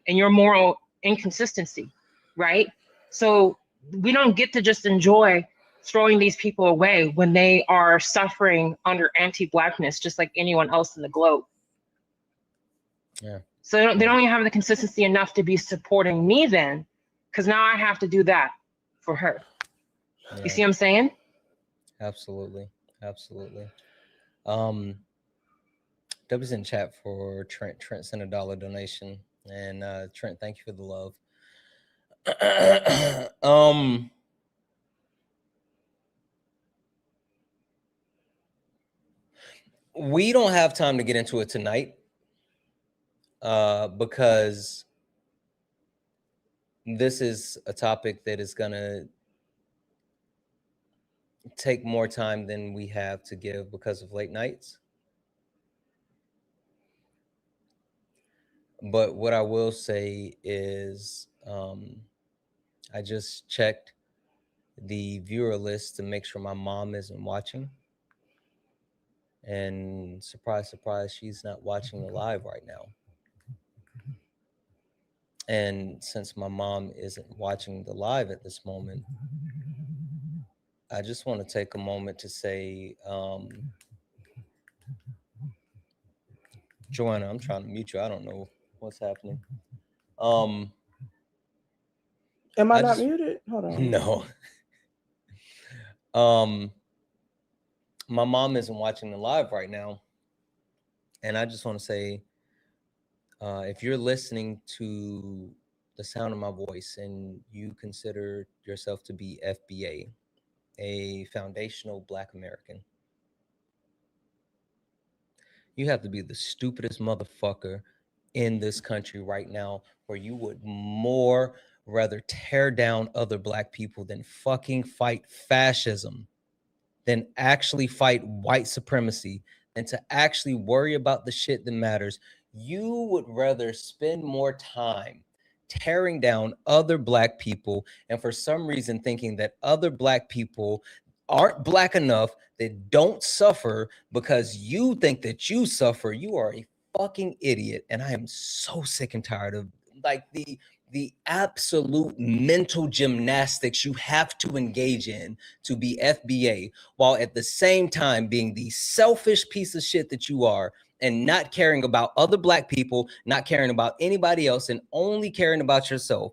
and your moral inconsistency, right? So we don't get to just enjoy throwing these people away when they are suffering under anti-Blackness, just like anyone else in the globe. Yeah. So they don't even have the consistency enough to be supporting me then, because now I have to do that for her. Yeah. You see what I'm saying? Absolutely. W's in chat for Trent. Trent sent a $1 donation. And Trent, thank you for the love. We don't have time to get into it tonight because this is a topic that is gonna take more time than we have to give because of late nights. But what I will say is I just checked the viewer list to make sure my mom isn't watching. And surprise, surprise, she's not watching the live right now. And since my mom isn't watching the live at this moment, I just want to take a moment to say, Joanna, I'm trying to mute you. I don't know what's happening. Am I not muted? Hold on. No. My mom isn't watching the live right now, And I just want to say, if you're listening to the sound of my voice and you consider yourself to be FBA, a foundational Black American, you have to be the stupidest motherfucker in this country right now, where you would more rather tear down other Black people than fucking fight fascism, than actually fight white supremacy, and to actually worry about the shit that matters. You would rather spend more time tearing down other Black people, and for some reason thinking that other Black people aren't Black enough, that don't suffer because you think that you suffer. You are a fucking idiot. And I am so sick and tired of like the absolute mental gymnastics you have to engage in to be FBA, while at the same time being the selfish piece of shit that you are, and not caring about other Black people, not caring about anybody else, and only caring about yourself.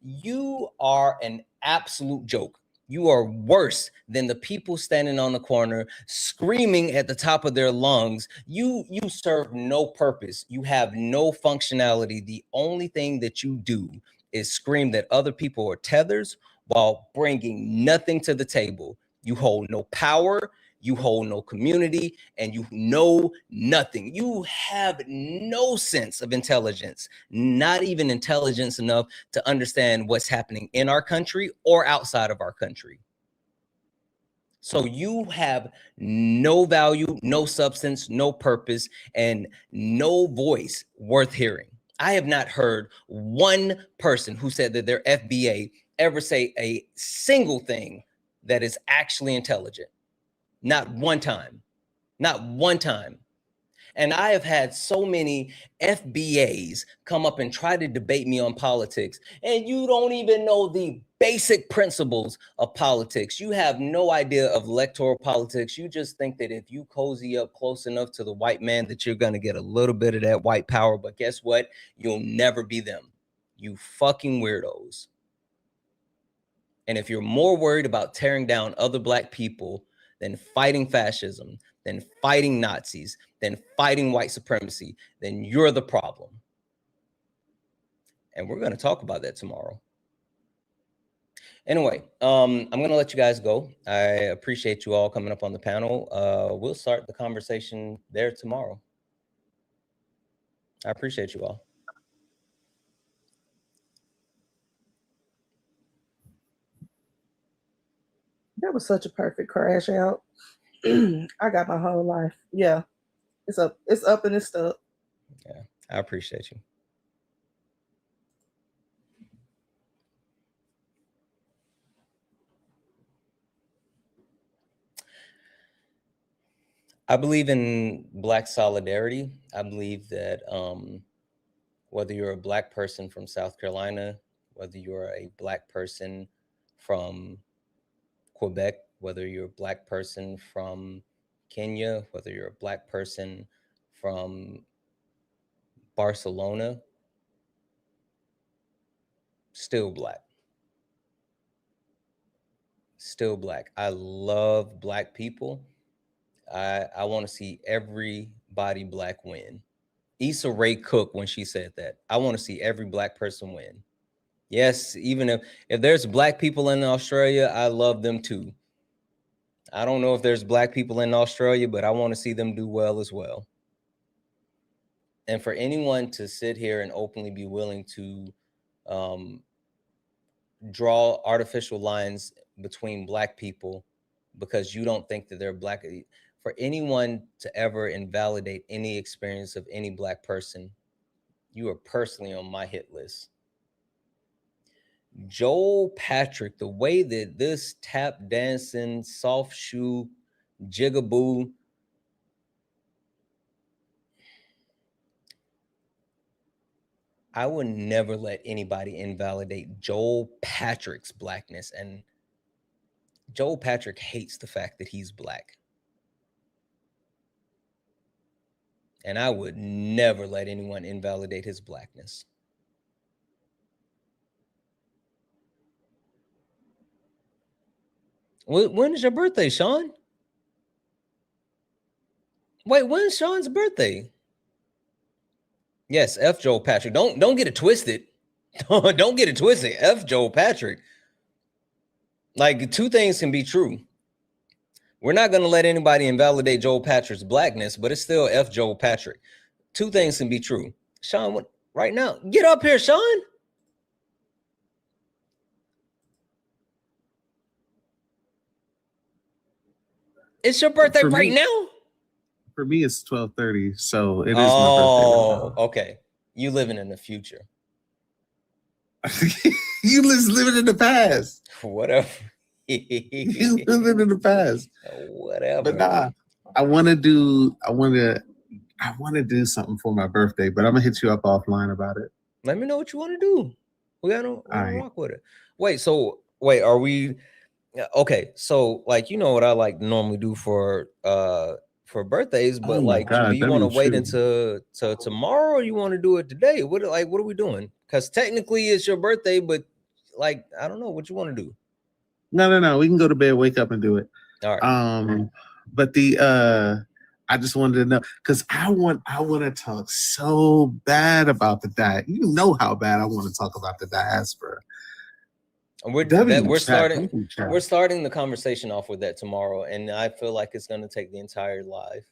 You are an absolute joke. You are worse than the people standing on the corner screaming at the top of their lungs. You serve no purpose. You have no functionality. The only thing that you do is scream that other people are tethers while bringing nothing to the table. You hold no power, you hold no community, and you know nothing. You have no sense of intelligence, not even intelligence enough to understand what's happening in our country or outside of our country. So you have no value, no substance, no purpose, and no voice worth hearing. I have not heard one person who said that they're FBA ever say a single thing that is actually intelligent. Not one time. Not one time. And I have had so many FBAs come up and try to debate me on politics, and you don't even know the basic principles of politics. You have no idea of electoral politics. You just think that if you cozy up close enough to the white man that you're going to get a little bit of that white power. But guess what? You'll never be them. You fucking weirdos. And if you're more worried about tearing down other Black people than fighting fascism, than fighting Nazis, than fighting white supremacy, then you're the problem. And we're going to talk about that tomorrow. Anyway, I'm going to let you guys go. I appreciate you all coming up on the panel. We'll start the conversation there tomorrow. I appreciate you all. That was such a perfect crash out. I got my whole life. Yeah. It's up and it's stuck. Yeah, I appreciate you. I believe in Black solidarity. I believe that whether you're a Black person from South Carolina, whether you're a Black person from Quebec, whether you're a Black person from Kenya, whether you're a Black person from Barcelona, still Black. Still Black. I love Black people. I want to see everybody Black win. Issa Rae Cook, when she said that, I want to see every Black person win. Yes, even if there's Black people in Australia, I love them too. I don't know if there's Black people in Australia, but I want to see them do well as well. And for anyone to sit here and openly be willing to draw artificial lines between Black people because you don't think that they're Black, for anyone to ever invalidate any experience of any Black person, you are personally on my hit list. Joel Patrick, the way that this tap dancing, soft shoe, jigaboo, I would never let anybody invalidate Joel Patrick's Blackness. And Joel Patrick hates the fact that he's Black. And I would never let anyone invalidate his Blackness. When is your birthday, Sean? Wait, when's Sean's birthday? Yes, F Joel Patrick. Don't get it twisted. Don't get it twisted. F Joel Patrick. Like, two things can be true. We're not going to let anybody invalidate Joel Patrick's blackness, but it's still F Joel Patrick. Two things can be true. Sean, what, right now? Get up here, Sean. It's your birthday For right me- now? For me, it's 12:30, so it is my birthday. Oh, okay. You living in the future. You living in the past. Whatever. You living in the past. Whatever. But nah, I want to do something for my birthday, but I'm gonna hit you up offline about it. Let me know what you want to do. We gotta right. rock with it. Wait, are we okay? So, like, you know what I like to normally do for birthdays, but Oh my like, God, do you that want to is wait true. until tomorrow, or you want to do it today? What are we doing? Because technically it's your birthday, but like, I don't know what you want to do. No. We can go to bed, wake up, and do it. All right. But I just wanted to know because I want to talk so bad about the diet. You know how bad I want to talk about the diaspora. We're starting the conversation off with that tomorrow, and I feel like it's going to take the entire live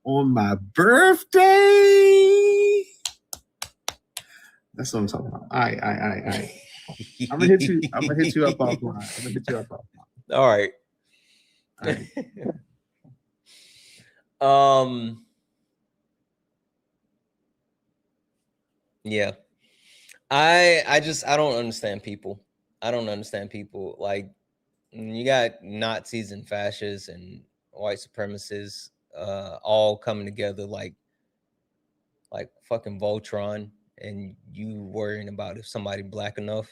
on my birthday. That's what I'm talking about. All right. I'm gonna hit you up offline. All right. Yeah. I don't understand people. I don't understand people. Like, you got Nazis and fascists and white supremacists all coming together like fucking Voltron, and you worrying about if somebody black enough.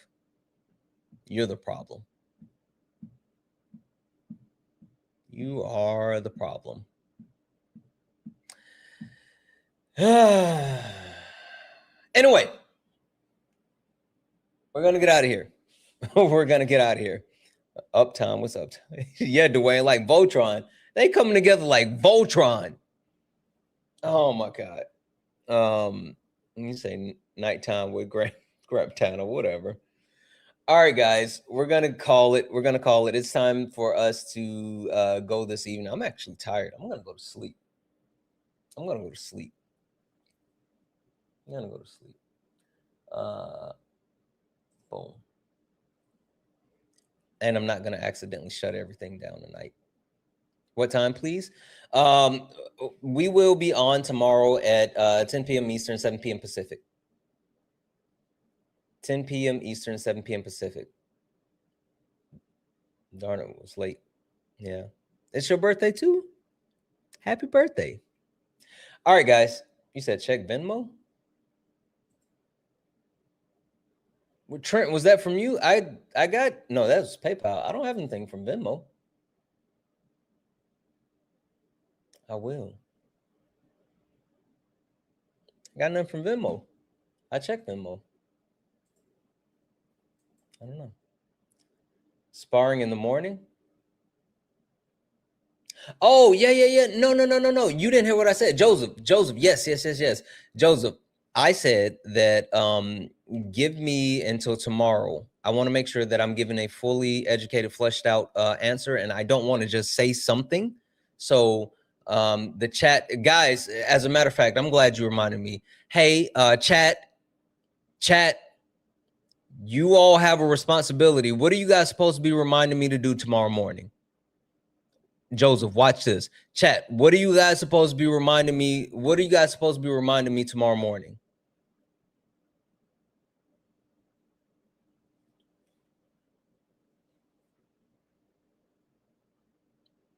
You're the problem. You are the problem. Anyway, we're gonna get out of here. We're gonna get out of here. Uptown, what's up? Yeah, Dwayne, like Voltron. They coming together like Voltron. Oh my God. You say nighttime with Graptown or whatever. All right, guys, we're gonna call it. It's time for us to go this evening. I'm actually tired. I'm gonna go to sleep. Boom. And I'm not gonna accidentally shut everything down tonight. What time, please? We will be on tomorrow at 10 p.m. Eastern, 7 p.m. Pacific. 10 p.m. Eastern, 7 p.m. Pacific. Darn it, was late. Yeah. It's your birthday too? Happy birthday. All right, guys. You said check Venmo? Well, Trent, was that from you? I got, no, that was PayPal. I don't have anything from Venmo. I will. I got nothing from Venmo. I checked Venmo. I don't know. Sparring in the morning? Oh, yeah. No. You didn't hear what I said. Joseph, yes. Joseph, I said that give me until tomorrow. I want to make sure that I'm giving a fully educated, fleshed out answer, and I don't want to just say something. So the chat, guys, as a matter of fact, I'm glad you reminded me. Hey, chat, you all have a responsibility. What are you guys supposed to be reminding me to do tomorrow morning? Joseph, watch this. Chat, what are you guys supposed to be reminding me? What are you guys supposed to be reminding me tomorrow morning?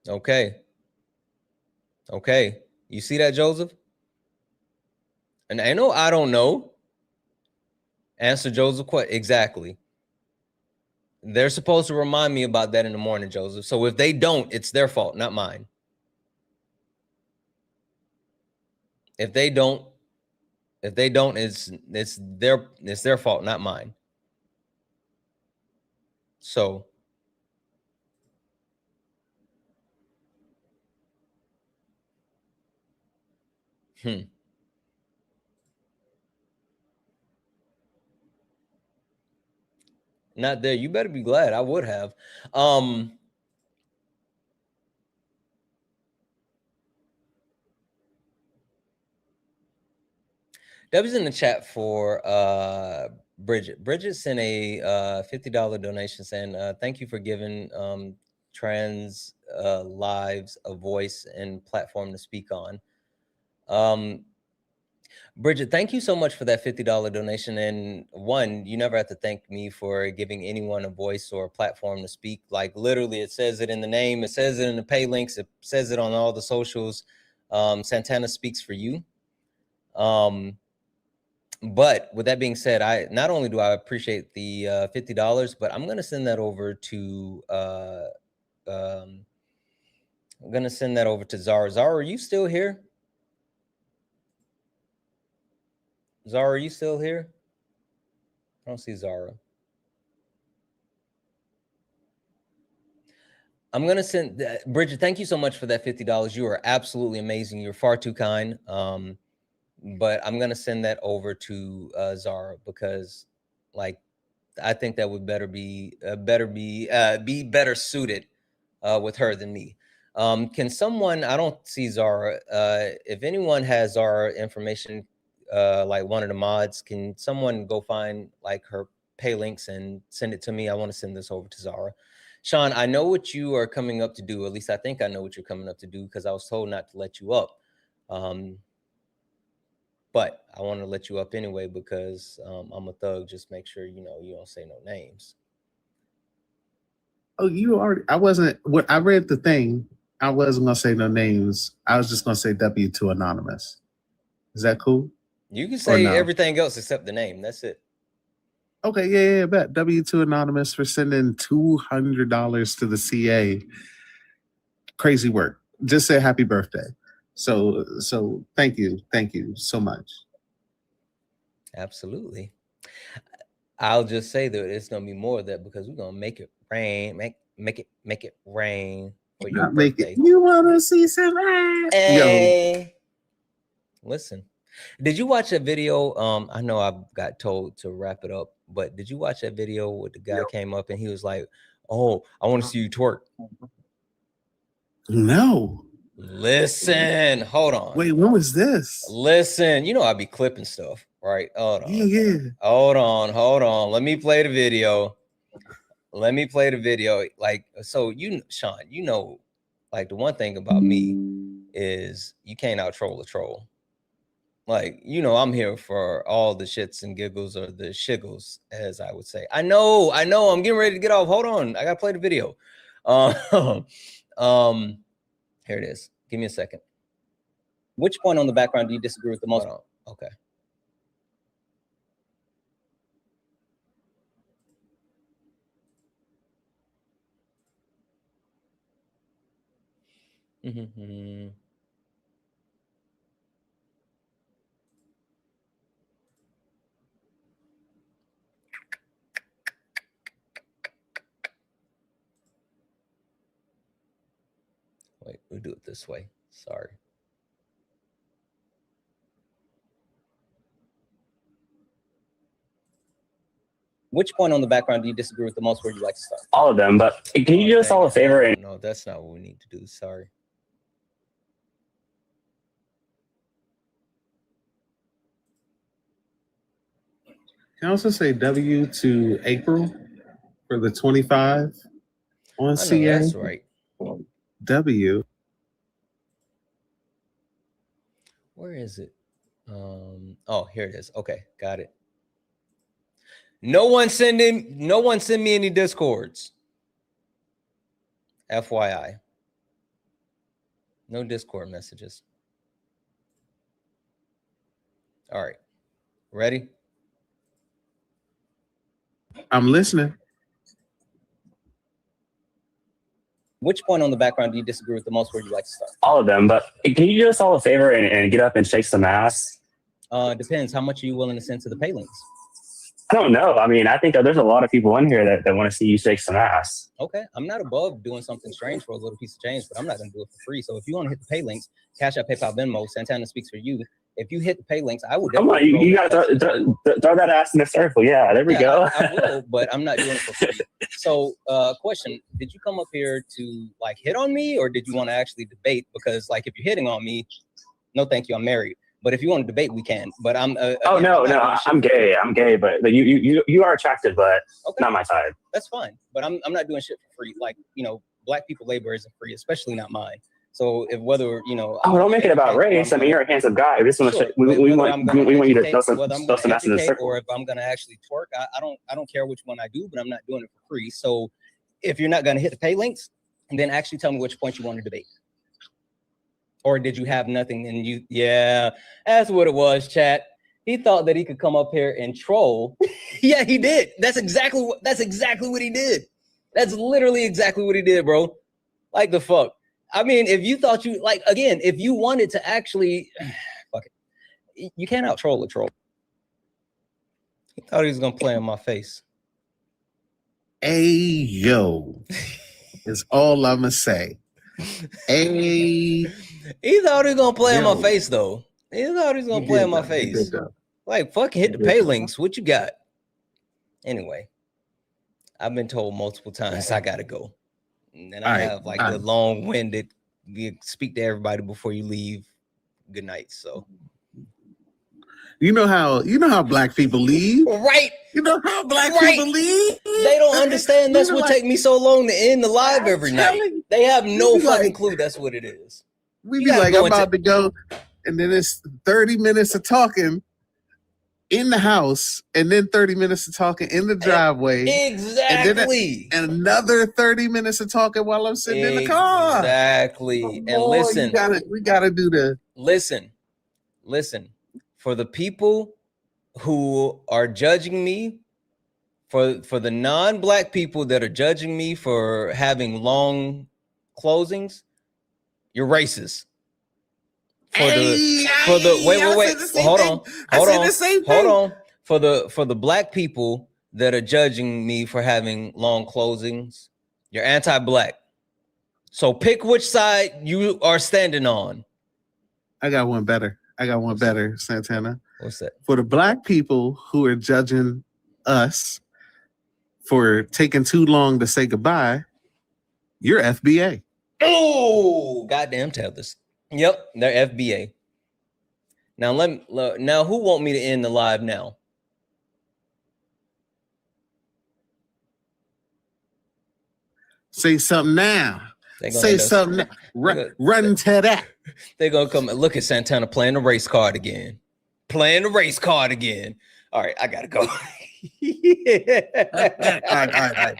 Okay. You see that, Joseph? And I know I don't know. Answer Joseph exactly. They're supposed to remind me about that in the morning, Joseph. So if they don't, it's their fault, not mine. If they don't, it's their fault, not mine. So Not there. You better be glad. I would have. Debbie's in the chat for Bridget. Bridget sent a $50 donation saying, thank you for giving trans lives a voice and platform to speak on. Bridget, thank you so much for that $50 donation. And one, you never have to thank me for giving anyone a voice or a platform to speak. Like literally, it says it in the name, it says it in the pay links, it says it on all the socials. Santana speaks for you. But with that being said, I not only do I appreciate the $50, but I'm gonna send that over to I'm gonna send that over to Zara. Zara, are you still here? Zara, are you still here? I don't see Zara. I'm gonna send Bridget. Thank you so much for that $50. You are absolutely amazing. You're far too kind. But I'm gonna send that over to Zara because, like, I think that would be better suited with her than me. Can someone? I don't see Zara. If anyone has Zara information, like one of the mods, can someone go find like her pay links and send it to me? I want to send this over to Zara. Sean, I know what you are coming up to do. At least I think I know what you're coming up to do because I was told not to let you up. But I want to let you up anyway because I'm a thug. Just make sure you know you don't say no names. Oh, you already. I wasn't. What I read the thing. I wasn't gonna say no names. I was just gonna say W2 Anonymous. Is that cool? You can say everything else except the name. That's it. Okay, yeah, bet. W2 Anonymous for sending $200 to the CA. Crazy work. Just say happy birthday. So thank you so much. Absolutely. I'll just say that it's gonna be more of that because we're gonna make it rain, make it rain for your birthday. You wanna see some rain? Hey. Listen, did you watch that video? I know I got told to wrap it up, but did you watch that video where the guy came up and he was like, "Oh, I want to see you twerk"? No. Listen, hold on. Wait, when was this? Listen, you know I be clipping stuff, right? Hold on. Yeah. Hold on. Let me play the video. Like, so Sean, you know, like the one thing about me is you can't out troll a troll. Like, you know, I'm here for all the shits and giggles or the shiggles, as I would say. I know. I'm getting ready to get off. Hold on. I gotta play the video. Here it is. Give me a second. Which point on the background do you disagree with the most? Okay. Wait, we'll do it this way. Sorry. Which point on the background do you disagree with the most? Where you like to start? All of them, but can you do us all a favor? And no, that's not what we need to do. Sorry. Can I also say W to April for the 25 on CA? That's right. W. Where is it? Oh, here it is. Okay, got it. No one send me any Discords. FYI. No Discord messages. All right. Ready? I'm listening. Which point on the background do you disagree with the most? Where you like to start? all of them, but can you do us all a favor and get up and shake some ass? Depends. How much are you willing to send to the pay links? I don't know. I mean, I think there's a lot of people in here that want to see you shake some ass. Okay. I'm not above doing something strange for a little piece of change, but I'm not going to do it for free. So if you want to hit the pay links, Cash App, PayPal, Venmo, Santana speaks for you. If you hit the pay links, I would. Come on, you got to throw that ass in the circle. Yeah, there we go. I will, but I'm not doing it for free. So, question: did you come up here to like hit on me, or did you want to actually debate? Because like, if you're hitting on me, no, thank you, I'm married. But if you want to debate, we can. But I'm. I'm gay. I'm gay, but you are attractive, but not my type. That's fine. But I'm not doing shit for free. Like, you know, black people labor isn't free, especially not mine. So if whether you know, don't make it about race. I mean, you're a handsome guy. We want you to throw some ass in the circle. Or if I'm gonna actually twerk, I don't care which one I do, but I'm not doing it for free. So if you're not gonna hit the pay links, then actually tell me which point you want to debate. Or did you have nothing and you? Yeah, that's what it was, chat. He thought that he could come up here and troll. Yeah, he did. That's exactly what he did. That's literally exactly what he did, bro. Like the fuck. I mean, if you thought you like again, if you wanted to actually fuck it, you can't out troll a troll. He thought he was gonna play in my face. Hey yo, is all I'ma say. Hey. He thought he was gonna play in my face though. He thought he was gonna play in my face. Like fucking hit the pay links. What you got? Anyway, I've been told multiple times I gotta go. And I have like the long-winded. You speak to everybody before you leave. Good night. So you know how black people leave, right? You know how black people leave. They don't understand. That's what take me so long to end the live every night. They have no fucking clue. That's what it is. We be like, I'm about to go, and then it's 30 minutes of talking in the house, and then 30 minutes of talking in the driveway. Exactly. And another 30 minutes of talking while I'm sitting in the car. Exactly. And listen, we gotta do the listen. For the people who are judging me, for the non-black people that are judging me for having long closings, you're racist. Hold on. For the black people that are judging me for having long closings, you're anti-black. So pick which side you are standing on. I got one better, Santana. What's that? For the black people who are judging us for taking too long to say goodbye, you're FBA. Oh, goddamn tethers. Yep, they're FBA. Now now who want me to end the live now? Say something now. Say something. Run to that. They're gonna come and look at Santana playing the race card again. All right, I gotta go. All right.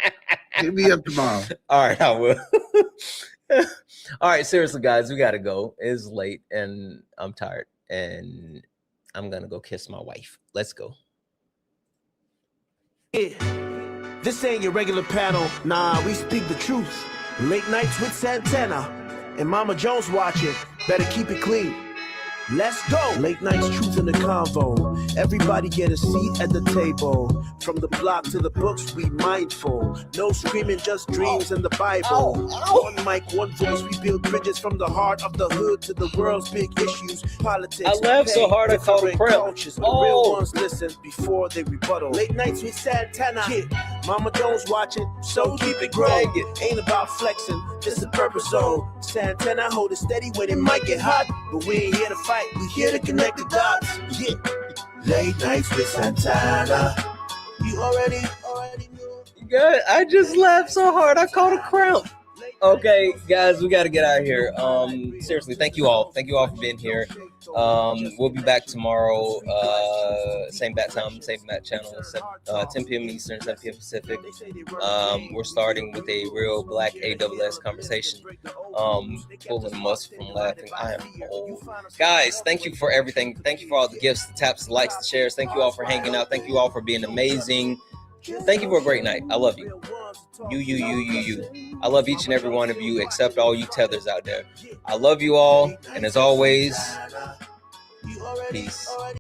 Hit me up tomorrow. All right, I will. All right, seriously, guys, we gotta go. It's late and I'm tired, and I'm gonna go kiss my wife. Let's go. Yeah. This ain't your regular panel. Nah, we speak the truth. Late nights with Santana and Mama Jones watching. Better keep it clean. Let's go. Late nights, truth in the convo. Everybody get a seat at the table. From the block to the books, we mindful. No screaming, just dreams and the Bible. One mic, one voice, we build bridges from the heart of the hood to the world's big issues. Politics. I laughed so hard I called a cramp. The real ones listen before they rebuttal. Late nights with Santana. Yeah. Mama Jones watching, so keep it growing. Ain't about flexing, this is purpose zone. Santana hold it steady when it might get hot, but we ain't here to fight. We here to connect the dots. Yeah. Late nights with Santana. You already knew. Good. I just laughed so hard I caught a cramp. Okay, guys, we got to get out of here. Seriously, thank you all. Thank you all for being here. We'll be back tomorrow. Same bat time, same bat channel. 10 p.m. Eastern, 7 p.m. Pacific. We're starting with a real black AWS conversation. Pulling muscle from laughing. I am old. Guys, thank you for everything. Thank you for all the gifts, the taps, the likes, the shares. Thank you all for hanging out. Thank you all for being amazing. Thank you for a great night. I love you. You. I love each and every one of you, except all you tethers out there. I love you all, and as always, peace.